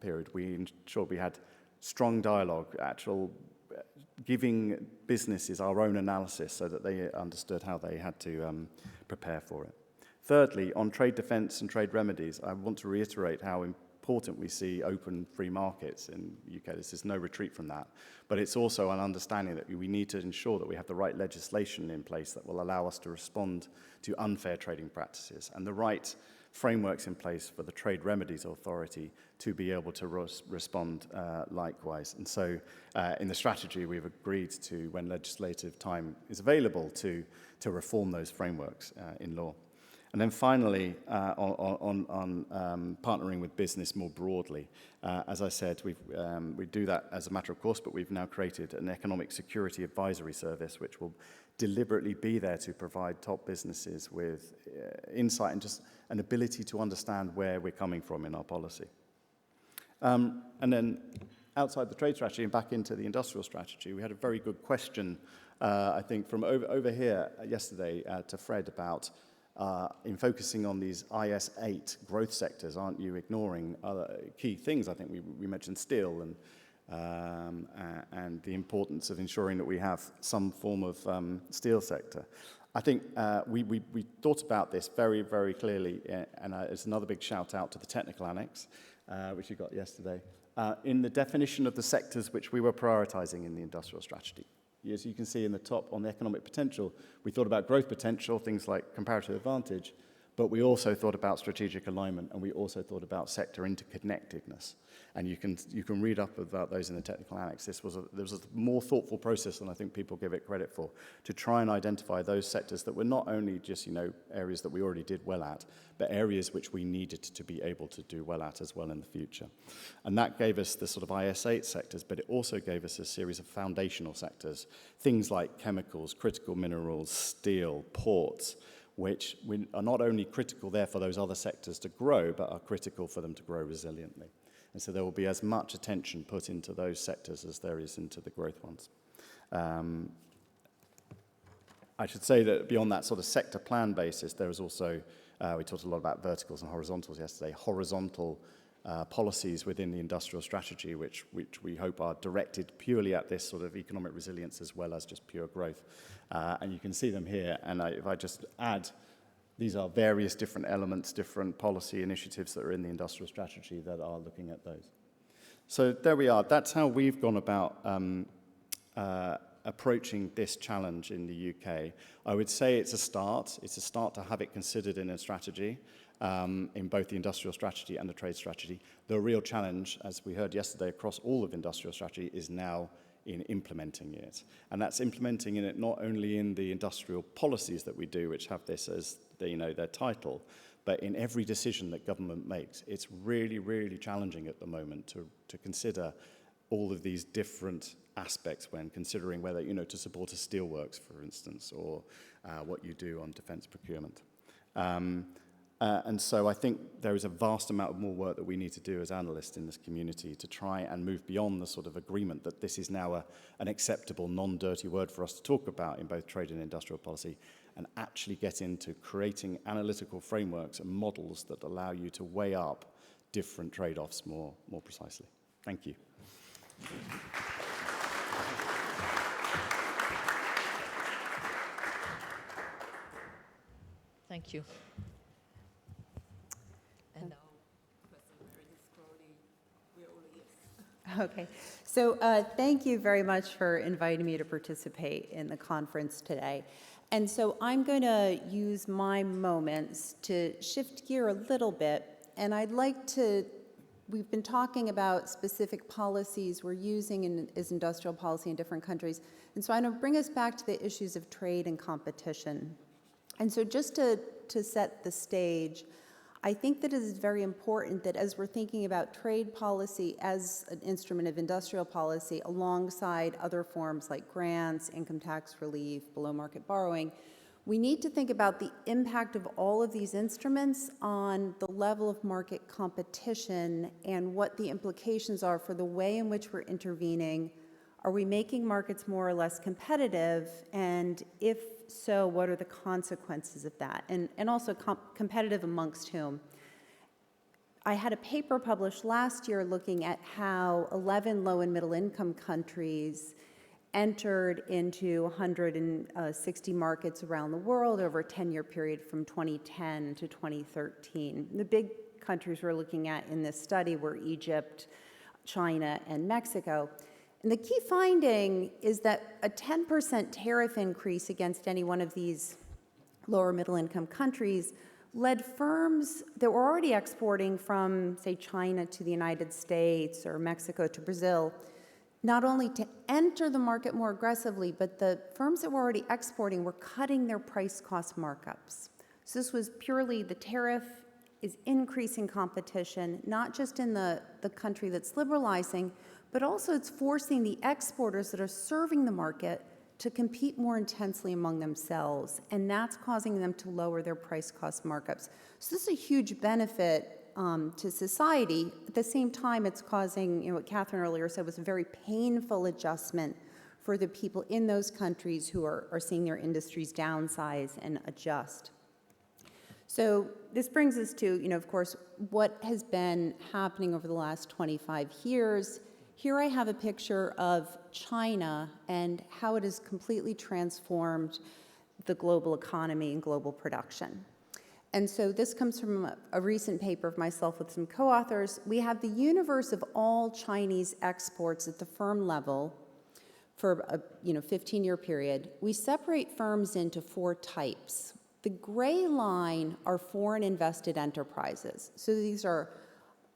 period, we ensured we had strong dialogue, actual giving businesses our own analysis so that they understood how they had to prepare for it. Thirdly, on trade defence and trade remedies, I want to reiterate how important we see open free markets in the UK. This is no retreat from that. But it's also an understanding that we need to ensure that we have the right legislation in place that will allow us to respond to unfair trading practices and the right frameworks in place for the Trade Remedies Authority to be able to respond likewise. And so in the strategy, we've agreed to, when legislative time is available, to reform those frameworks in law. And then finally, on partnering with business more broadly, as I said, we do that as a matter of course, but we've now created an economic security advisory service which will deliberately be there to provide top businesses with insight and just an ability to understand where we're coming from in our policy. And then outside the trade strategy and back into the industrial strategy, we had a very good question, I think, from over here yesterday to Fred about in focusing on these IS8 growth sectors, aren't you ignoring other key things? I think we mentioned steel and the importance of ensuring that we have some form of steel sector. I think we thought about this very, very clearly, and it's another big shout out to the technical annex, which you got yesterday, in the definition of the sectors which we were prioritizing in the industrial strategy. As you can see in the top on the economic potential, we thought about growth potential, things like comparative advantage, but we also thought about strategic alignment, and we also thought about sector interconnectedness. And you can read up about those in the technical annex. There was a more thoughtful process than I think people give it credit for, to try and identify those sectors that were not only just areas that we already did well at, but areas which we needed to be able to do well at as well in the future. And that gave us the sort of IS8 sectors, but it also gave us a series of foundational sectors, things like chemicals, critical minerals, steel, ports, which are not only critical there for those other sectors to grow, but are critical for them to grow resiliently. And so there will be as much attention put into those sectors as there is into the growth ones. I should say that beyond that sort of sector plan basis, there is also, we talked a lot about verticals and horizontals yesterday, horizontal policies within the industrial strategy, which we hope are directed purely at this sort of economic resilience as well as just pure growth. And you can see them here. And if I just add, these are various different elements, different policy initiatives that are in the industrial strategy that are looking at those. So there we are. That's how we've gone about approaching this challenge in the UK. I would say it's a start. It's a start to have it considered in a strategy, in both the industrial strategy and the trade strategy. The real challenge, as we heard yesterday across all of industrial strategy, is now in implementing it. And that's implementing it not only in the industrial policies that we do, which have this as their title, but in every decision that government makes. It's really, really challenging at the moment to consider all of these different aspects when considering whether, to support a steelworks, for instance, or what you do on defence procurement. And so I think there is a vast amount of more work that we need to do as analysts in this community to try and move beyond the sort of agreement that this is now an acceptable, non-dirty word for us to talk about in both trade and industrial policy, and actually get into creating analytical frameworks and models that allow you to weigh up different trade-offs more precisely. Thank you. Thank you. And now, Okay, so thank you very much for inviting me to participate in the conference today. And so I'm going to use my moments to shift gear a little bit, and I'd like to, we've been talking about specific policies we're using as industrial policy in different countries, and so I'm going to bring us back to the issues of trade and competition. And so just to set the stage, I think that it is very important that as we're thinking about trade policy as an instrument of industrial policy alongside other forms like grants, income tax relief, below market borrowing, We need to think about the impact of all of these instruments on the level of market competition and what the implications are for the way in which we're intervening. Are we making markets more or less competitive? And if so, what are the consequences of that? And also competitive amongst whom? I had a paper published last year looking at how 11 low and middle income countries entered into 160 markets around the world over a 10-year period from 2010 to 2013. The big countries we're looking at in this study were Egypt, China, and Mexico. And the key finding is that a 10% tariff increase against any one of these lower middle income countries led firms that were already exporting from, say, China to the United States or Mexico to Brazil, not only to enter the market more aggressively, but the firms that were already exporting were cutting their price cost markups. So this was purely the tariff is increasing competition, not just in the country that's liberalizing, but also it's forcing the exporters that are serving the market to compete more intensely among themselves, and that's causing them to lower their price cost markups. So this is a huge benefit to society. At the same time, it's causing, what Catherine earlier said was a very painful adjustment for the people in those countries who are seeing their industries downsize and adjust. So this brings us to, of course, what has been happening over the last 25 years. Here I have a picture of China and how it has completely transformed the global economy and global production. And so this comes from a recent paper of myself with some co-authors. We have the universe of all Chinese exports at the firm level for a 15-year period. We separate firms into 4 types. The gray line are foreign invested enterprises. So these are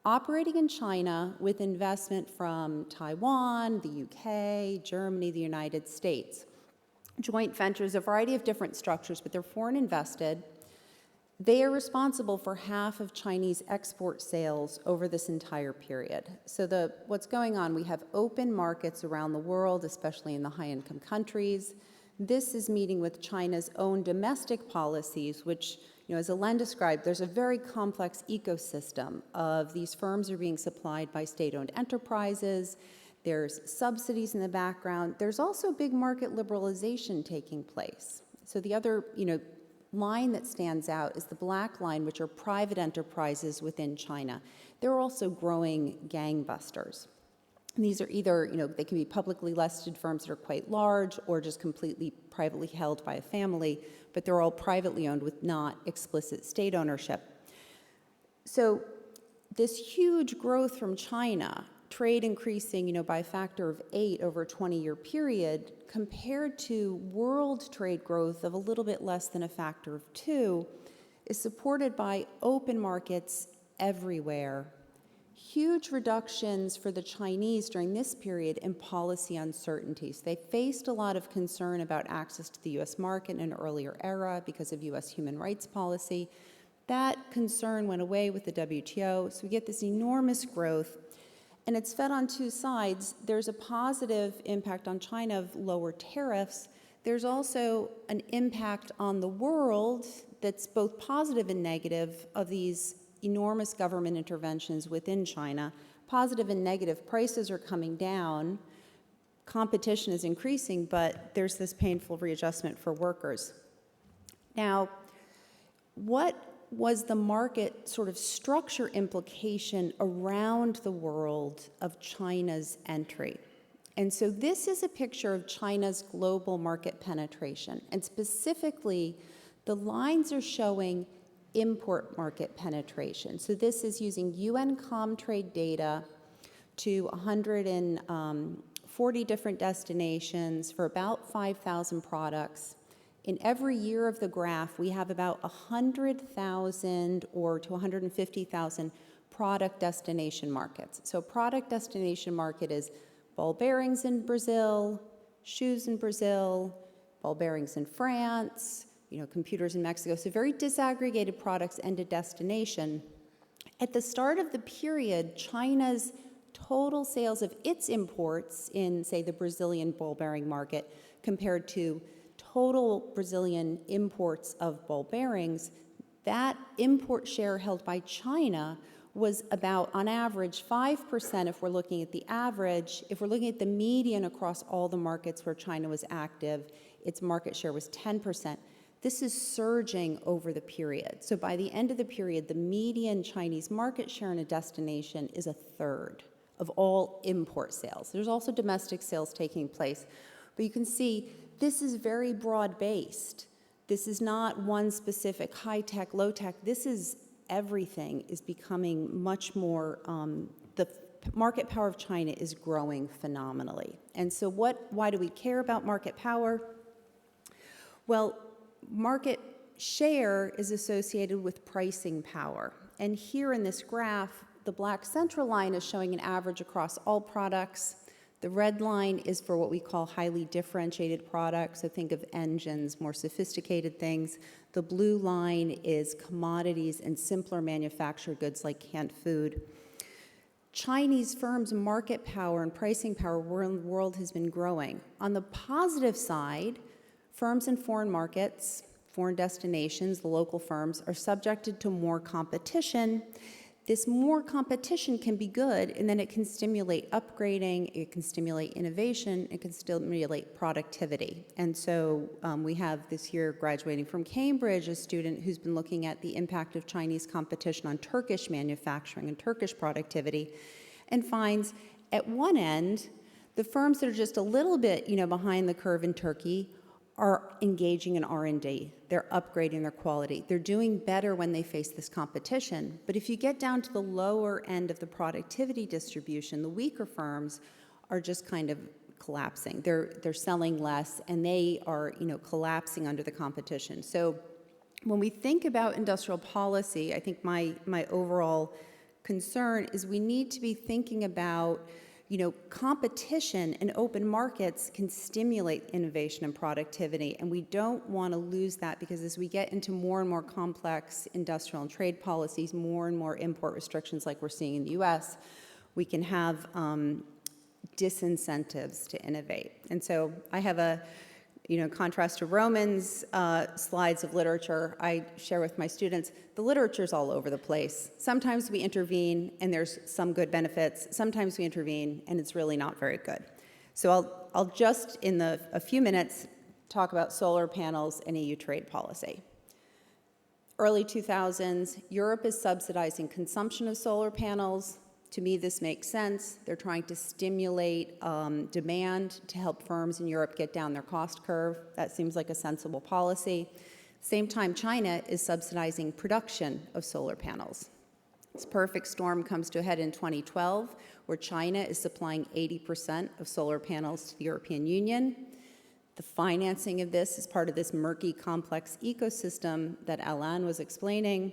operating in China with investment from Taiwan, the UK, Germany, the United States. Joint ventures, a variety of different structures, but they're foreign invested. They are responsible for half of Chinese export sales over this entire period. So what's going on, we have open markets around the world, especially in the high-income countries. This is meeting with China's own domestic policies, which, as Alen described, there's a very complex ecosystem of these firms are being supplied by state-owned enterprises. There's subsidies in the background. There's also big market liberalization taking place. So the other, line that stands out is the black line, which are private enterprises within China. They're also growing gangbusters. And these are either, they can be publicly listed firms that are quite large or just completely privately held by a family, but they're all privately owned with not explicit state ownership. So this huge growth from China, trade increasing, by a factor of 8 over a 20-year period, compared to world trade growth of a little bit less than a factor of 2, is supported by open markets everywhere. Huge reductions for the Chinese during this period in policy uncertainties. They faced a lot of concern about access to the U.S. market in an earlier era because of U.S. human rights policy. That concern went away with the WTO, so we get this enormous growth. And it's fed on 2 sides. There's a positive impact on China of lower tariffs. There's also an impact on the world that's both positive and negative of these enormous government interventions within China. Positive and negative, prices are coming down, competition is increasing, but there's this painful readjustment for workers. Now, what was the market sort of structure implication around the world of China's entry? And so this is a picture of China's global market penetration. And specifically, the lines are showing import market penetration. So this is using UN Comtrade data to 140 different destinations for about 5,000 products. In every year of the graph, we have about 100,000 or to 150,000 product destination markets. So product destination market is ball bearings in Brazil, shoes in Brazil, ball bearings in France, computers in Mexico. So very disaggregated products end to destination. At the start of the period, China's total sales of its imports in, say, the Brazilian ball bearing market compared to total Brazilian imports of ball bearings, that import share held by China was about, on average, 5% if we're looking at the average. If we're looking at the median across all the markets where China was active, its market share was 10%. This is surging over the period. So by the end of the period, the median Chinese market share in a destination is 1/3 of all import sales. There's also domestic sales taking place. But you can see this is very broad-based. This is not one specific high-tech, low-tech. This is everything is becoming much more, the market power of China is growing phenomenally. And so why do we care about market power? Well, market share is associated with pricing power. And here in this graph, the black central line is showing an average across all products. The red line is for what we call highly differentiated products, so think of engines, more sophisticated things. The blue line is commodities and simpler manufactured goods like canned food. Chinese firms' market power and pricing power around the world has been growing. On the positive side, firms in foreign markets, foreign destinations, the local firms, are subjected to more competition. This more competition can be good, and then it can stimulate upgrading, it can stimulate innovation, it can stimulate productivity. And so we have this year graduating from Cambridge a student who's been looking at the impact of Chinese competition on Turkish manufacturing and Turkish productivity, and finds at one end, the firms that are just a little bit, behind the curve in Turkey are engaging in R&D. They're upgrading their quality. They're doing better when they face this competition. But if you get down to the lower end of the productivity distribution, the weaker firms are just kind of collapsing. They're selling less, and they are, collapsing under the competition. So when we think about industrial policy, I think my overall concern is we need to be thinking about competition and open markets can stimulate innovation and productivity, and we don't want to lose that, because as we get into more and more complex industrial and trade policies, more and more import restrictions like we're seeing in the US, we can have disincentives to innovate. And so I have a contrast to Roman's slides of literature I share with my students. The literature's all over the place. Sometimes we intervene and there's some good benefits. Sometimes we intervene and it's really not very good. So I'll just, in a few minutes, talk about solar panels and EU trade policy. Early 2000s, Europe is subsidizing consumption of solar panels. To me, this makes sense. They're trying to stimulate demand to help firms in Europe get down their cost curve. That seems like a sensible policy. Same time, China is subsidizing production of solar panels. This perfect storm comes to a head in 2012, where China is supplying 80% of solar panels to the European Union. The financing of this is part of this murky, complex ecosystem that Alain was explaining.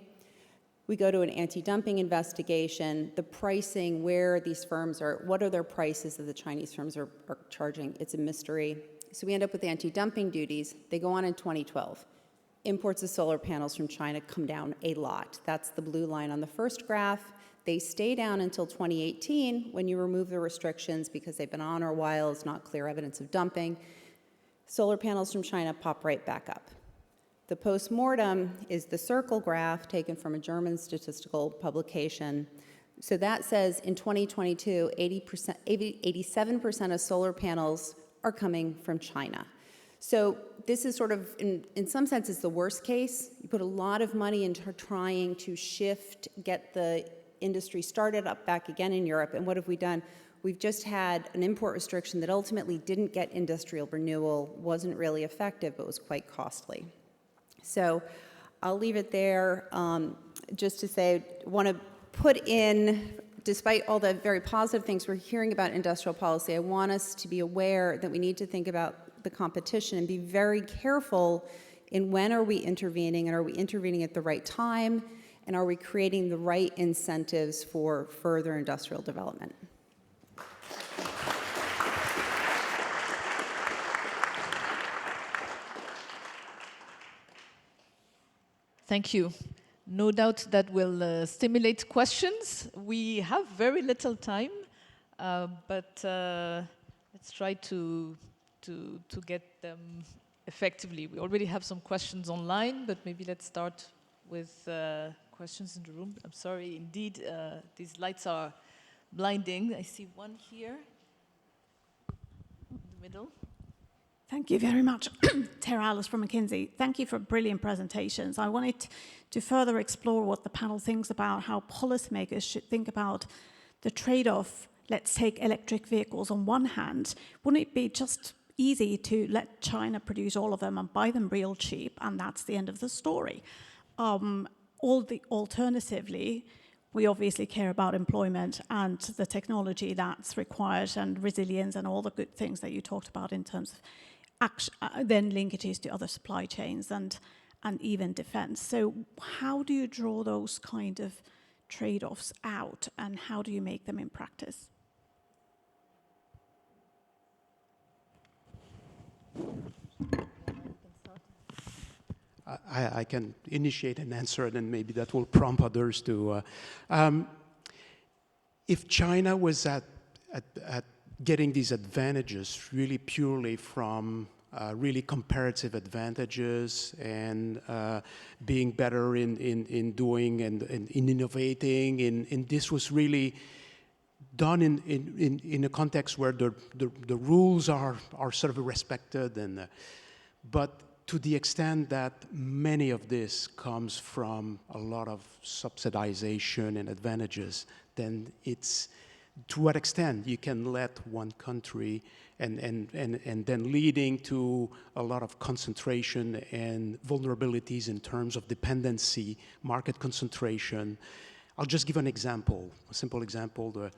We go to an anti-dumping investigation. The pricing, where these firms are, what are their prices that the Chinese firms are charging? It's a mystery. So we end up with anti-dumping duties. They go on in 2012. Imports of solar panels from China come down a lot. That's the blue line on the first graph. They stay down until 2018 when you remove the restrictions because they've been on a while. It's not clear evidence of dumping. Solar panels from China pop right back up. The post-mortem is the circle graph taken from a German statistical publication. So that says in 2022, 87% of solar panels are coming from China. So this is sort of, in some sense, it's the worst case. You put a lot of money into trying to shift, get the industry started up back again in Europe, and what have we done? We've just had an import restriction that ultimately didn't get industrial renewal, wasn't really effective, but was quite costly. So I'll leave it there just to say, I want to put in, despite all the very positive things we're hearing about industrial policy, I want us to be aware that we need to think about the competition and be very careful in when are we intervening, and are we intervening at the right time, and are we creating the right incentives for further industrial development. Thank you. No doubt that will stimulate questions. We have very little time, but let's try to get them effectively. We already have some questions online, but maybe let's start with questions in the room. I'm sorry, indeed, these lights are blinding. I see one here in the middle. Thank you very much. Tara Alice from McKinsey. Thank you for brilliant presentations. I wanted to further explore what the panel thinks about how policymakers should think about the trade-off. Let's take electric vehicles on one hand. Wouldn't it be just easy to let China produce all of them and buy them real cheap, and that's the end of the story? Alternatively, we obviously care about employment and the technology that's required and resilience and all the good things that you talked about in terms of then linkages to other supply chains and even defense. So how do you draw those kind of trade-offs out, and how do you make them in practice? I can initiate an answer, and then maybe that will prompt others to. If China was at getting these advantages really purely from really comparative advantages and being better in doing and in innovating, and this was really done in a context where the rules are sort of respected, and but to the extent that many of this comes from a lot of subsidization and advantages, then it's to what extent you can let one country and then leading to a lot of concentration and vulnerabilities in terms of dependency, market concentration. I'll just give an example, a simple example.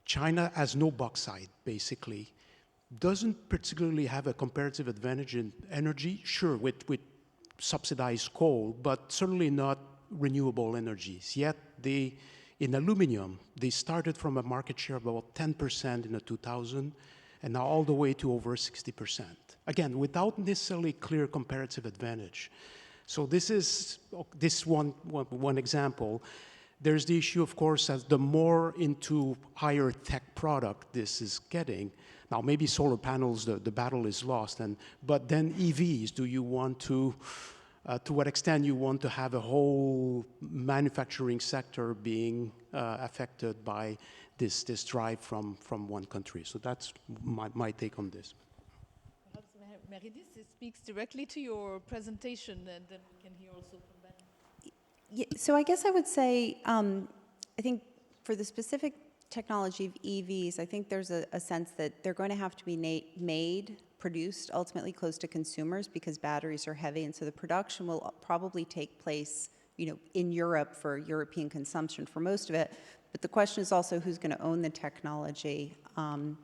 China has no bauxite, basically. Doesn't particularly have a comparative advantage in energy, sure, with subsidized coal, but certainly not renewable energies. Yet in aluminum, they started from a market share of about 10% in the 2000, and now all the way to over 60%. Again, without necessarily clear comparative advantage. So this is one example. There's the issue, of course, as the more into higher tech product this is getting. Now, maybe solar panels, the battle is lost, but then EVs, do you want to what extent you want to have a whole manufacturing sector being affected by this drive from one country? So that's my take on this. Perhaps, Meredith, it speaks directly to your presentation, and then we can hear also from Ben. Yeah, so I guess I would say, I think for the specific technology of EVs, I think there's a sense that they're going to have to be produced ultimately close to consumers because batteries are heavy, and so the production will probably take place, in Europe for European consumption for most of it. But the question is also who's going to own the technology, and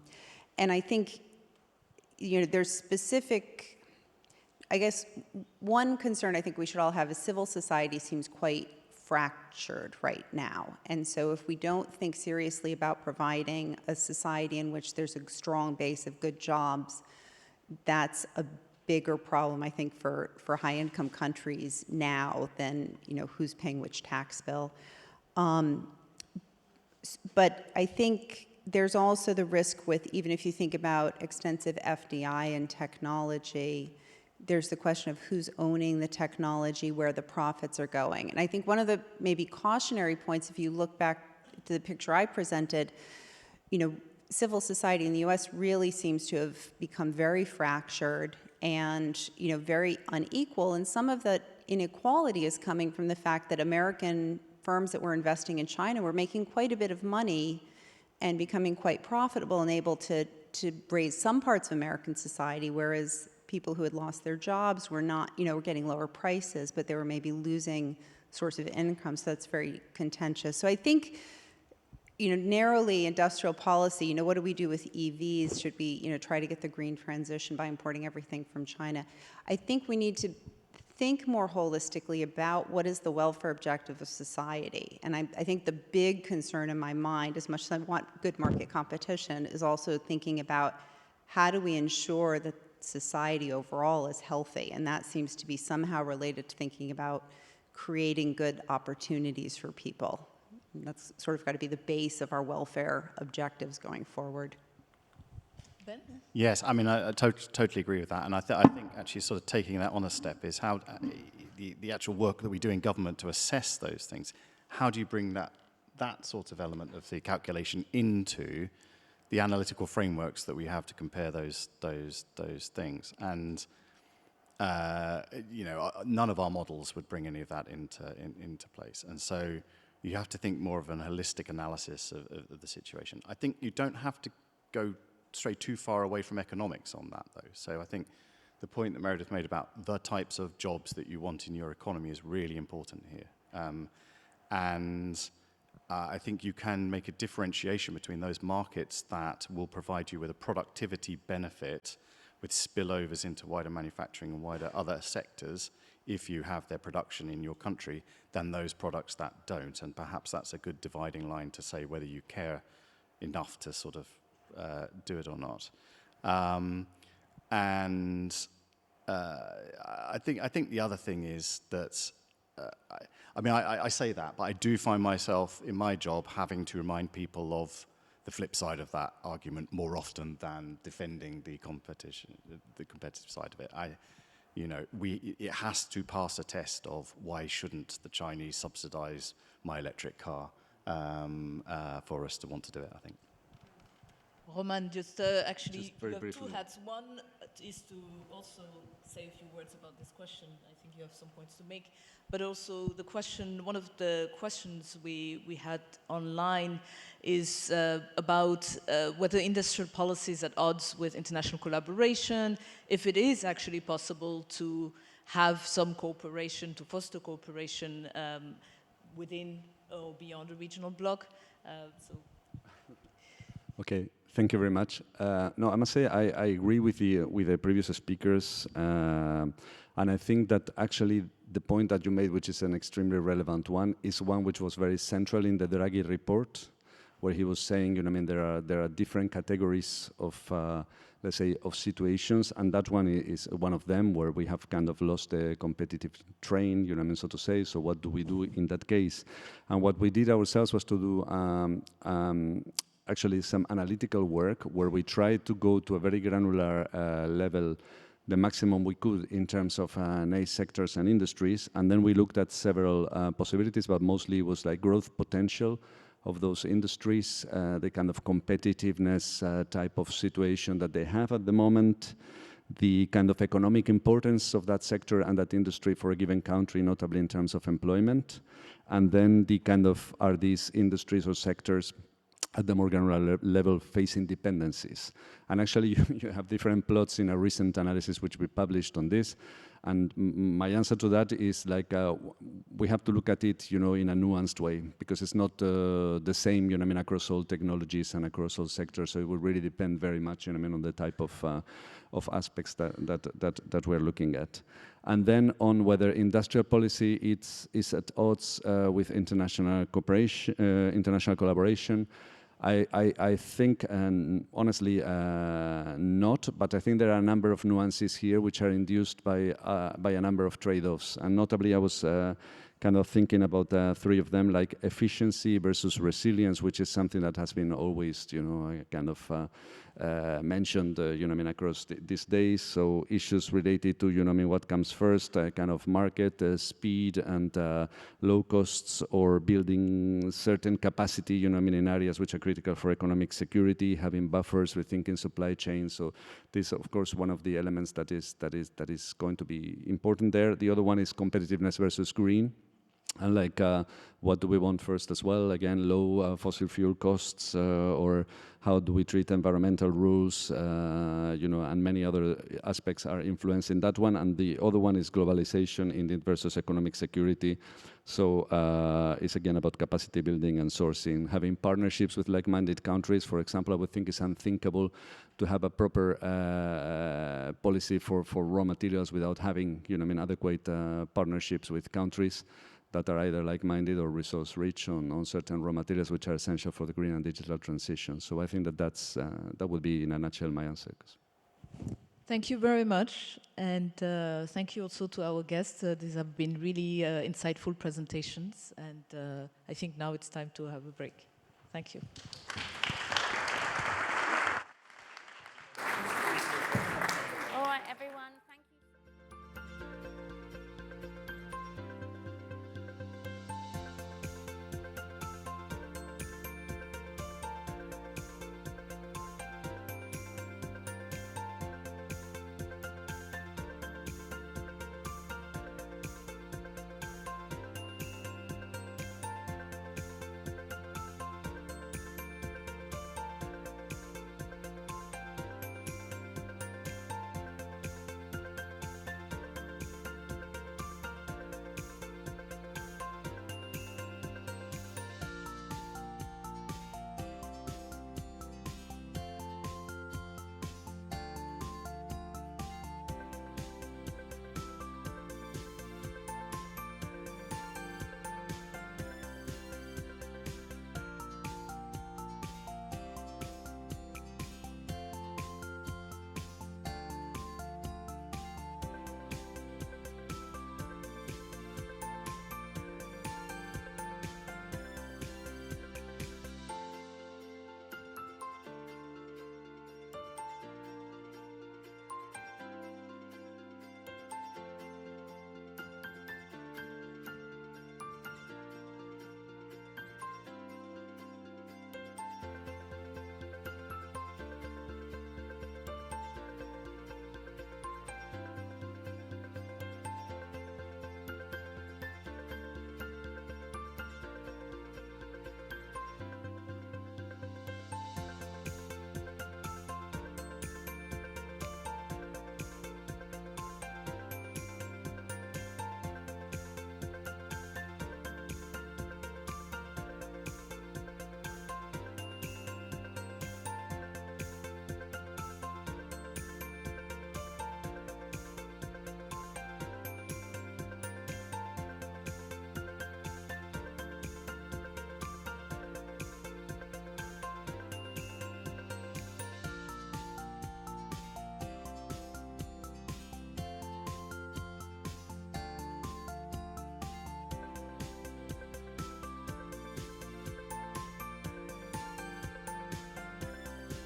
I think, there's specific. I guess one concern I think we should all have is civil society seems quite fractured right now. And so if we don't think seriously about providing a society in which there's a strong base of good jobs, that's a bigger problem, I think, for high-income countries now than, who's paying which tax bill. But I think there's also the risk with, even if you think about extensive FDI and technology, there's the question of who's owning the technology, where the profits are going. And I think one of the maybe cautionary points, if you look back to the picture I presented, civil society in the US really seems to have become very fractured and, very unequal. And some of that inequality is coming from the fact that American firms that were investing in China were making quite a bit of money and becoming quite profitable and able to raise some parts of American society, whereas people who had lost their jobs were not, were getting lower prices, but they were maybe losing source of income, so that's very contentious. So I think, narrowly industrial policy, what do we do with EVs? Should we, try to get the green transition by importing everything from China? I think we need to think more holistically about what is the welfare objective of society. And I think the big concern in my mind, as much as I want good market competition, is also thinking about how do we ensure that society overall is healthy, and that seems to be somehow related to thinking about creating good opportunities for people. And that's sort of got to be the base of our welfare objectives going forward. Ben? Yes, I mean, I totally agree with that. And I think actually sort of taking that on a step is how the actual work that we do in government to assess those things, how do you bring that sort of element of the calculation into the analytical frameworks that we have to compare those things? And you know, none of our models would bring any of that into place. And so you have to think more of an holistic analysis of the situation. I think you don't have to go stray too far away from economics on that, though. So I think the point that Meredith made about the types of jobs that you want in your economy is really important here. I think you can make a differentiation between those markets that will provide you with a productivity benefit with spillovers into wider manufacturing and wider other sectors if you have their production in your country, than those products that don't. And perhaps that's a good dividing line to say whether you care enough to sort of do it or not. I think the other thing is that, I mean, I say that, but I do find myself in my job having to remind people of the flip side of that argument more often than defending the competition, the competitive side of it. You know, it has to pass a test of why shouldn't the Chinese subsidize my electric car for us to want to do it, I think. Roman, just actually, Just very you have briefly. two hats. One is to also say a few words about this question. I think you have some points to make. But also the question, one of the questions we had online is about whether industrial policy is at odds with international collaboration, if it is actually possible to have some cooperation, to foster cooperation within or beyond the regional bloc. Okay, thank you very much. No, I must say I agree with the previous speakers, and I think that actually the point that you made, which is an extremely relevant one, is one which was very central in the Draghi report, where he was saying, you know, I mean, there are different categories of, let's say, of situations, and that one is one of them where we have kind of lost the competitive train, you know, I mean, so to say. So what do we do in that case? And what we did ourselves was to do actually some analytical work where we tried to go to a very granular level, the maximum we could in terms of niche sectors and industries. And then we looked at several possibilities, but mostly it was like growth potential of those industries, the kind of competitiveness type of situation that they have at the moment, the kind of economic importance of that sector and that industry for a given country, notably in terms of employment. And then the kind of, are these industries or sectors at the more granular level facing dependencies? And actually you have different plots in a recent analysis which we published on this. And my answer to that is like, we have to look at it, you know, in a nuanced way, because it's not the same, you know, I mean, across all technologies and across all sectors. So it will really depend very much, you know, I mean, on the type of aspects that we're looking at. And then on whether industrial policy is at odds with international cooperation, international collaboration, I think, and honestly, not, but I think there are a number of nuances here which are induced by a number of trade-offs. And notably, I was kind of thinking about three of them, like efficiency versus resilience, which is something that has been always, you know, kind of mentioned, you know, I mean, across these days. So issues related to, you know, I mean, what comes first, kind of market speed and low costs, or building certain capacity, you know, I mean, in areas which are critical for economic security, having buffers, rethinking supply chains. So this, of course, one of the elements that is going to be important there. The other one is competitiveness versus green. And like, what do we want first as well? Again, low fossil fuel costs, or how do we treat environmental rules, you know, and many other aspects are influencing that one. And the other one is globalization indeed versus economic security. So it's again about capacity building and sourcing, having partnerships with like-minded countries. For example, I would think it's unthinkable to have a proper policy for raw materials without having, you know, I mean, adequate partnerships with countries that are either like-minded or resource-rich on certain raw materials which are essential for the green and digital transition. So I think that would be, in a nutshell, my answer. Thank you very much, and thank you also to our guests. These have been really insightful presentations, and I think now it's time to have a break. Thank you.